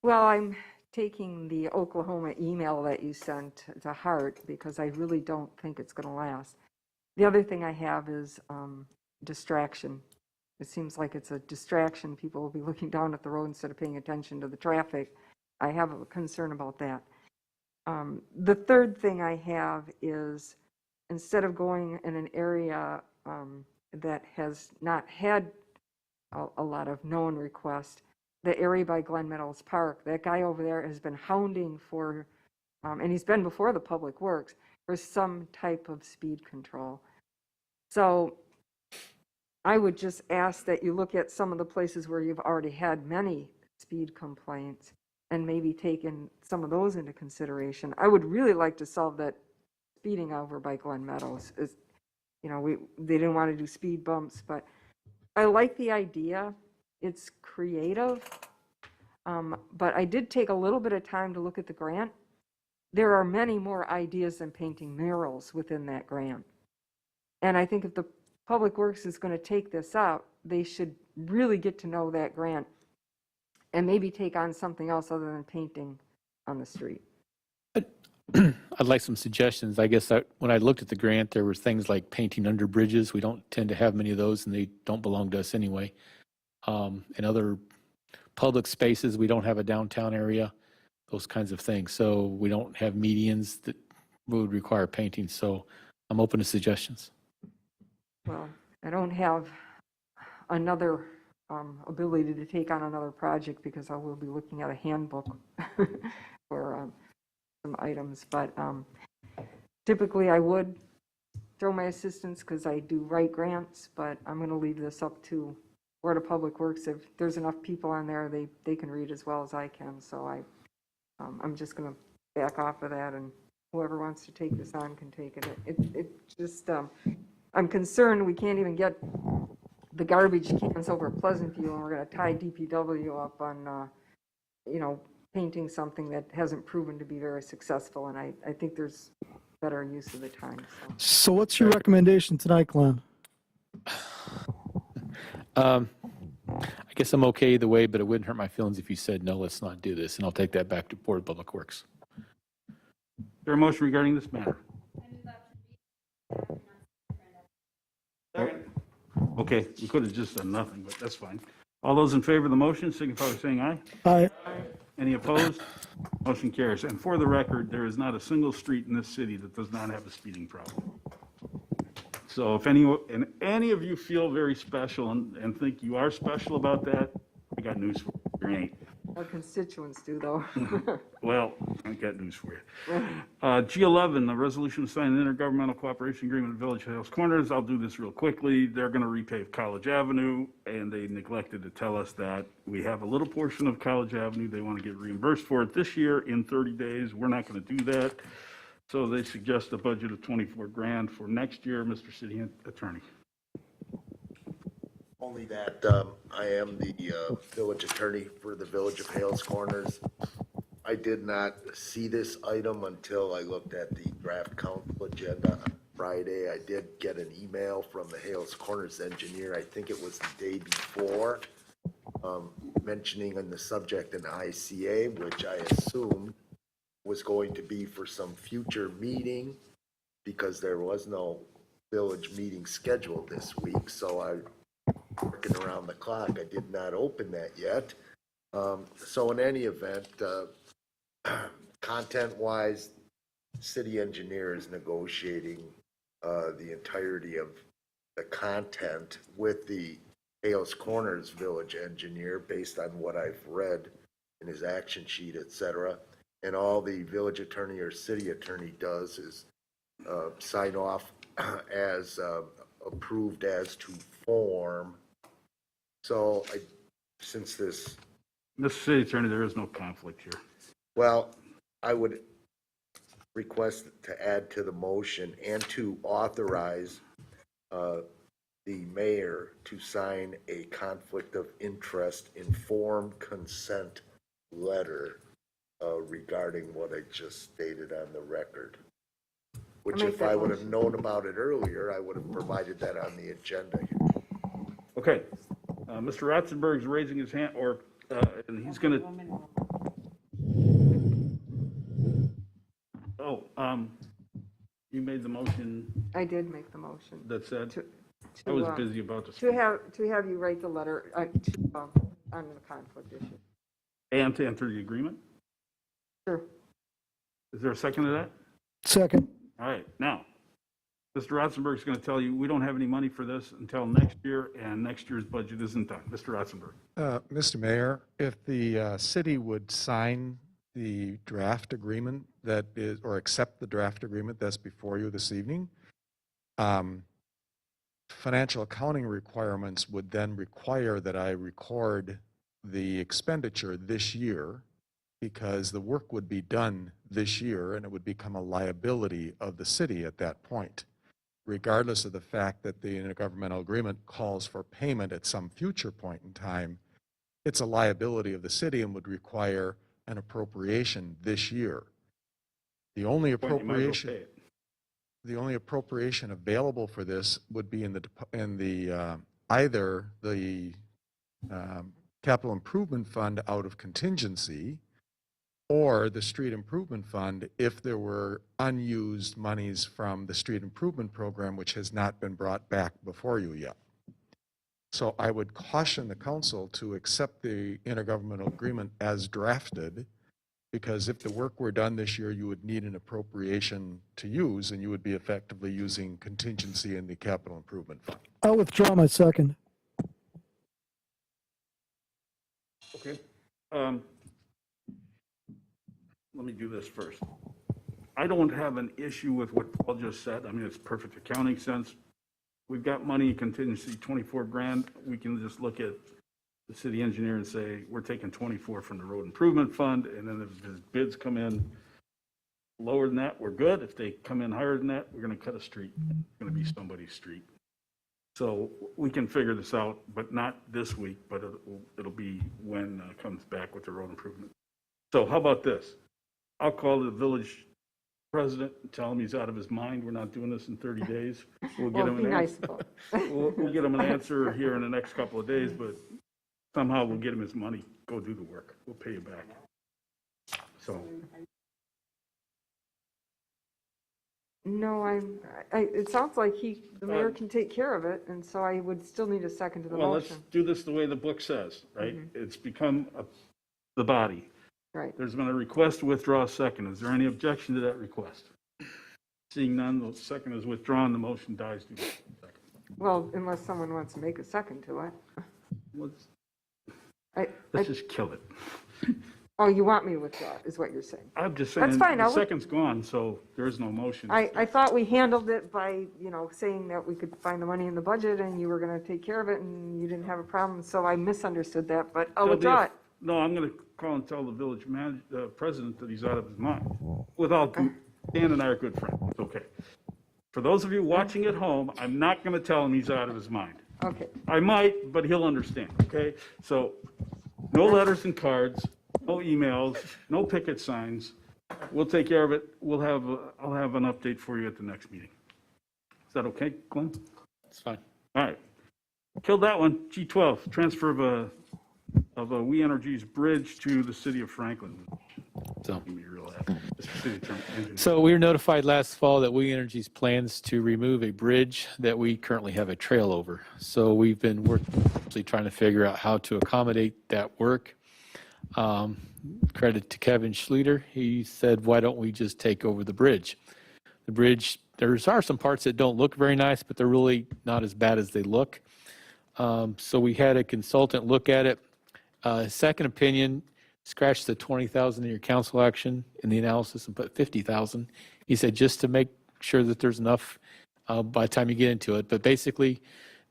Well, I'm taking the Oklahoma email that you sent to heart because I really don't think it's going to last. The other thing I have is distraction. It seems like it's a distraction. People will be looking down at the road instead of paying attention to the traffic. I have a concern about that. The third thing I have is instead of going in an area that has not had a lot of known requests, the area by Glen Meadows Park, that guy over there has been hounding for, and he's been before the Public Works, for some type of speed control. So I would just ask that you look at some of the places where you've already had many speed complaints and maybe taken some of those into consideration. I would really like to solve that speeding over by Glen Meadows. They didn't want to do speed bumps, but I like the idea. It's creative, but I did take a little bit of time to look at the grant. There are many more ideas than painting murals within that grant. And I think if the Public Works is going to take this up, they should really get to know that grant and maybe take on something else other than painting on the street. I'd like some suggestions. I guess when I looked at the grant, there were things like painting under bridges. We don't tend to have many of those, and they don't belong to us anyway. In other public spaces, we don't have a downtown area, those kinds of things. So we don't have medians that would require painting. So I'm open to suggestions. Well, I don't have another ability to take on another project because I will be looking at a handbook for some items. But typically I would throw my assistance because I do write grants, but I'm going to leave this up to Board of Public Works. If there's enough people on there, they can read as well as I can. So I'm just going to back off of that, and whoever wants to take this on can take it. It just, I'm concerned we can't even get the garbage cans over Pleasant View, and we're going to tie DPW up on, painting something that hasn't proven to be very successful. And I think there's better use of the time. So what's your recommendation tonight, Glenn? I guess I'm okay either way, but it wouldn't hurt my feelings if you said, no, let's not do this. And I'll take that back to Board of Public Works. Is there a motion regarding this matter? Okay, we could have just done nothing, but that's fine. All those in favor of the motion signify by saying aye. Aye. Any opposed? Motion carries. And for the record, there is not a single street in this city that does not have a speeding problem. So if any of you feel very special and think you are special about that, I got news for you. You ain't. Our constituents do, though. Well, I got news for you. G11, the resolution to sign an intergovernmental cooperation agreement with Village Hills Corners. I'll do this real quickly. They're going to repave College Avenue, and they neglected to tell us that we have a little portion of College Avenue. They want to get reimbursed for it this year in 30 days. We're not going to do that. So they suggest a budget of 24 grand for next year. Mr. City Attorney. Only that I am the village attorney for the Village of Hales Corners. I did not see this item until I looked at the draft council agenda on Friday. I did get an email from the Hales Corners engineer, I think it was the day before, mentioning on the subject an ICA, which I assumed was going to be for some future meeting because there was no village meeting scheduled this week. So I, working around the clock, I did not open that yet. So in any event, content-wise, city engineer is negotiating the entirety of the content with the Hales Corners village engineer based on what I've read in his action sheet, et cetera. And all the village attorney or city attorney does is sign off as approved as to form. So since this... Mr. City Attorney, there is no conflict here. Well, I would request to add to the motion and to authorize the mayor to sign a conflict of interest informed consent letter regarding what I just stated on the record. Which if I would have known about it earlier, I would have provided that on the agenda. Okay. Mr. Ratzenberg's raising his hand, and he's going to... You made the motion. I did make the motion. That said, I was busy about this. To have you write the letter on the conflict issue. And to enter the agreement? Sure. Is there a second to that? Second. All right. Now, Mr. Ratzenberg is going to tell you we don't have any money for this until next year, and next year's budget isn't done. Mr. Ratzenberg. Mr. Mayor, if the city would sign the draft agreement that is, or accept the draft agreement that's before you this evening, financial accounting requirements would then require that I record the expenditure this year because the work would be done this year and it would become a liability of the city at that point, regardless of the fact that the intergovernmental agreement calls for payment at some future point in time. It's a liability of the city and would require an appropriation this year. The only appropriation available for this would be in either the capital improvement fund out of contingency or the street improvement fund if there were unused monies from the street improvement program which has not been brought back before you yet. So I would caution the council to accept the intergovernmental agreement as drafted, because if the work were done this year, you would need an appropriation to use, and you would be effectively using contingency in the capital improvement fund. I'll withdraw my second. Okay. Let me do this first. I don't have an issue with what Paul just said. I mean, it's perfect accounting sense. We've got money in contingency, 24 grand. We can just look at the city engineer and say, we're taking 24 from the road improvement fund. And then if his bids come in lower than that, we're good. If they come in higher than that, we're going to cut a street. It's going to be somebody's street. So we can figure this out, but not this week, but it'll be when it comes back with the road improvement. So how about this? I'll call the village president and tell him he's out of his mind. We're not doing this in 30 days. We'll get him an answer. We'll get him an answer here in the next couple of days, but somehow we'll get him his money. Go do the work. We'll pay you back. So. No, it sounds like the mayor can take care of it, and so I would still need a second to the Well, motion. let's do this the way the book says, right? It's become the body. Right. There's been a request to withdraw a second. Is there any objection to that request? Seeing none, the second is withdrawn, the motion dies due to second. Well, unless someone wants to make a second to it. Let's I, let's just kill it. oh, you want me to withdraw, is what you're saying? I'm just saying, That's fine, the I'll with- second's gone, so there is no motion. I thought we handled it by, saying that we could find the money in the budget and you were going to take care of it and you didn't have a problem, so I misunderstood that, but I'll There'll be a- withdraw it. No, I'm going to call and tell the village president that he's out of his mind. Without, Dan and I are good friends, it's okay. For those of you watching at home, I'm not going to tell him he's out of his mind. Okay, I might, but he'll understand, okay? So, no letters and cards, no emails, no picket signs. We'll take care of it. I'll have an update for you at the next meeting. Is that okay, Glenn? It's fine. All right. Killed that one. G12, transfer of a We Energies bridge to the city of Franklin. So. Give me a real happy. City engineer. So we were notified last fall that We Energies plans to remove a bridge that we currently have a trail over. So we've been actually trying to figure out how to accommodate that work. Credit to Kevin Schluter. He said, why don't we just take over the bridge? The bridge, there are some parts that don't look very nice, but they're really not as bad as they look. So we had a consultant look at it. Second opinion, scratch the 20,000 in your council action in the analysis and put 50,000. He said just to make sure that there's enough by the time you get into it. But basically,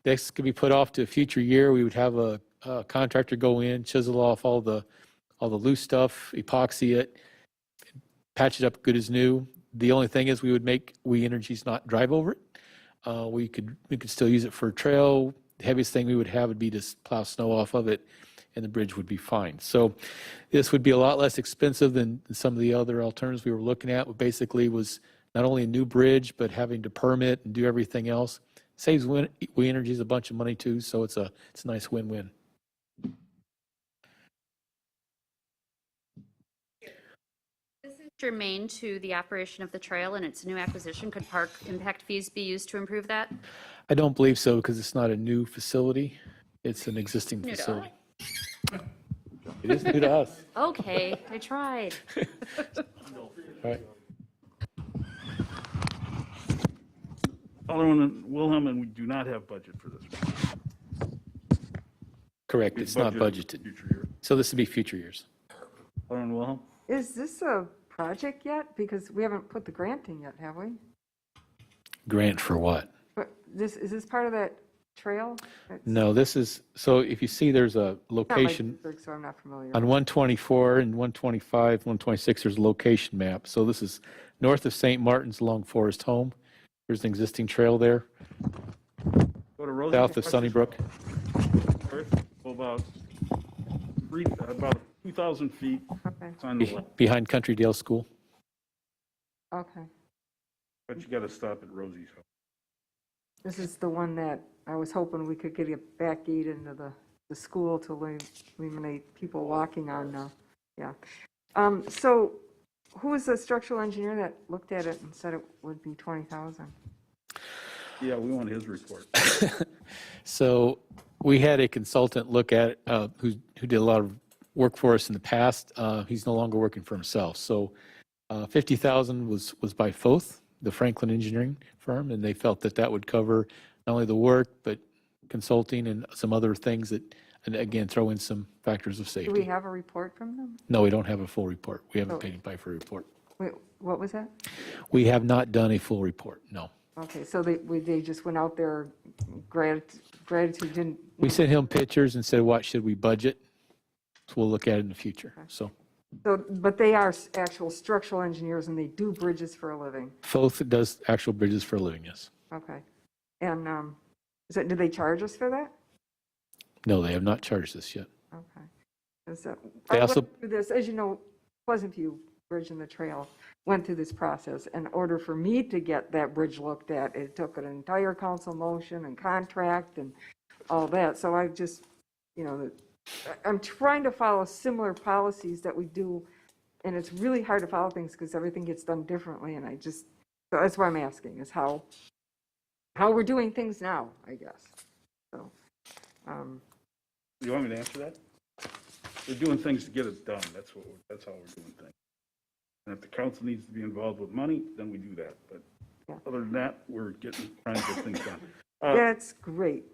this could be put off to a future year. We would have a contractor go in, chisel off all the loose stuff, epoxy it, patch it up good as new. The only thing is we would make We Energies not drive over it. We could still use it for a trail. The heaviest thing we would have would be to plow snow off of it, and the bridge would be fine. So this would be a lot less expensive than some of the other alternatives we were looking at. What basically was not only a new bridge, but having to permit and do everything else. Saves We Energies a bunch of money too, so it's a nice win-win. This is germane to the operation of the trail, and it's a new acquisition. Could park impact fees be used to improve that? I don't believe so because it's not a new facility. It's an existing New to facility. It is new to us. Okay, I tried. All right. Alderman Wilhelm, and we do not have budget for this. Correct, it's not budgeted. Future year. So this would be future years. Alderman Wilhelm? is this a project yet? Because we haven't put the grant in yet, have we? Grant for what? But is this part of that trail? It's No, this is, so if you see there's a not my location district, so I'm not familiar. on 124 and 125, 126, there's a location map. So this is north of St. Martin's along Forest Home. There's an existing trail there, Go to Rosie. south of Sunnybrook. Go about 2,000 feet. Okay, It's on the left, Behind Country Dale School. okay. but you got to stop at Rosie's house. This is the one that I was hoping we could get a back gate into the school to eliminate people walking on now. Yeah. So who was the structural engineer that looked at it and said it would be 20,000? Yeah, we want his report. So we had a consultant look at it who did a lot of work for us in the past. He's no longer working for himself. So 50,000 was by Foth, the Franklin engineering firm, and they felt that that would cover not only the work, but consulting and some other things that, and again, throw in some factors of Do safety. we have a report from them? No, we don't have a full report. We haven't Oh. paid anybody for a report. Wait, what was that? We have not done a full report, no. Okay, so they just went out there, gratitude didn't. We sent him pictures and said, what should we budget? So we'll look at it in the future, so. So, but they are actual structural engineers and they do bridges for a living. Foth does actual bridges for a living, yes. Okay. And do they charge us for that? No, they have not charged us yet. Okay. 'Cause, They I also- went through this, as you know, Pleasant View Bridge and the Trail went through this process. In order for me to get that bridge looked at, it took an entire council motion and contract and all that. So I just, I'm trying to follow similar policies that we do, and it's really hard to follow things because everything gets done differently, and so that's why I'm asking, is how we're doing things now, I guess. So, You want me to answer that? we're doing things to get it done. That's how we're doing things. And if the council needs to be involved with money, then we do that. But other than that, we're trying to get things done. That's great.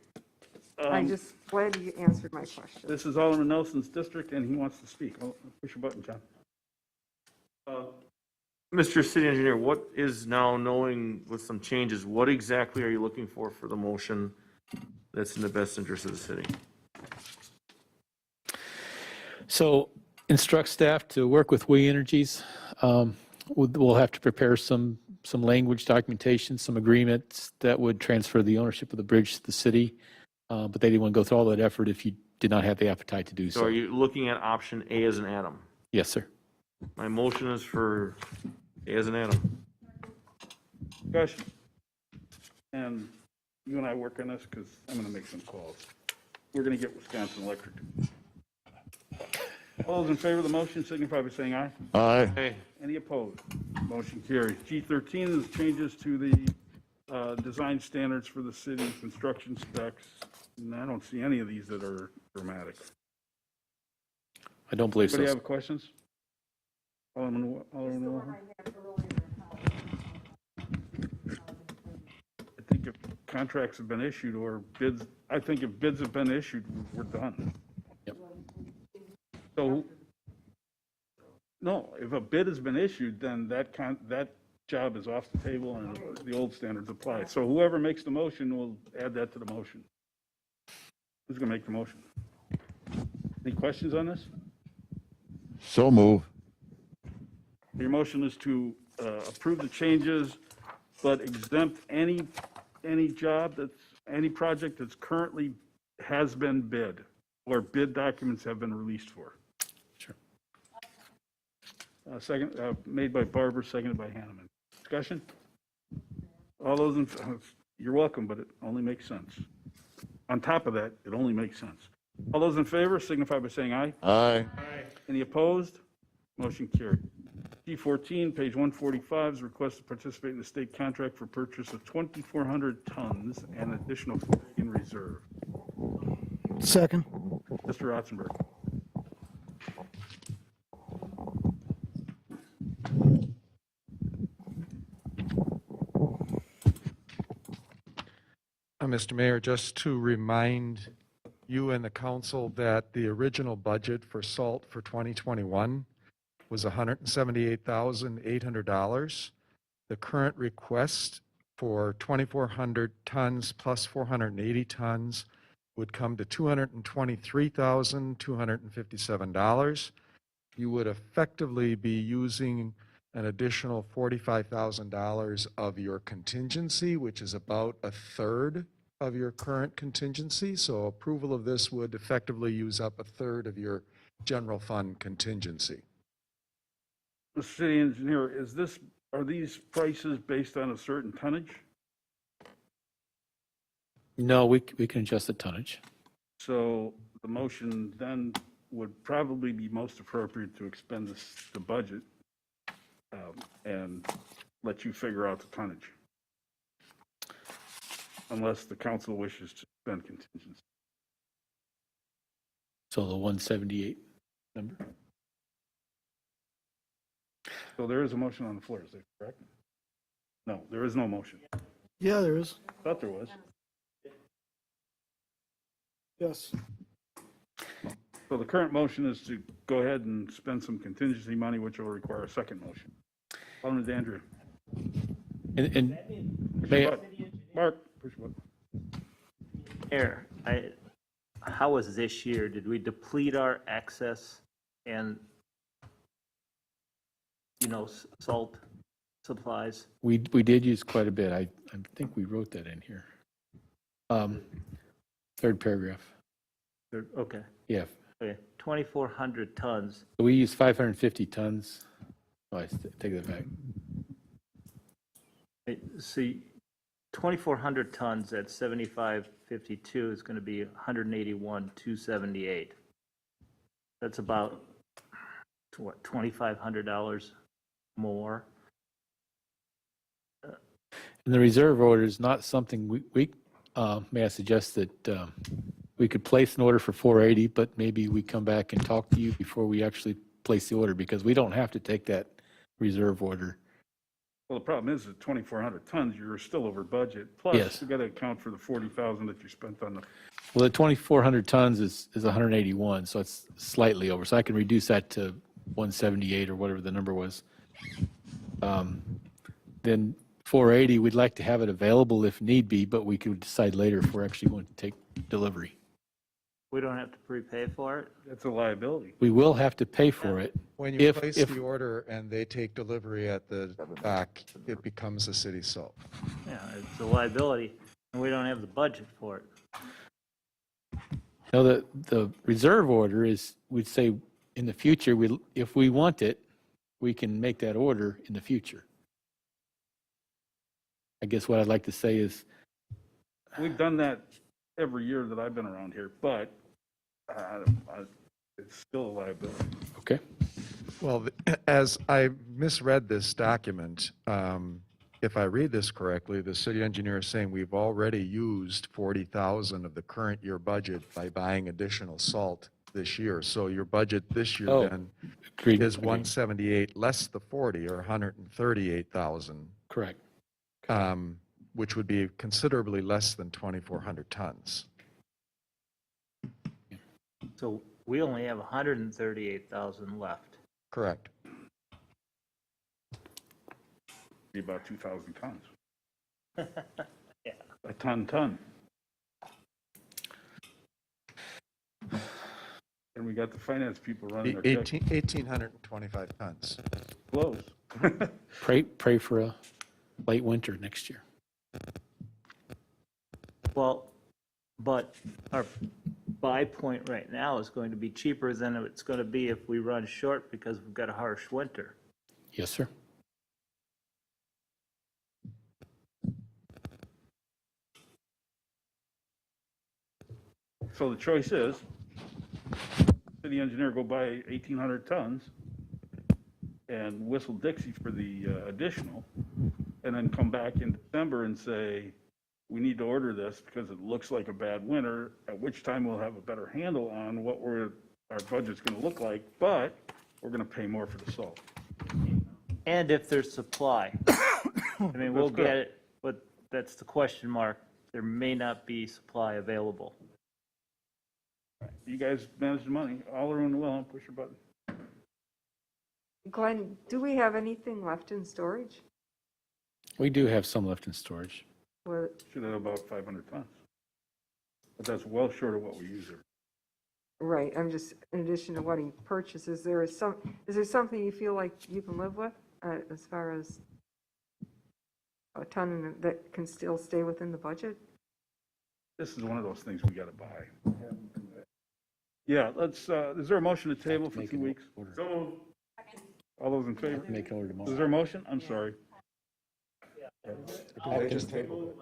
I'm Um, just glad you answered my question. This is Alderman Nelson's district, and he wants to speak. Oh, push your button, John. Mr. City Engineer, what is now, knowing with some changes, what exactly are you looking for the motion that's in the best interest of the city? So instruct staff to work with We Energies. We'll have to prepare some language documentation, some agreements that would transfer the ownership of the bridge to the city. But they didn't want to go through all that effort if you did not have the appetite to do So so. are you looking at option A as an atom? Yes, sir. My motion is for A as an atom. Discussion. And you and I work on this because I'm going to make some calls. We're going to get Wisconsin Electric. All those in favor of the motion signify by saying aye. Aye. Hey, Any opposed? Motion carries. G13 is changes to the design standards for the city, construction specs. And I don't see any of these that are dramatic. I don't believe so. Anybody have questions? Alderman Warren? I think if contracts have been issued or bids, I think if bids have been issued, we're done. Yep. So, no, if a bid has been issued, then that job is off the table and the old standards apply. So whoever makes the motion will add that to the motion. Who's going to make the motion? Any questions on this? So move. Your motion is to approve the changes, but exempt any project that's currently has been bid or bid documents have been released for. Sure. Second, made by Barber, seconded by Hanneman. Discussion? All those in, you're welcome, but it only makes sense. On top of that, it only makes sense. All those in favor signify by saying aye. Aye. Any opposed? Motion carried. G14, page 145, is request to participate in the state contract for purchase of 2,400 tons and additional footing in reserve. Second. Mr. Rotzenberg. Mr. Mayor, just to remind you and the council that the original budget for salt for 2021 was $178,800. The current request for 2,400 tons plus 480 tons would come to $223,257. You would effectively be using an additional $45,000 of your contingency, which is about a third of your current contingency. So approval of this would effectively use up a third of your general fund contingency. Mr. City Engineer, are these prices based on a certain tonnage? No, we can adjust the tonnage. So the motion then would probably be most appropriate to expend the budget and let you figure out the tonnage. Unless the council wishes to spend contingency. So the 178 number. So there is a motion on the floor, is that correct? No, there is no motion. Yeah, there is. Thought there was. Yes. So the current motion is to go ahead and spend some contingency money, which will require a second motion. Alderman Dandria. And Push may your I- button. Mark, push your button. Mayor, how was this year? Did we deplete our excess and, salt supplies? we did use quite a bit. I think we wrote that in here. Third paragraph. Okay, Yeah. 2,400 tons. We used 550 tons. Oh, I take that back. See, 2,400 tons at 75.52 is going to be 181,278. That's about, what, $2,500 more? And the reserve order is not something we may I suggest that we could place an order for 480, but maybe we come back and talk to you before we actually place the order, because we don't have to take that reserve order. Well, the problem is at 2,400 tons, you're still over budget. Plus, Yes. you got to account for the 40,000 that you spent on the, Well, the 2,400 tons is 181, so it's slightly over. So I can reduce that to 178 or whatever the number was. Then 480, we'd like to have it available if need be, but we could decide later if we're actually going to take delivery. We don't have to prepay for it? that's a liability. We will have to pay for it. When you If- place if- the order and they take delivery at the dock, it becomes a city salt. Yeah, it's a liability, and we don't have the budget for it. No, the reserve order is, we'd say in the future, if we want it, we can make that order in the future. I guess what I'd like to say is, We've done that every year that I've been around here, but it's still a liability. okay, Well, as I misread this document, if I read this correctly, the city engineer is saying we've already used 40,000 of the current year budget by buying additional salt this year. So your budget this year Oh, then agreed. is 178 less the 40, or 138,000, Correct. which would be considerably less than 2,400 tons. So we only have 138,000 left. Correct. Be about 2,000 tons. Yeah. A ton. And we got the finance people running their checks. 1,825 tons. Close. Pray for a late winter next year. Well, but our buy point right now is going to be cheaper than it's going to be if we run short because we've got a harsh winter. Yes, sir. So the choice is, city engineer go buy 1,800 tons and whistle Dixie for the additional, and then come back in December and say, we need to order this because it looks like a bad winter, at which time we'll have a better handle on what our budget's going to look like, but we're going to pay more for the salt. And if there's supply. I mean, we'll That's good. get it, but that's the question mark. There may not be supply available. You guys manage the money, all around the well, push your button. Glenn, do we have anything left in storage? We do have some left in storage. Or, Should have about 500 tons. But that's well short of what we use here. right, I'm just, in addition to what he purchases, is there something you feel like you can live with as far as a ton that can still stay within the budget? This is one of those things we got to buy. Yeah, let's, is there a motion to table for 2 weeks? All those in favor? Make an order Is tomorrow. there a motion? I'm sorry. They just tabled it.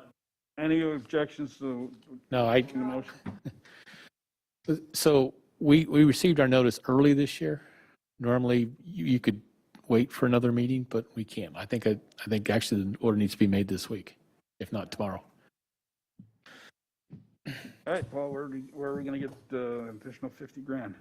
Any objections to No, the motion? So we received our notice early this year. Normally, you could wait for another meeting, but we can't. I think actually the order needs to be made this week, if not tomorrow. All right, Paul, where are we going to get the additional 50 grand?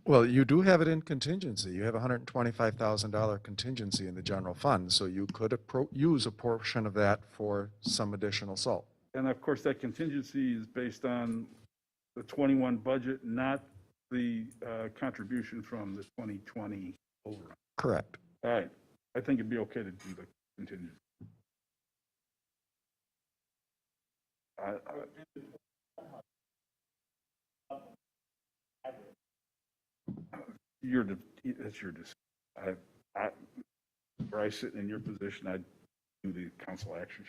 Well, you do have it in contingency. You have a $125,000 contingency in the general fund, so you could use a portion of that for some additional salt. And of course, that contingency is based on the 21 budget, not the contribution from the 2020 overrun. Correct. All right, I think it'd be okay to do the contingency. That's your decision. Where I sit in your position, I'd do the council action.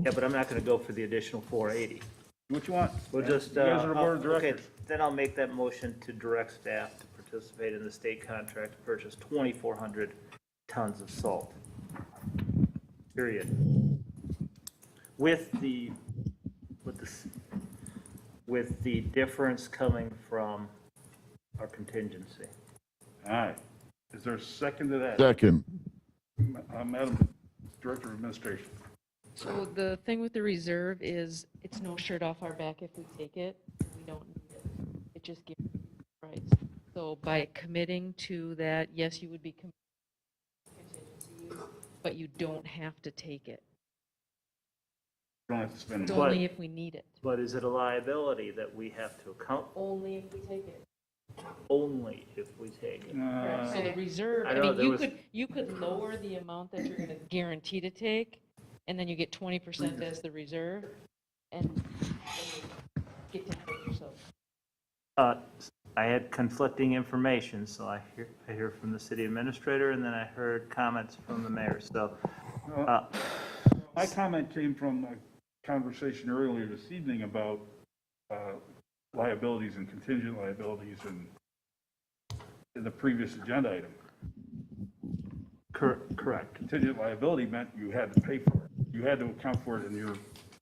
Yeah, but I'm not going to go for the additional 480. What you want? We'll just, You guys are the board of okay, directors. then I'll make that motion to direct staff to participate in the state contract to purchase 2,400 tons of salt. Period. With the difference coming from our contingency. All right. Is there a second to that? Second. Madam Director of Administration. So the thing with the reserve is it's no shirt off our back if we take it. We don't need it. It just gives price. So by committing to that, yes, you would be committing to contingency use, but you don't have to take it. Don't have to spend It's it. only if we need it. But is it a liability that we have to account Only if we take it. only if we take it? So the reserve, I I know mean, there you was- could lower the amount that you're gonna guarantee to take, and then you get 20% as the reserve, and then you get to pay yourself. I had conflicting information, so I hear from the city administrator, and then I heard comments from the mayor, so. My comment came from a conversation earlier this evening about liabilities and contingent liabilities in the previous agenda item. Correct. Contingent liability meant you had to pay for it. You had to account for it in your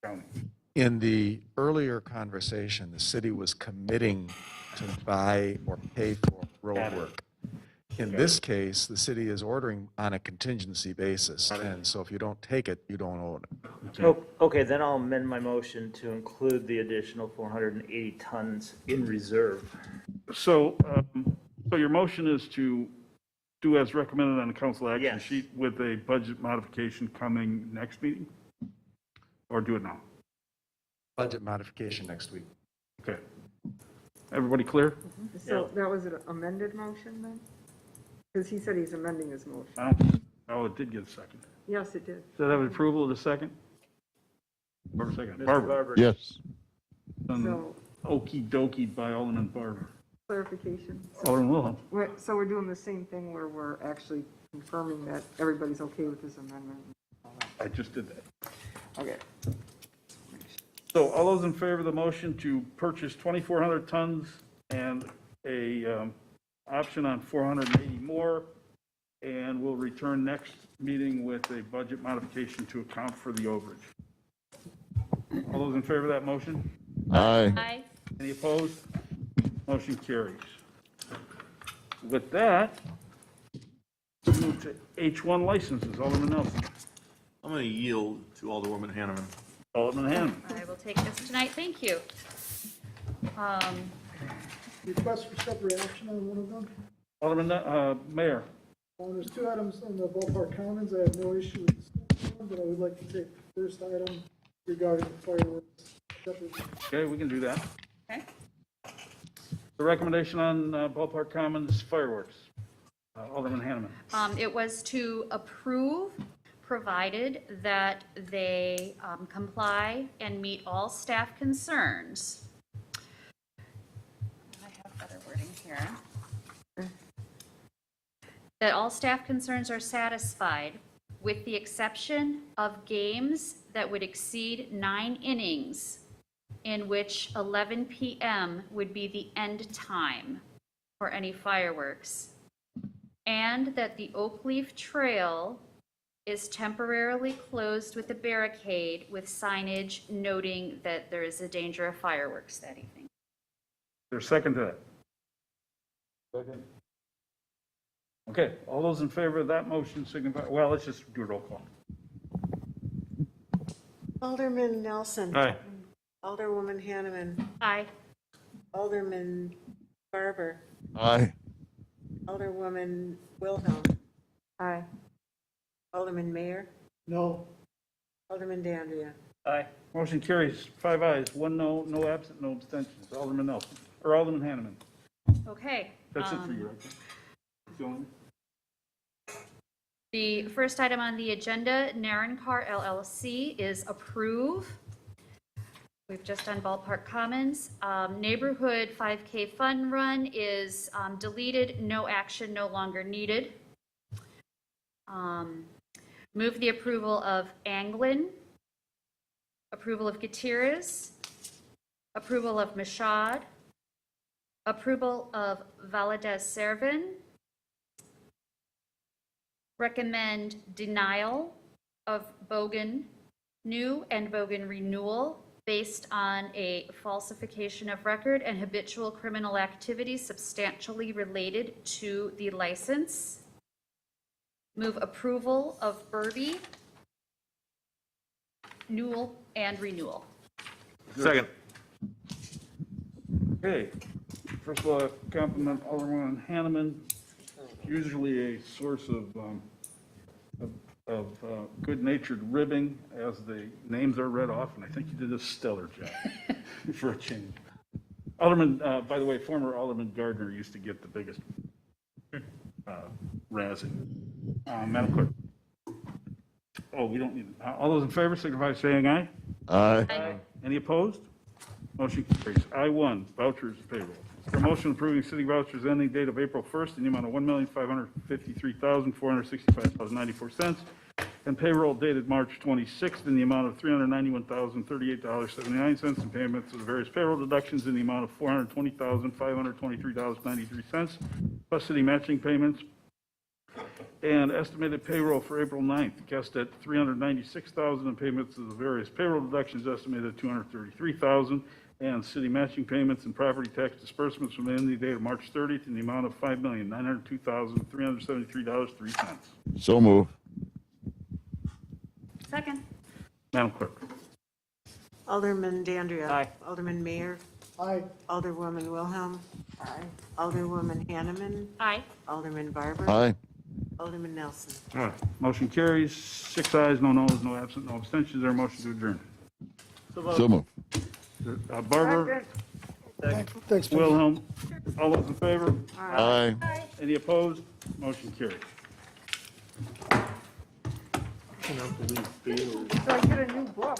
accounting. In the earlier conversation, the city was committing to buy or pay for road work. In this case, the city is ordering on a contingency basis, and so if you don't take it, you don't own it. Okay, then I'll amend my motion to include the additional 480 tons in reserve. So, so your motion is to do as recommended on the council action Yes. sheet with a budget modification coming next meeting? Or do it now? Budget modification next week. Okay. Everybody clear? So that was an amended motion then? Because he said he's amending his motion. Oh, it did get a second. Yes, it did. Does that have approval of the second? Barbara second. Mr. Barbara. Barber. Yes. So Okey dokey by Alderman Barber. clarification. Alderman Wilhelm. So we're doing the same thing where we're actually confirming that everybody's okay with this amendment. I just did that. Okay. So all those in favor of the motion to purchase 2,400 tons and a option on 480 more, and we'll return next meeting with a budget modification to account for the overage. All those in favor of that motion? Aye. Aye. Any opposed? Motion carries. With that, we move to H1 licenses. Alderman Nelson. I'm going to yield to Alderwoman Hanneman. Alderman Hammond. I will take this tonight, thank you. Request for separate action on one of them. Alderman, Mayor. There's two items on the ballpark commons. I have no issue with the second one, but I would like to take the first item regarding fireworks separately. Okay, we can do that. Okay. The recommendation on ballpark commons fireworks. Alderman Hanneman. It was to approve, provided that they comply and meet all staff concerns. I have better wording here. That all staff concerns are satisfied, with the exception of games that would exceed 9 innings, in which 11 p.m. would be the end time for any fireworks, and that the Oak Leaf Trail is temporarily closed with a barricade with signage noting that there is a danger of fireworks that evening. There's a second to that? Second. Okay, all those in favor of that motion signify, well, let's just do a roll call. Alderman Nelson. Aye. Alderwoman Hanneman. Aye. Alderman Barber. Aye. Alderwoman Wilhelm. Aye. Alderman Mayor. No. Alderman Dandria. Aye. Motion carries, 5 ayes, 1 no, no absent, no abstentions. Alderman Nelson, or Alderman Hanneman. Okay. That's it for you, right? Joan? The first item on the agenda, Narenkar LLC, is approve. We've just done Ballpark Commons. Neighborhood 5K Fun Run is deleted, no action, no longer needed. Move the approval of Anglin, approval of Gutierrez, approval of Mashad, approval of Valadez Servin, recommend denial of Bogan new and Bogan renewal based on a falsification of record and habitual criminal activity substantially related to the license. Move approval of Burby newel and renewal. Second. Okay, first of all, I compliment Alderman Hanneman, usually a source of good-natured ribbing as the names are read off, and I think you did a stellar job for a change. Alderman, by the way, former Alderman Gardner used to get the biggest razzing. Madam Clerk. Oh, we don't need, all those in favor signify by saying aye. Aye. Any opposed? Motion carries. I-1, vouchers and payroll. Is there a motion approving city vouchers ending date of April 1st in the amount of $1,553,465.94, and payroll dated March 26th in the amount of $391,038.79, and payments of the various payroll deductions in the amount of $420,523.93, plus city matching payments, and estimated payroll for April 9th, guessed at $396,000, and payments of the various payroll deductions estimated at $233,000, and city matching payments and property tax disbursements from the ending date of March 30th in the amount of $5,902,373.03. So move. Second. Madam Clerk. Alderman Dandria. Aye. Alderman Mayor. Aye. Alderwoman Wilhelm. Aye. Alderwoman Hanneman. Aye. Alderman Barber. Aye. Alderman Nelson. All right, motion carries, 6 ayes, no noes, no absent, no abstentions. Is there a motion to adjourn? So move. Barber, Thanks, Jim. Wilhelm, all those in favor? Aye. Any opposed? Motion carries. So I get a new book.